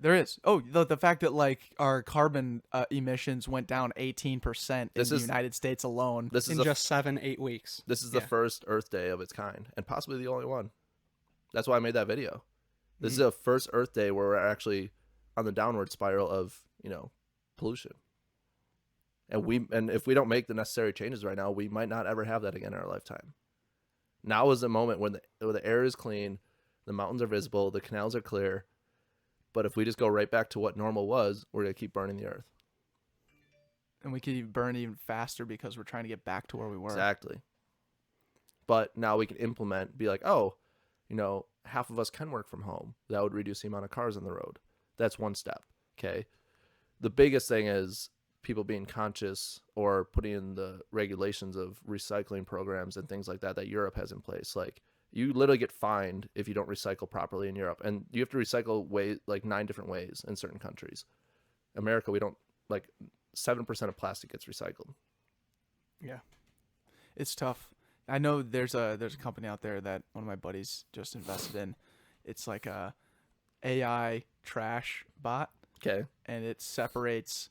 There is. Oh, the fact that like our carbon emissions went down 18% in the United States alone. This is in just 7-8 weeks. This is the first Earth Day of its kind, and possibly the only one. That's why I made that video. This is the first Earth Day where we're actually on the downward spiral of pollution. And if we don't make the necessary changes right now, we might not ever have that again in our lifetime. Now is the moment when the air is clean, the mountains are visible, the canals are clear. But if we just go right back to what normal was, we're going to keep burning the earth. And we could burn even faster because we're trying to get back to where we were. Exactly. But now we can be like, half of us can work from home. That would reduce the amount of cars on the road. That's one step. Okay. The biggest thing is people being conscious or putting in the regulations of recycling programs and things like that Europe has in place. Like you literally get fined if you don't recycle properly in Europe, and you have to recycle 9 different ways in certain countries. America, we don't 7% of plastic gets recycled. Yeah. It's tough. I know there's a company out there that one of my buddies just invested in. It's like a AI trash bot. Okay. And it separates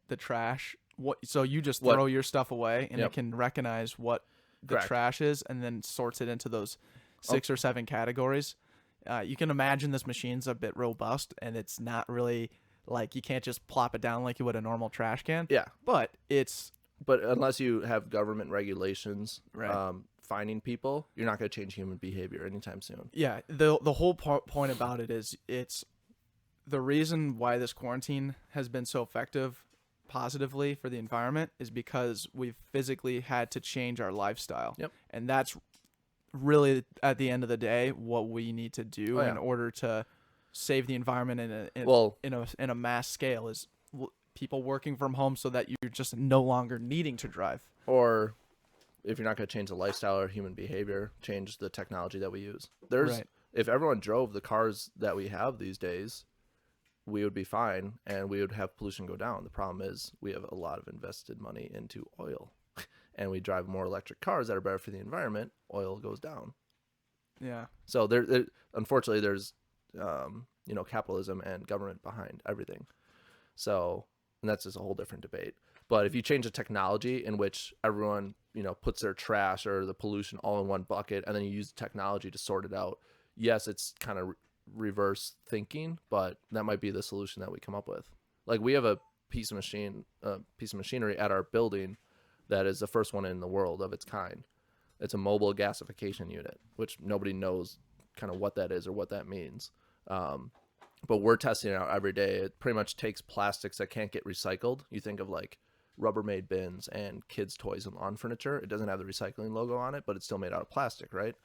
the trash. So you just throw your stuff away, and it can recognize what the trash is, and then sorts it into those 6 or 7 categories. You can imagine this machine's a bit robust, and it's not really like you can't just plop it down like you would a normal trash can. Yeah. But unless you have government regulations, finding people, you're not going to change human behavior anytime soon. Yeah. The whole point about it is it's the reason why this quarantine has been so effective positively for the environment is because we've physically had to change our lifestyle. Yep. And that's really, at the end of the day, what we need to do in order to save the environment in a mass scale is people working from home so that you're just no longer needing to drive. Or if you're not going to change the lifestyle or human behavior, change the technology that we use. If everyone drove the cars that we have these days, we would be fine and we would have pollution go down. The problem is we have a lot of invested money into oil and we drive more electric cars that are better for the environment. Oil goes down. Yeah. So unfortunately there's, capitalism and government behind everything. So, and that's just a whole different debate. But if you change the technology in which everyone, puts their trash or the pollution all in one bucket, and then you use the technology to sort it out, yes, it's kind of reverse thinking, but that might be the solution that we come up with. Like we have a piece of machinery at our building that is the first one in the world of its kind. It's a mobile gasification unit, which nobody knows kind of what that is or what that means. But we're testing it out every day. It pretty much takes plastics that can't get recycled. You think of like Rubbermaid bins and kids' toys and lawn furniture. It doesn't have the recycling logo on it, but it's still made out of plastic, right?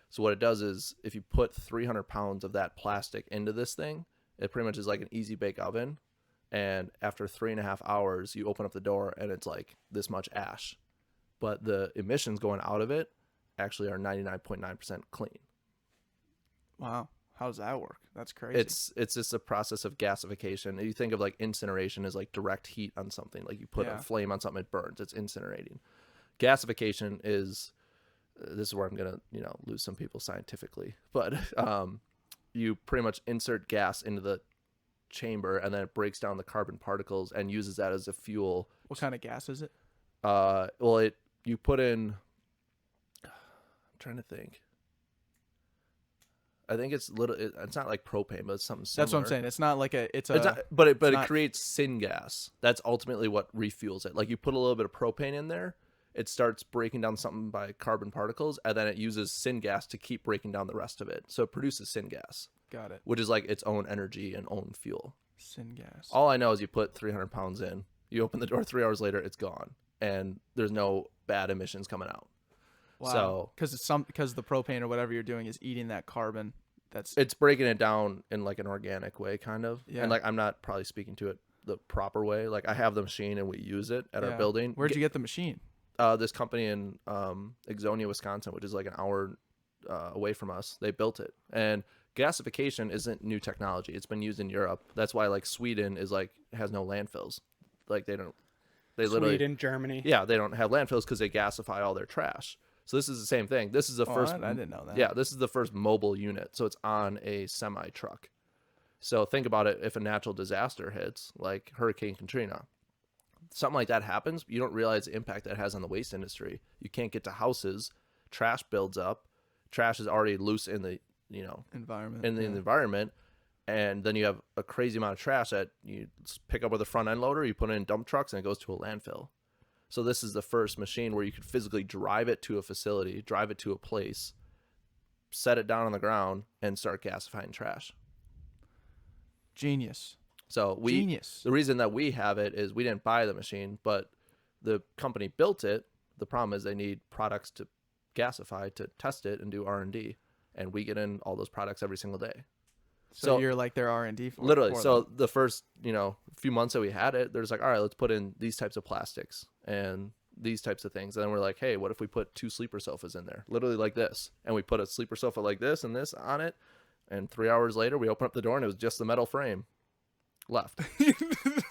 So what it does is if you put 300 pounds of that plastic into this thing, it pretty much is like an easy bake oven. And after 3.5 hours, you open up the door and it's like this much ash. But the emissions going out of it actually are 99.9% clean. Wow. How does that work? That's crazy. It's just a process of gasification. You think of like incineration as like direct heat on something. Like you put a flame on something, it burns. It's incinerating. Gasification is, this is where I'm going to, lose some people scientifically. But you pretty much insert gas into the chamber, and then it breaks down the carbon particles and uses that as a fuel. What kind of gas is it? Well, you put in. I'm trying to think. I think it's it's not like propane, but it's something similar. That's what I'm saying. It's not like It's not, but it not- creates syngas. That's ultimately what refuels it. Like you put a little bit of propane in there, it starts breaking down something by carbon particles, and then it uses syngas to keep breaking down the rest of it. So it produces syngas, got it. which is like its own energy and own fuel. Syngas. All I know is you put 300 pounds in, you open the door 3 hours later, it's gone, and there's no bad emissions coming out. Wow. So because the propane or whatever you're doing is eating that carbon. it's breaking it down in like an organic way, kind of. Yeah. And like I'm not probably speaking to it the proper way. Like I have the machine and we use it at our building. Where'd you get the machine? This company in Ixonia, Wisconsin, which is like an hour away from us, they built it. And gasification isn't new technology. It's been used in Europe. That's why like Sweden is like has no landfills. Like they literally Sweden, Germany. Yeah, they don't have landfills because they gasify all their trash. So this is the same thing. This is the first. I didn't know that. Yeah, this is the first mobile unit. So it's on a semi truck. So think about it. If a natural disaster hits, like Hurricane Katrina, something like that happens, you don't realize the impact that has on the waste industry. You can't get to houses. Trash builds up. Trash is already loose in the Environment. in the environment, and then you have a crazy amount of trash that you pick up with a front end loader. You put it in dump trucks, and it goes to a landfill. So this is the first machine where you could physically drive it to a facility, drive it to a place, set it down on the ground, and start gasifying trash. Genius. So Genius. the reason that we have it is we didn't buy the machine, but the company built it. The problem is they need products to gasify to test it and do R&D, and we get in all those products every single day. So you're like their R&D for literally. for So them. the first few months that we had it, there's like, all right, let's put in these types of plastics and these types of things. And then we're like, hey, what if we put 2 sleeper sofas in there, literally like this, and we put a sleeper sofa like this and this on it, and 3 hours later we open up the door and it was just the metal frame left.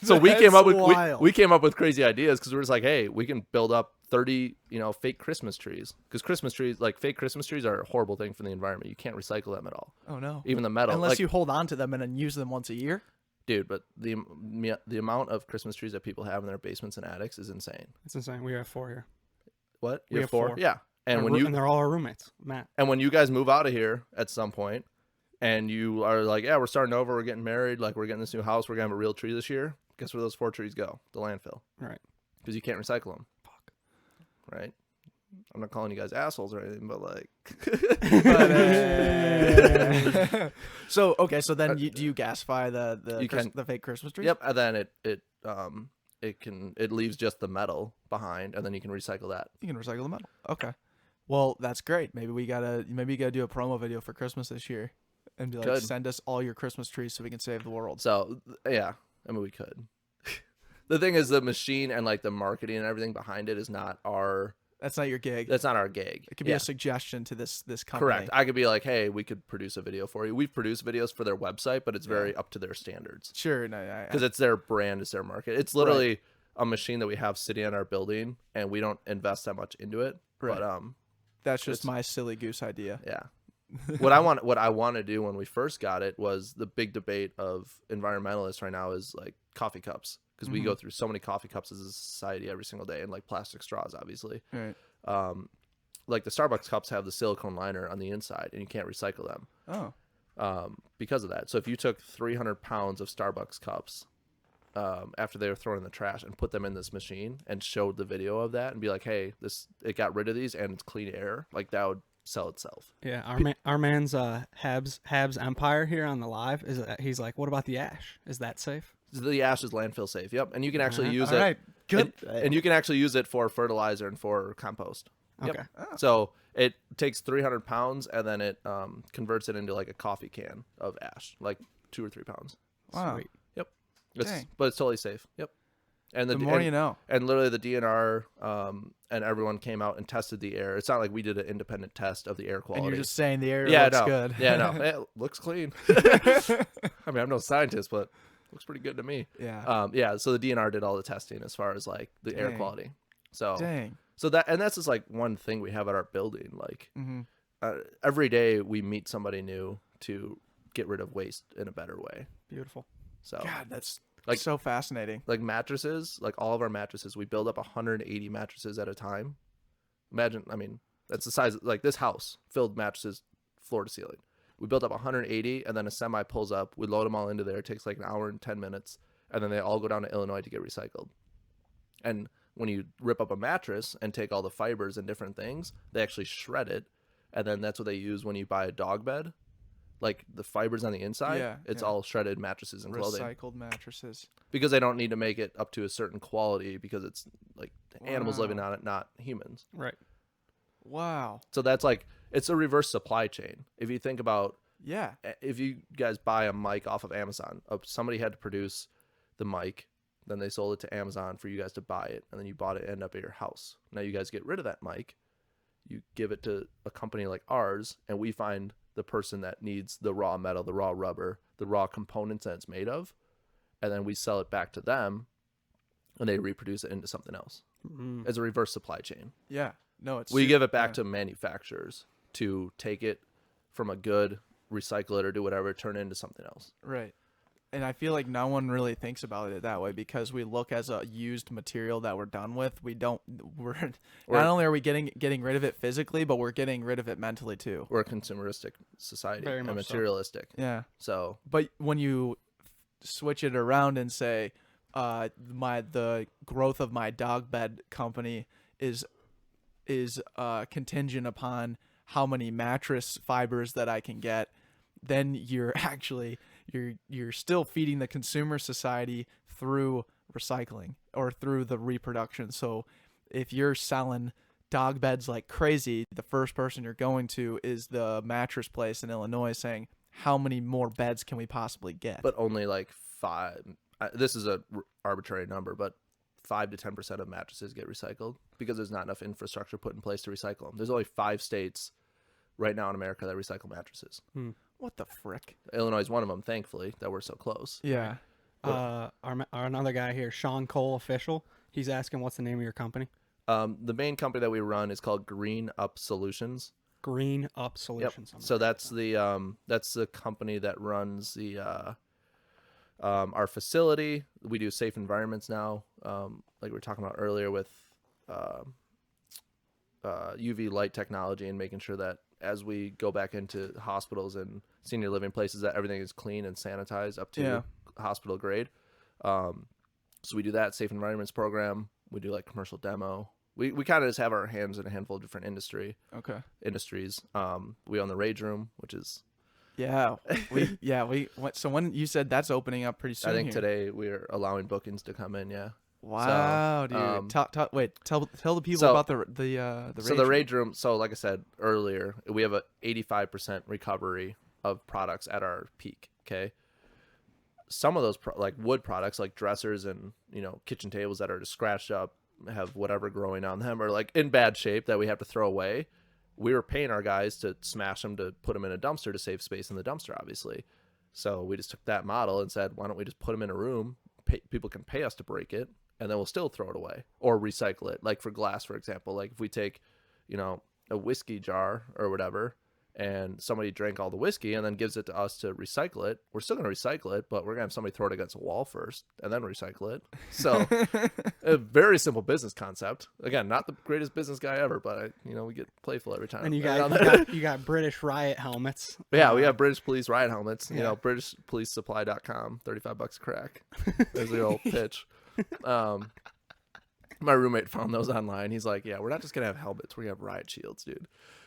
So we came up with we came up with crazy ideas because we were just like, hey, we can build up 30 fake Christmas trees, because fake Christmas trees are a horrible thing for the environment. You can't recycle them at all. Oh no. Even the metal, Unless you hold on to them and then use them once a year. dude. But the amount of Christmas trees that people have in their basements and attics is insane. It's insane. We have 4 here. What? We You have 4? four. Yeah. And And they're all our roommates, Matt. and when you guys move out of here at some point, and you are like, yeah, we're starting over, we're getting married, like we're getting this new house, we're gonna have a real tree this year. Guess where those 4 trees go? The landfill, Right. because you can't recycle them. Fuck. Right? I'm not calling you guys assholes or anything, but like. So then do you gasify You the fake Christmas trees? Yep, and then it leaves just the metal behind, and then you can recycle that. You can recycle the metal. Okay. Well, that's great. Maybe you gotta do a promo video for Christmas this year, and be like, Good. send us all your Christmas trees so we can save the world. So yeah, I mean we could. The thing is, the machine and like the marketing and everything behind it is not our. That's not your gig. That's not our gig. It could be Yeah. a suggestion to this company. Correct. I could be like, hey, we could produce a video for you. We've produced videos for their website, but it's very up to their standards Sure. No. because it's their brand, it's their market. It's literally a machine that we have sitting in our building, and we don't invest that much into it. Right. But That's just my silly goose idea. yeah. What I want to do when we first got it was the big debate of environmentalists right now is like coffee cups, because we go through so many coffee cups as a society every single day, and like plastic straws, obviously. Right. Like the Starbucks cups have the silicone liner on the inside, and you can't recycle them because of that. So if you took 300 pounds of Starbucks cups after they were thrown in the trash and put them in this machine and showed the video of that and be like, hey, it got rid of these and it's clean air, like that would sell itself. Yeah, our man's Habs Empire here on the live he's like, what about the ash? Is that safe? The ash is landfill safe. Yep, and you can actually use All it. right. Good. And you can actually use it for fertilizer and for compost. Yep. Okay. So it takes 300 pounds and then it converts it into like a coffee can of ash, like 2 or 3 pounds. Wow. Sweet. Yep. Dang. But it's totally safe. Yep. And The more you know. And literally the DNR and everyone came out and tested the air. It's not like we did an independent test of the air quality. And you're just saying the air yeah, looks no. good. Yeah, no. It looks clean. I mean, I'm no scientist, but looks pretty good to me. Yeah. Yeah, so the DNR did all the testing as far as like the air Dang. quality. So Dang. that's just like one thing we have at our building. Like every day we meet somebody new to get rid of waste in a better way. Beautiful. So God, that's Like- so fascinating. like mattresses, like all of our mattresses, we build up 180 mattresses at a time. Imagine, I mean, that's the size, like this house filled mattresses floor to ceiling. We built up 180, and then a semi pulls up. We load them all into there. It takes like an hour and 10 minutes, and then they all go down to Illinois to get recycled. And when you rip up a mattress and take all the fibers and different things, they actually shred it, and then that's what they use when you buy a dog bed. Like the fibers on the inside, Yeah, it's yeah. all shredded mattresses and clothing Recycled mattresses. because they don't need to make it up to a certain quality because it's like animals living Wow. on it, not humans. Right. Wow. So that's like it's a reverse supply chain. If you think about Yeah. if you guys buy a mic off of Amazon, somebody had to produce the mic, then they sold it to Amazon for you guys to buy it, and then you bought it and end up at your house. Now you guys get rid of that mic, you give it to a company like ours, and we find the person that needs the raw metal, the raw rubber, the raw components that it's made of, and then we sell it back to them, and they reproduce it into something else. Mm. It's a reverse supply chain. Yeah. No, it's We give it back yeah. to manufacturers to take it from a good, recycle it or do whatever, turn it into something else. Right. And I feel like no one really thinks about it that way because we look as a used material that we're done with. We're not only are we getting rid of it physically, but we're getting rid of it mentally too. We're a consumeristic society Very and much so. materialistic. Yeah. So But when you switch it around and say, the growth of my dog bed company is contingent upon how many mattress fibers that I can get, then you're actually you're still feeding the consumer society through recycling or through the reproduction. So if you're selling dog beds like crazy, the first person you're going to is the mattress place in Illinois saying, how many more beds can we possibly get? but only like 5. This is a arbitrary number, but 5 to 10% of mattresses get recycled because there's not enough infrastructure put in place to recycle them. There's only 5 states right now in America that recycle mattresses. What the frick? Illinois is one of them, thankfully, that we're so close. Yeah. Our another guy here, Sean Cole Official. He's asking what's the name of your company? The main company that we run is called Green Up Solutions. Green Up Yep. Solutions. I'm So gonna write that's the company that runs the our facility. We do safe environments now, like we were talking about earlier with UV light technology and making sure that as we go back into hospitals and senior living places that everything is clean and sanitized up to Yeah. hospital grade. So we do that safe environments program. We do like commercial demo. We kind of just have our hands in a handful of different industries. We own the Rage Room, which is Yeah. So when you said that's opening up pretty soon. I think here. today we're allowing bookings to come in. Yeah. Wow, dude. Tell the people so- about the So the Rage Room. So like I said earlier, we have a 85% recovery of products at our peak. Okay. Some of those like wood products, like dressers and kitchen tables that are just scratched up, have whatever growing on them, or like in bad shape that we have to throw away. We were paying our guys to smash them to put them in a dumpster to save space in the dumpster, obviously. So we just took that model and said, why don't we just put them in a room? People can pay us to break it, and then we'll still throw it away or recycle it. Like for glass, for example, like if we take, a whiskey jar or whatever, and somebody drank all the whiskey and then gives it to us to recycle it, we're still going to recycle it, but we're going to have somebody throw it against a wall first and then recycle it. So a very simple business concept. Again, not the greatest business guy ever, but we get playful every time. And you got British riot helmets. Yeah, we have British Police riot helmets. Yeah. BritishPoliceSupply.com, $35 a crack. There's the old pitch. My roommate found those online. He's like, yeah, we're not just going to have helmets. We're going to have riot shields, dude.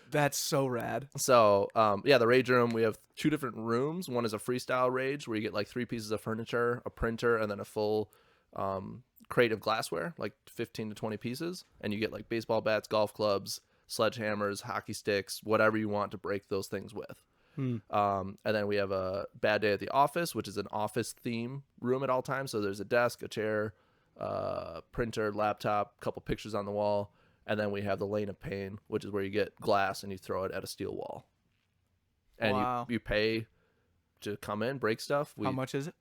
That's so rad. So, the Rage Room, we have 2 different rooms. One is a freestyle rage where you get like 3 pieces of furniture, a printer, and then a full crate of glassware, like 15 to 20 pieces. And you get like baseball bats, golf clubs, sledgehammers, hockey sticks, whatever you want to break those things with. And then we have a Bad Day at the Office, which is an office theme room at all times. So there's a desk, a chair, printer, laptop, couple pictures on the wall. And then we have the Lane of Pain, which is where you get glass and you throw it at a steel wall. And Wow. you pay to come in, break stuff. How much is it?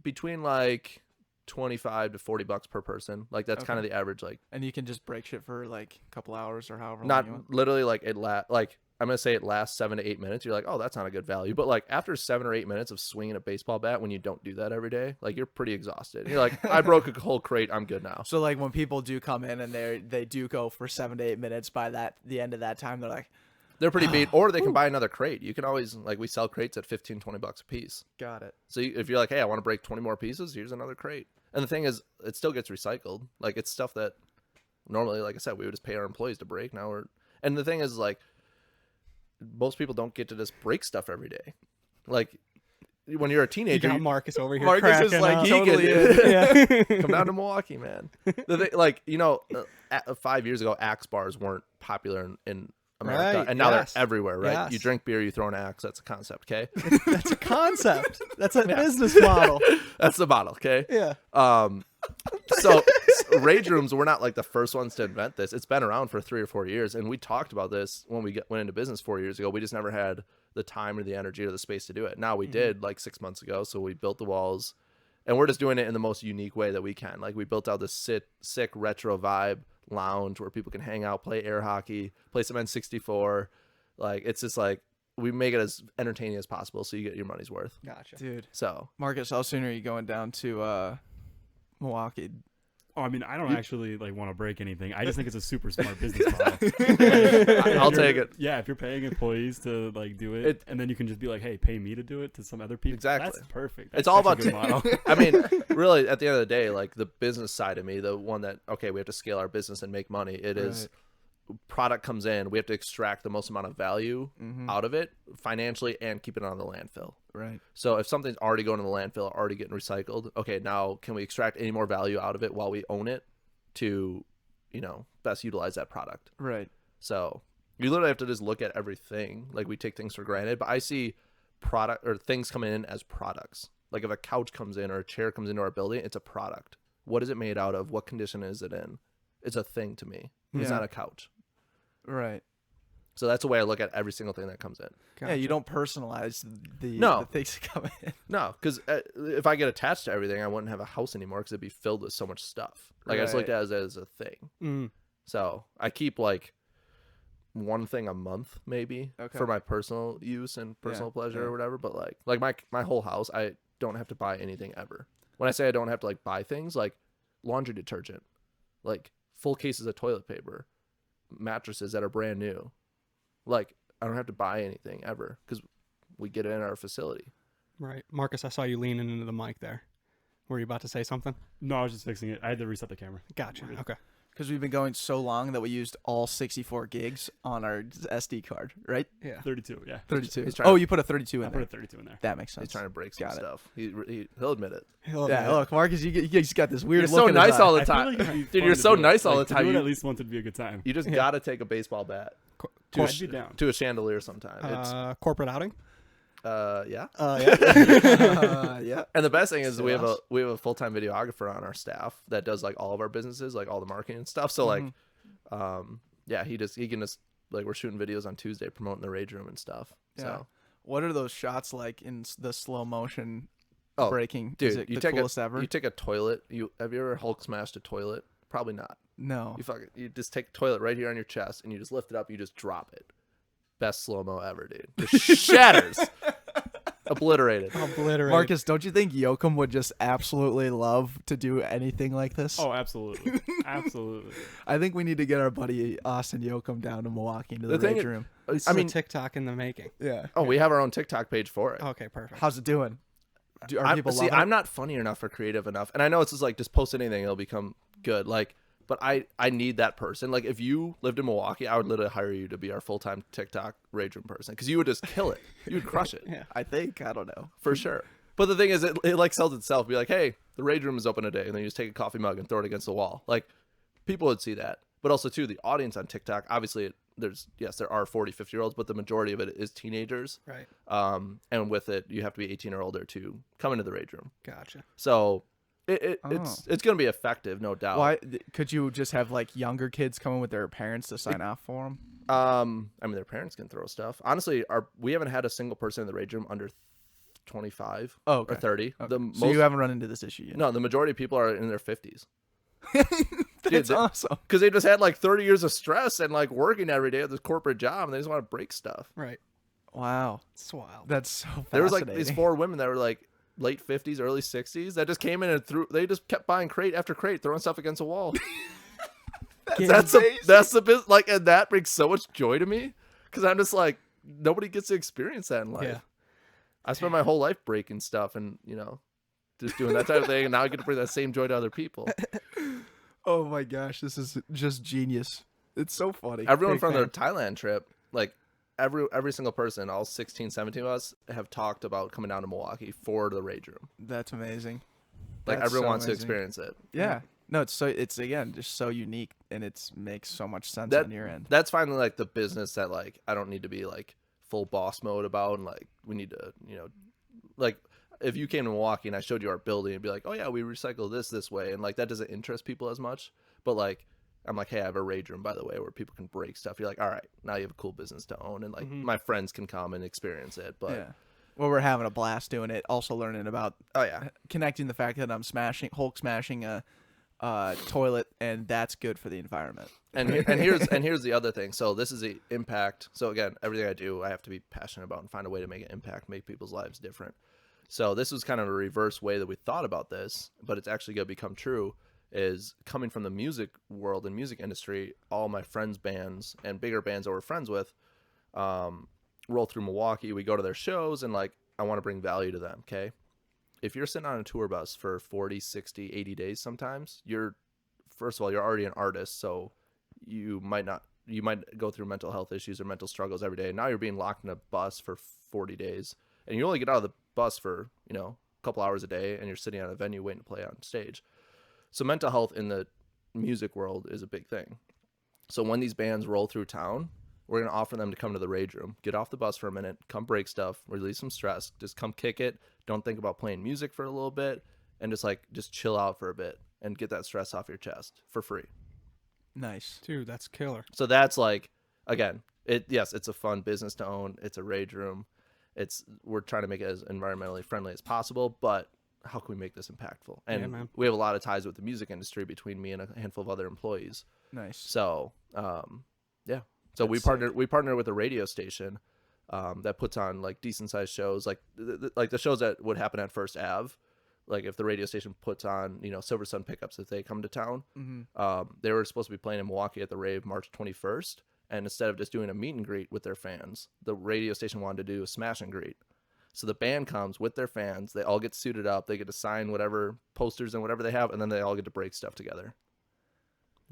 Between like $25 to $40 per person. Like that's kind of the average. Like And you can just break shit for like a couple hours or however long you want. not literally like I'm gonna say it lasts 7 to 8 minutes. You're like, oh, that's not a good value. But like after 7 or 8 minutes of swinging a baseball bat, when you don't do that every day, like you're pretty exhausted. And you're like, I broke a whole crate. I'm good now. So like when people do come in and they do go for 7 to 8 minutes, by the end of that time, they're like, They're pretty beat, or they can buy another crate. You can always, like, we sell crates at $15-$20 a piece. got it. So if you're like, hey, I want to break 20 more pieces, here's another crate. And the thing is, it still gets recycled. Like, it's stuff that normally, like I said, we would just pay our employees to break. And the thing is, like, most people don't get to just break stuff every day. Like, when you're a You teenager, got Marcus over here. Marcus is cracking like, up. he totally Yeah. come down to Milwaukee, man. The thing, like, 5 years ago, Axe bars weren't popular in America, Right, and now yes. they're everywhere, right? Yes. You drink beer, you throw an axe. That's a concept, okay? That's a concept. That's a business model. That's the bottle, okay? Yeah. So rage rooms were not like the first ones to invent this. It's been around for 3 or 4 years, and we talked about this when we went into business 4 years ago. We just never had the time or the energy or the space to do it. Now we did like 6 months ago, so we built the walls, and we're just doing it in the most unique way that we can. Like we built out this sick retro vibe lounge where people can hang out, play air hockey, play some N64. Like it's just like we make it as entertaining as possible, so you get your money's worth. Gotcha. Dude, So Marcus, how soon are you going down to Milwaukee? Oh, I mean, I don't actually like want to break anything. I just think it's a super smart business model. I'll take it. Yeah, if you're paying employees to like do it, and then you can just be like, "Hey, pay me to do it" to some other people. Exactly. That's perfect. It's That's all such a about good model. I mean, really, at the end of the day, like the business side of me, the one that, okay, we have to scale our business and make money. It is product comes in, we have to extract the most amount of value out of it financially and keep it on the landfill. Right. So if something's already going to the landfill, already getting recycled, okay, now can we extract any more value out of it while we own it to, best utilize that product? Right. So you literally have to just look at everything. Like we take things for granted, but I see product or things coming in as products. Like if a couch comes in or a chair comes into our building, it's a product. What is it made out of? What condition is it in? It's a thing to me. It's Yeah. not a couch. Right. So that's the way I look at every single thing that comes in. Yeah, you don't personalize the things that come in. No, because if I get attached to everything, I wouldn't have a house anymore because it'd be filled with so much stuff. Like I just looked at it as a thing. Mm. So I keep like one thing a month maybe Okay. for my personal use and personal pleasure yeah. or whatever. But like my whole house, I don't have to buy anything ever. When I say I don't have to like buy things, like laundry detergent, like full cases of toilet paper, mattresses that are brand new. Like I don't have to buy anything ever because we get it in our facility. Right. Marcus, I saw you leaning into the mic there. Were you about to say something? No, I was just fixing it. I had to reset the camera. Gotcha. Okay. Because we've been going so long that we used all 64 gigs on our SD card, right? Yeah. 32. Yeah. 32. He's trying Oh, to- you put a 32 I in put there. a 32 in there. That makes sense. He's trying to break some Got it. stuff. He'll admit it. Yeah, look, Marcus, you just got this weird You're look so in his nice eye. all the I feel time. like it'd be Dude, fun you're to so do it. nice all Like, the to time. do it You- at least once would be a good time. You just gotta take a baseball bat I'd be down. to a chandelier sometime. It's Corporate outing? yeah. Yeah. Yeah. And the best thing is Say we have less. a full-time videographer on our staff that does like all of our businesses, like all the marketing and stuff. So like yeah, he can just like we're shooting videos on Tuesday promoting the Rage Room and stuff. Yeah. So What are those shots like in the slow motion Oh, breaking? dude, Is it you the take coolest ever? you take a toilet. Have you ever Hulk smashed a toilet? Probably not. No. You just take a toilet right here on your chest and you just lift it up, you just drop it. Best slow-mo ever, dude. Just shatters. Obliterated. Obliterated. Marcus, don't you think Yoakum would just absolutely love to do anything like this? Oh, absolutely. Absolutely. I think we need to get our buddy Austin Yoakum down to Milwaukee into the The thing Rage is- Room. This I is mean, a TikTok in the making. Yeah. oh, we have our own TikTok page for it. Okay, perfect. How's it doing? Are people loving it? I'm not funny enough or creative enough, and I know it's just like just post anything, it'll become good. Like, but I need that person. Like, if you lived in Milwaukee, I would literally hire you to be our full-time TikTok Rage Room person because you would just kill it. You would crush it. Yeah. I think. I don't know. For sure. But the thing is, it like sells itself. Be like, hey, the Rage Room is open today, and then you just take a coffee mug and throw it against the wall. Like, people would see that. But also, too, the audience on TikTok, obviously, there are 40, 50-year-olds, but the majority of it is teenagers. Right. And with it, you have to be 18 or older to come into the Rage Room. Gotcha. So it's going to be effective, no doubt. Why could you just have like younger kids coming with their parents to sign off for them? I mean, their parents can throw stuff. Honestly, we haven't had a single person in the Rage Room under 25 okay. or 30. Okay. The So you haven't run into this issue yet? No, the majority of people are in their 50s. That's awesome. Because they just had like 30 years of stress and like working every day at this corporate job, and they just want to break stuff. Right. Wow. It's wild. That's so fascinating. There was like these 4 women that were like late 50s, early 60s that just came in and they just kept buying crate after crate, throwing stuff against a wall. That's the business. Like, and that brings so much joy to me because I'm just like, nobody gets to experience that in life. Yeah. I spent my whole life breaking stuff and, just doing that type of thing. And now I get to bring that same joy to other people. Oh my gosh, this is just genius. It's so funny. Everyone Big from fan. their Thailand trip, like every single person, all 16, 17 of us have talked about coming down to Milwaukee for the Rage Room. That's amazing. Like That's everyone so wants to amazing. experience it. Yeah. No, it's again just so unique, and it makes so much sense on your end. That's finally like the business that like I don't need to be like full boss mode about, and like we need to, like if you came to Milwaukee and I showed you our building, it'd be like, oh yeah, we recycle this way, and like that doesn't interest people as much. But like I'm like, hey, I have a Rage Room, by the way, where people can break stuff. You're like, all right, now you have a cool business to own, and like my friends can come and experience it. But Yeah. Well, we're having a blast doing it. Also learning about oh yeah, connecting the fact that I'm Hulk smashing a toilet, and that's good for the environment. and here's the other thing. So this is the impact. So again, everything I do, I have to be passionate about and find a way to make an impact, make people's lives different. So this was kind of a reverse way that we thought about this, but it's actually going to become true. Is coming from the music world and music industry, all my friends' bands and bigger bands that we're friends with roll through Milwaukee. We go to their shows, and like I want to bring value to them. Okay, if you're sitting on a tour bus for 40, 60, 80 days sometimes, first of all, you're already an artist, so you might go through mental health issues or mental struggles every day. And now you're being locked in a bus for 40 days, and you only get out of the bus for a couple hours a day, and you're sitting at a venue waiting to play on stage. So mental health in the music world is a big thing. So when these bands roll through town, we're going to offer them to come to the Rage Room, get off the bus for a minute, come break stuff, release some stress, just come kick it. Don't think about playing music for a little bit, and just chill out for a bit and get that stress off your chest for free. Nice. Dude, that's killer. So that's like, again, it's a fun business to own. It's a Rage Room. We're trying to make it as environmentally friendly as possible, but how can we make this impactful? And man. we have a lot of ties with the music industry between me and a handful of other employees. Nice. So, yeah. So That's we partner with a radio station that puts on like decent sized shows, like the shows that would happen at First Ave. Like if the radio station puts on, Silver Sun Pickups, if they come to town, they were supposed to be playing in Milwaukee at the rave March 21st. And instead of just doing a meet and greet with their fans, the radio station wanted to do a smash and greet. So the band comes with their fans. They all get suited up. They get to sign whatever posters and whatever they have, and then they all get to break stuff together.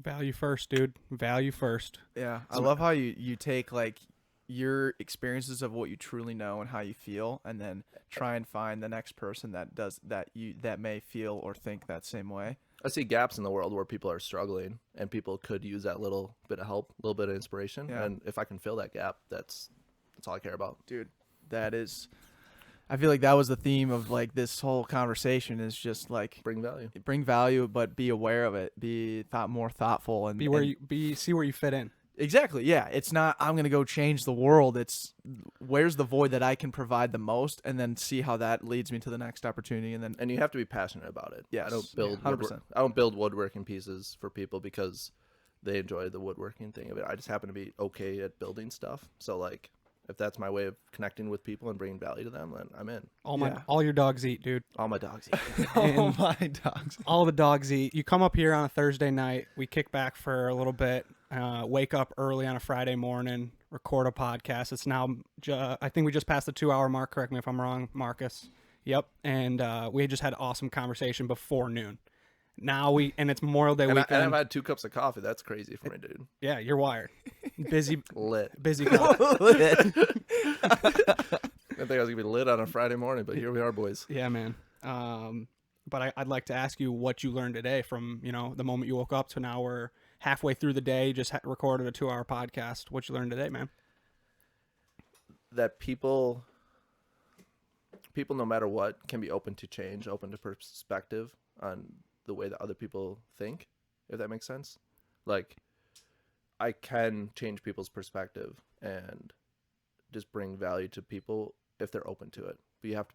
Value first, dude. Value first. Yeah, I love how you take like your experiences of what you truly know and how you feel, and then try and find the next person that does that may feel or think that same way. I see gaps in the world where people are struggling, and people could use that little bit of help, a little bit of inspiration. Yeah. And if I can fill that gap, that's all I care about. Dude, that is, I feel like that was the theme of like this whole conversation is just like Bring value. bring value, but be aware of it, be more thoughtful, and See where you fit in. Exactly. Yeah. It's not, I'm going to go change the world. It's where's the void that I can provide the most, and then see how that leads me to the next opportunity. And then, And you have to be passionate about it. Yes. I don't build 100%. I don't build woodworking pieces for people because they enjoy the woodworking thing of it. I just happen to be okay at building stuff. So like if that's my way of connecting with people and bringing value to them, then I'm in. All your dogs eat, dude. All my dogs eat. oh my dogs. All the dogs eat. You come up here on a Thursday night. We kick back for a little bit. Wake up early on a Friday morning. Record a podcast. It's now. I think we just passed the 2-hour mark. Correct me if I'm wrong, Marcus. Yep. And we just had an awesome conversation before noon. And it's Memorial Day And weekend. I've had 2 cups of coffee. That's crazy for me, dude. Yeah, you're wired. Busy Lit. guy. I didn't think I was gonna be lit on a Friday morning, but here we are, boys. Yeah, man. But I'd like to ask you what you learned today from, the moment you woke up to now we're halfway through the day, just recorded a 2-hour podcast. What you learned today, man? That people no matter what can be open to change, open to perspective on the way that other people think, if that makes sense. Like I can change people's perspective and just bring value to people if they're open to it. but you have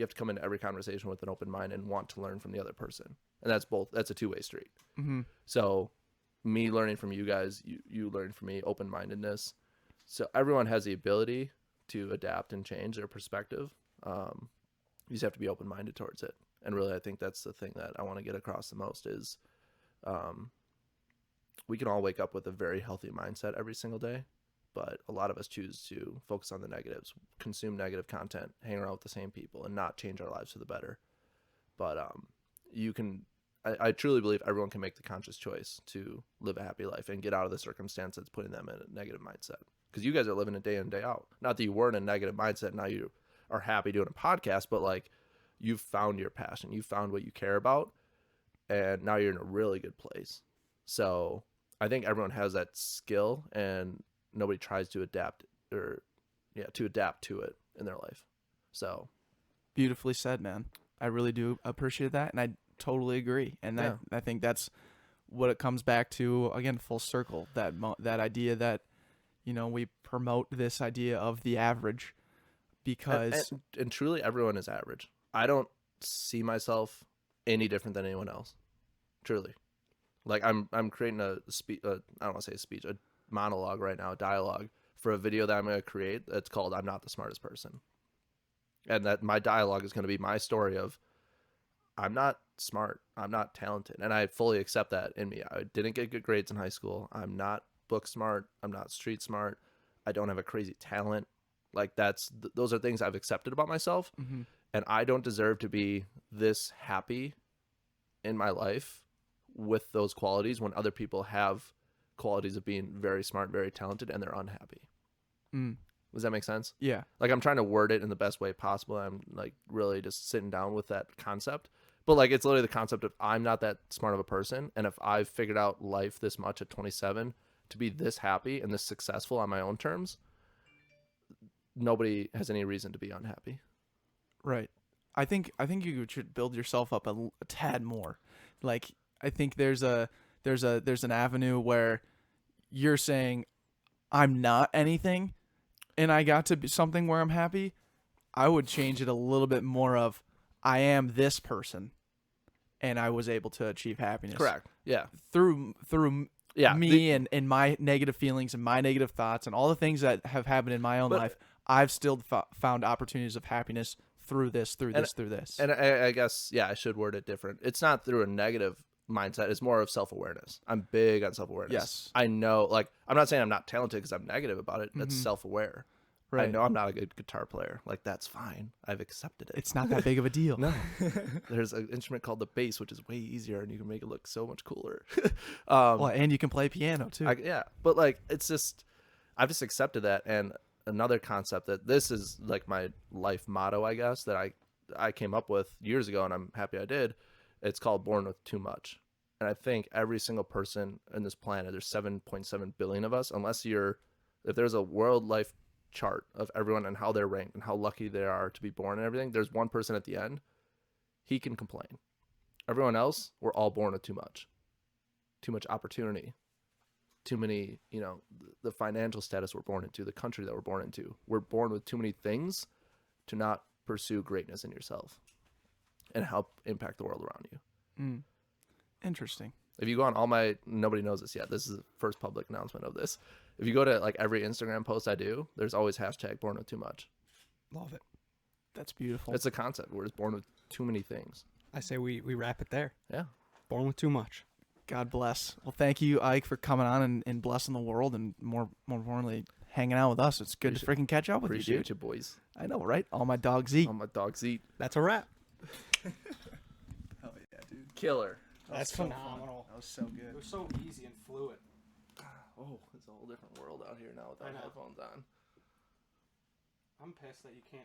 to come into every conversation with an open mind and want to learn from the other person. And that's a two-way street. Mm-hmm. So me learning from you guys, you learning from me, open-mindedness. So everyone has the ability to adapt and change their perspective. You just have to be open-minded towards it. And really, I think that's the thing that I want to get across the most is we can all wake up with a very healthy mindset every single day, but a lot of us choose to focus on the negatives, consume negative content, hang around with the same people, and not change our lives for the better. But I truly believe everyone can make the conscious choice to live a happy life and get out of the circumstance that's putting them in a negative mindset. Because you guys are living it day in, day out. Not that you were in a negative mindset, now you are happy doing a podcast, but like you've found your passion, you found what you care about, and now you're in a really good place. So I think everyone has that skill, and nobody tries to adapt to it in their life. So Beautifully said, man. I really do appreciate that, and I totally agree. And I think that's what it comes back to again, full circle. That idea that we promote this idea of the average, because and truly everyone is average. I don't see myself any different than anyone else. Truly. Like I'm creating I don't want to say a speech, a monologue right now, a dialogue for a video that I'm going to create that's called I'm Not the Smartest Person. And that my dialogue is going to be my story of I'm not smart, I'm not talented, and I fully accept that in me. I didn't get good grades in high school. I'm not book smart, I'm not street smart. I don't have a crazy talent. Like those are things I've accepted about myself. Mm-hmm. And I don't deserve to be this happy in my life with those qualities when other people have qualities of being very smart, very talented, and they're unhappy. Does that make sense? Yeah. Like I'm trying to word it in the best way possible. I'm like really just sitting down with that concept. But like it's literally the concept of I'm not that smart of a person. And if I've figured out life this much at 27 to be this happy and this successful on my own terms, nobody has any reason to be unhappy. Right. I think you should build yourself up a tad more. Like I think there's an avenue where you're saying I'm not anything and I got to be something where I'm happy. I would change it a little bit more of I am this person and I was able to achieve happiness. Correct. Yeah. Through Yeah. me and my negative feelings and my negative thoughts and all the things that have happened in my own life, I've still found opportunities of happiness through this. And I guess, I should word it different. It's not through a negative mindset. It's more of self-awareness. I'm big on self-awareness. Yes. I know, like, I'm not saying I'm not talented because I'm negative about it. That's self-aware. Right. I know I'm not a good guitar player. Like, that's fine. I've accepted it. It's not that big of a deal. No. There's an instrument called the bass, which is way easier, and you can make it look so much cooler. And you can play piano, too. But, like, it's just, I've just accepted that. And another concept that this is, like, my life motto, I guess, that I came up with years ago, and I'm happy I did. It's called Born with Too Much. And I think every single person on this planet, there's 7.7 billion of us, if there's a world life chart of everyone and how they're ranked and how lucky they are to be born and everything, there's one person at the end. He can complain. Everyone else, we're all born with too much opportunity, too many, the financial status we're born into, the country that we're born into. We're born with too many things to not pursue greatness in yourself and help impact the world around you. Interesting. If you go on nobody knows this yet, this is the first public announcement of this. If you go to like every Instagram post I do, there's always hashtag born with too much. Love it. That's beautiful. It's a concept. We're just born with too many things. I say we wrap it there. Yeah. Born with too much. God bless. Well, thank you, Ike, for coming on and blessing the world, and more importantly, hanging out with us. It's good to freaking catch up with you, dude. Appreciate you, boys. I know, right? All my dogs eat. All my dogs eat. That's a wrap. Hell yeah, dude. Killer. That's phenomenal. That was so good. It was so easy and fluid. Oh, it's a whole different world out here now without headphones on. I'm pissed that you can't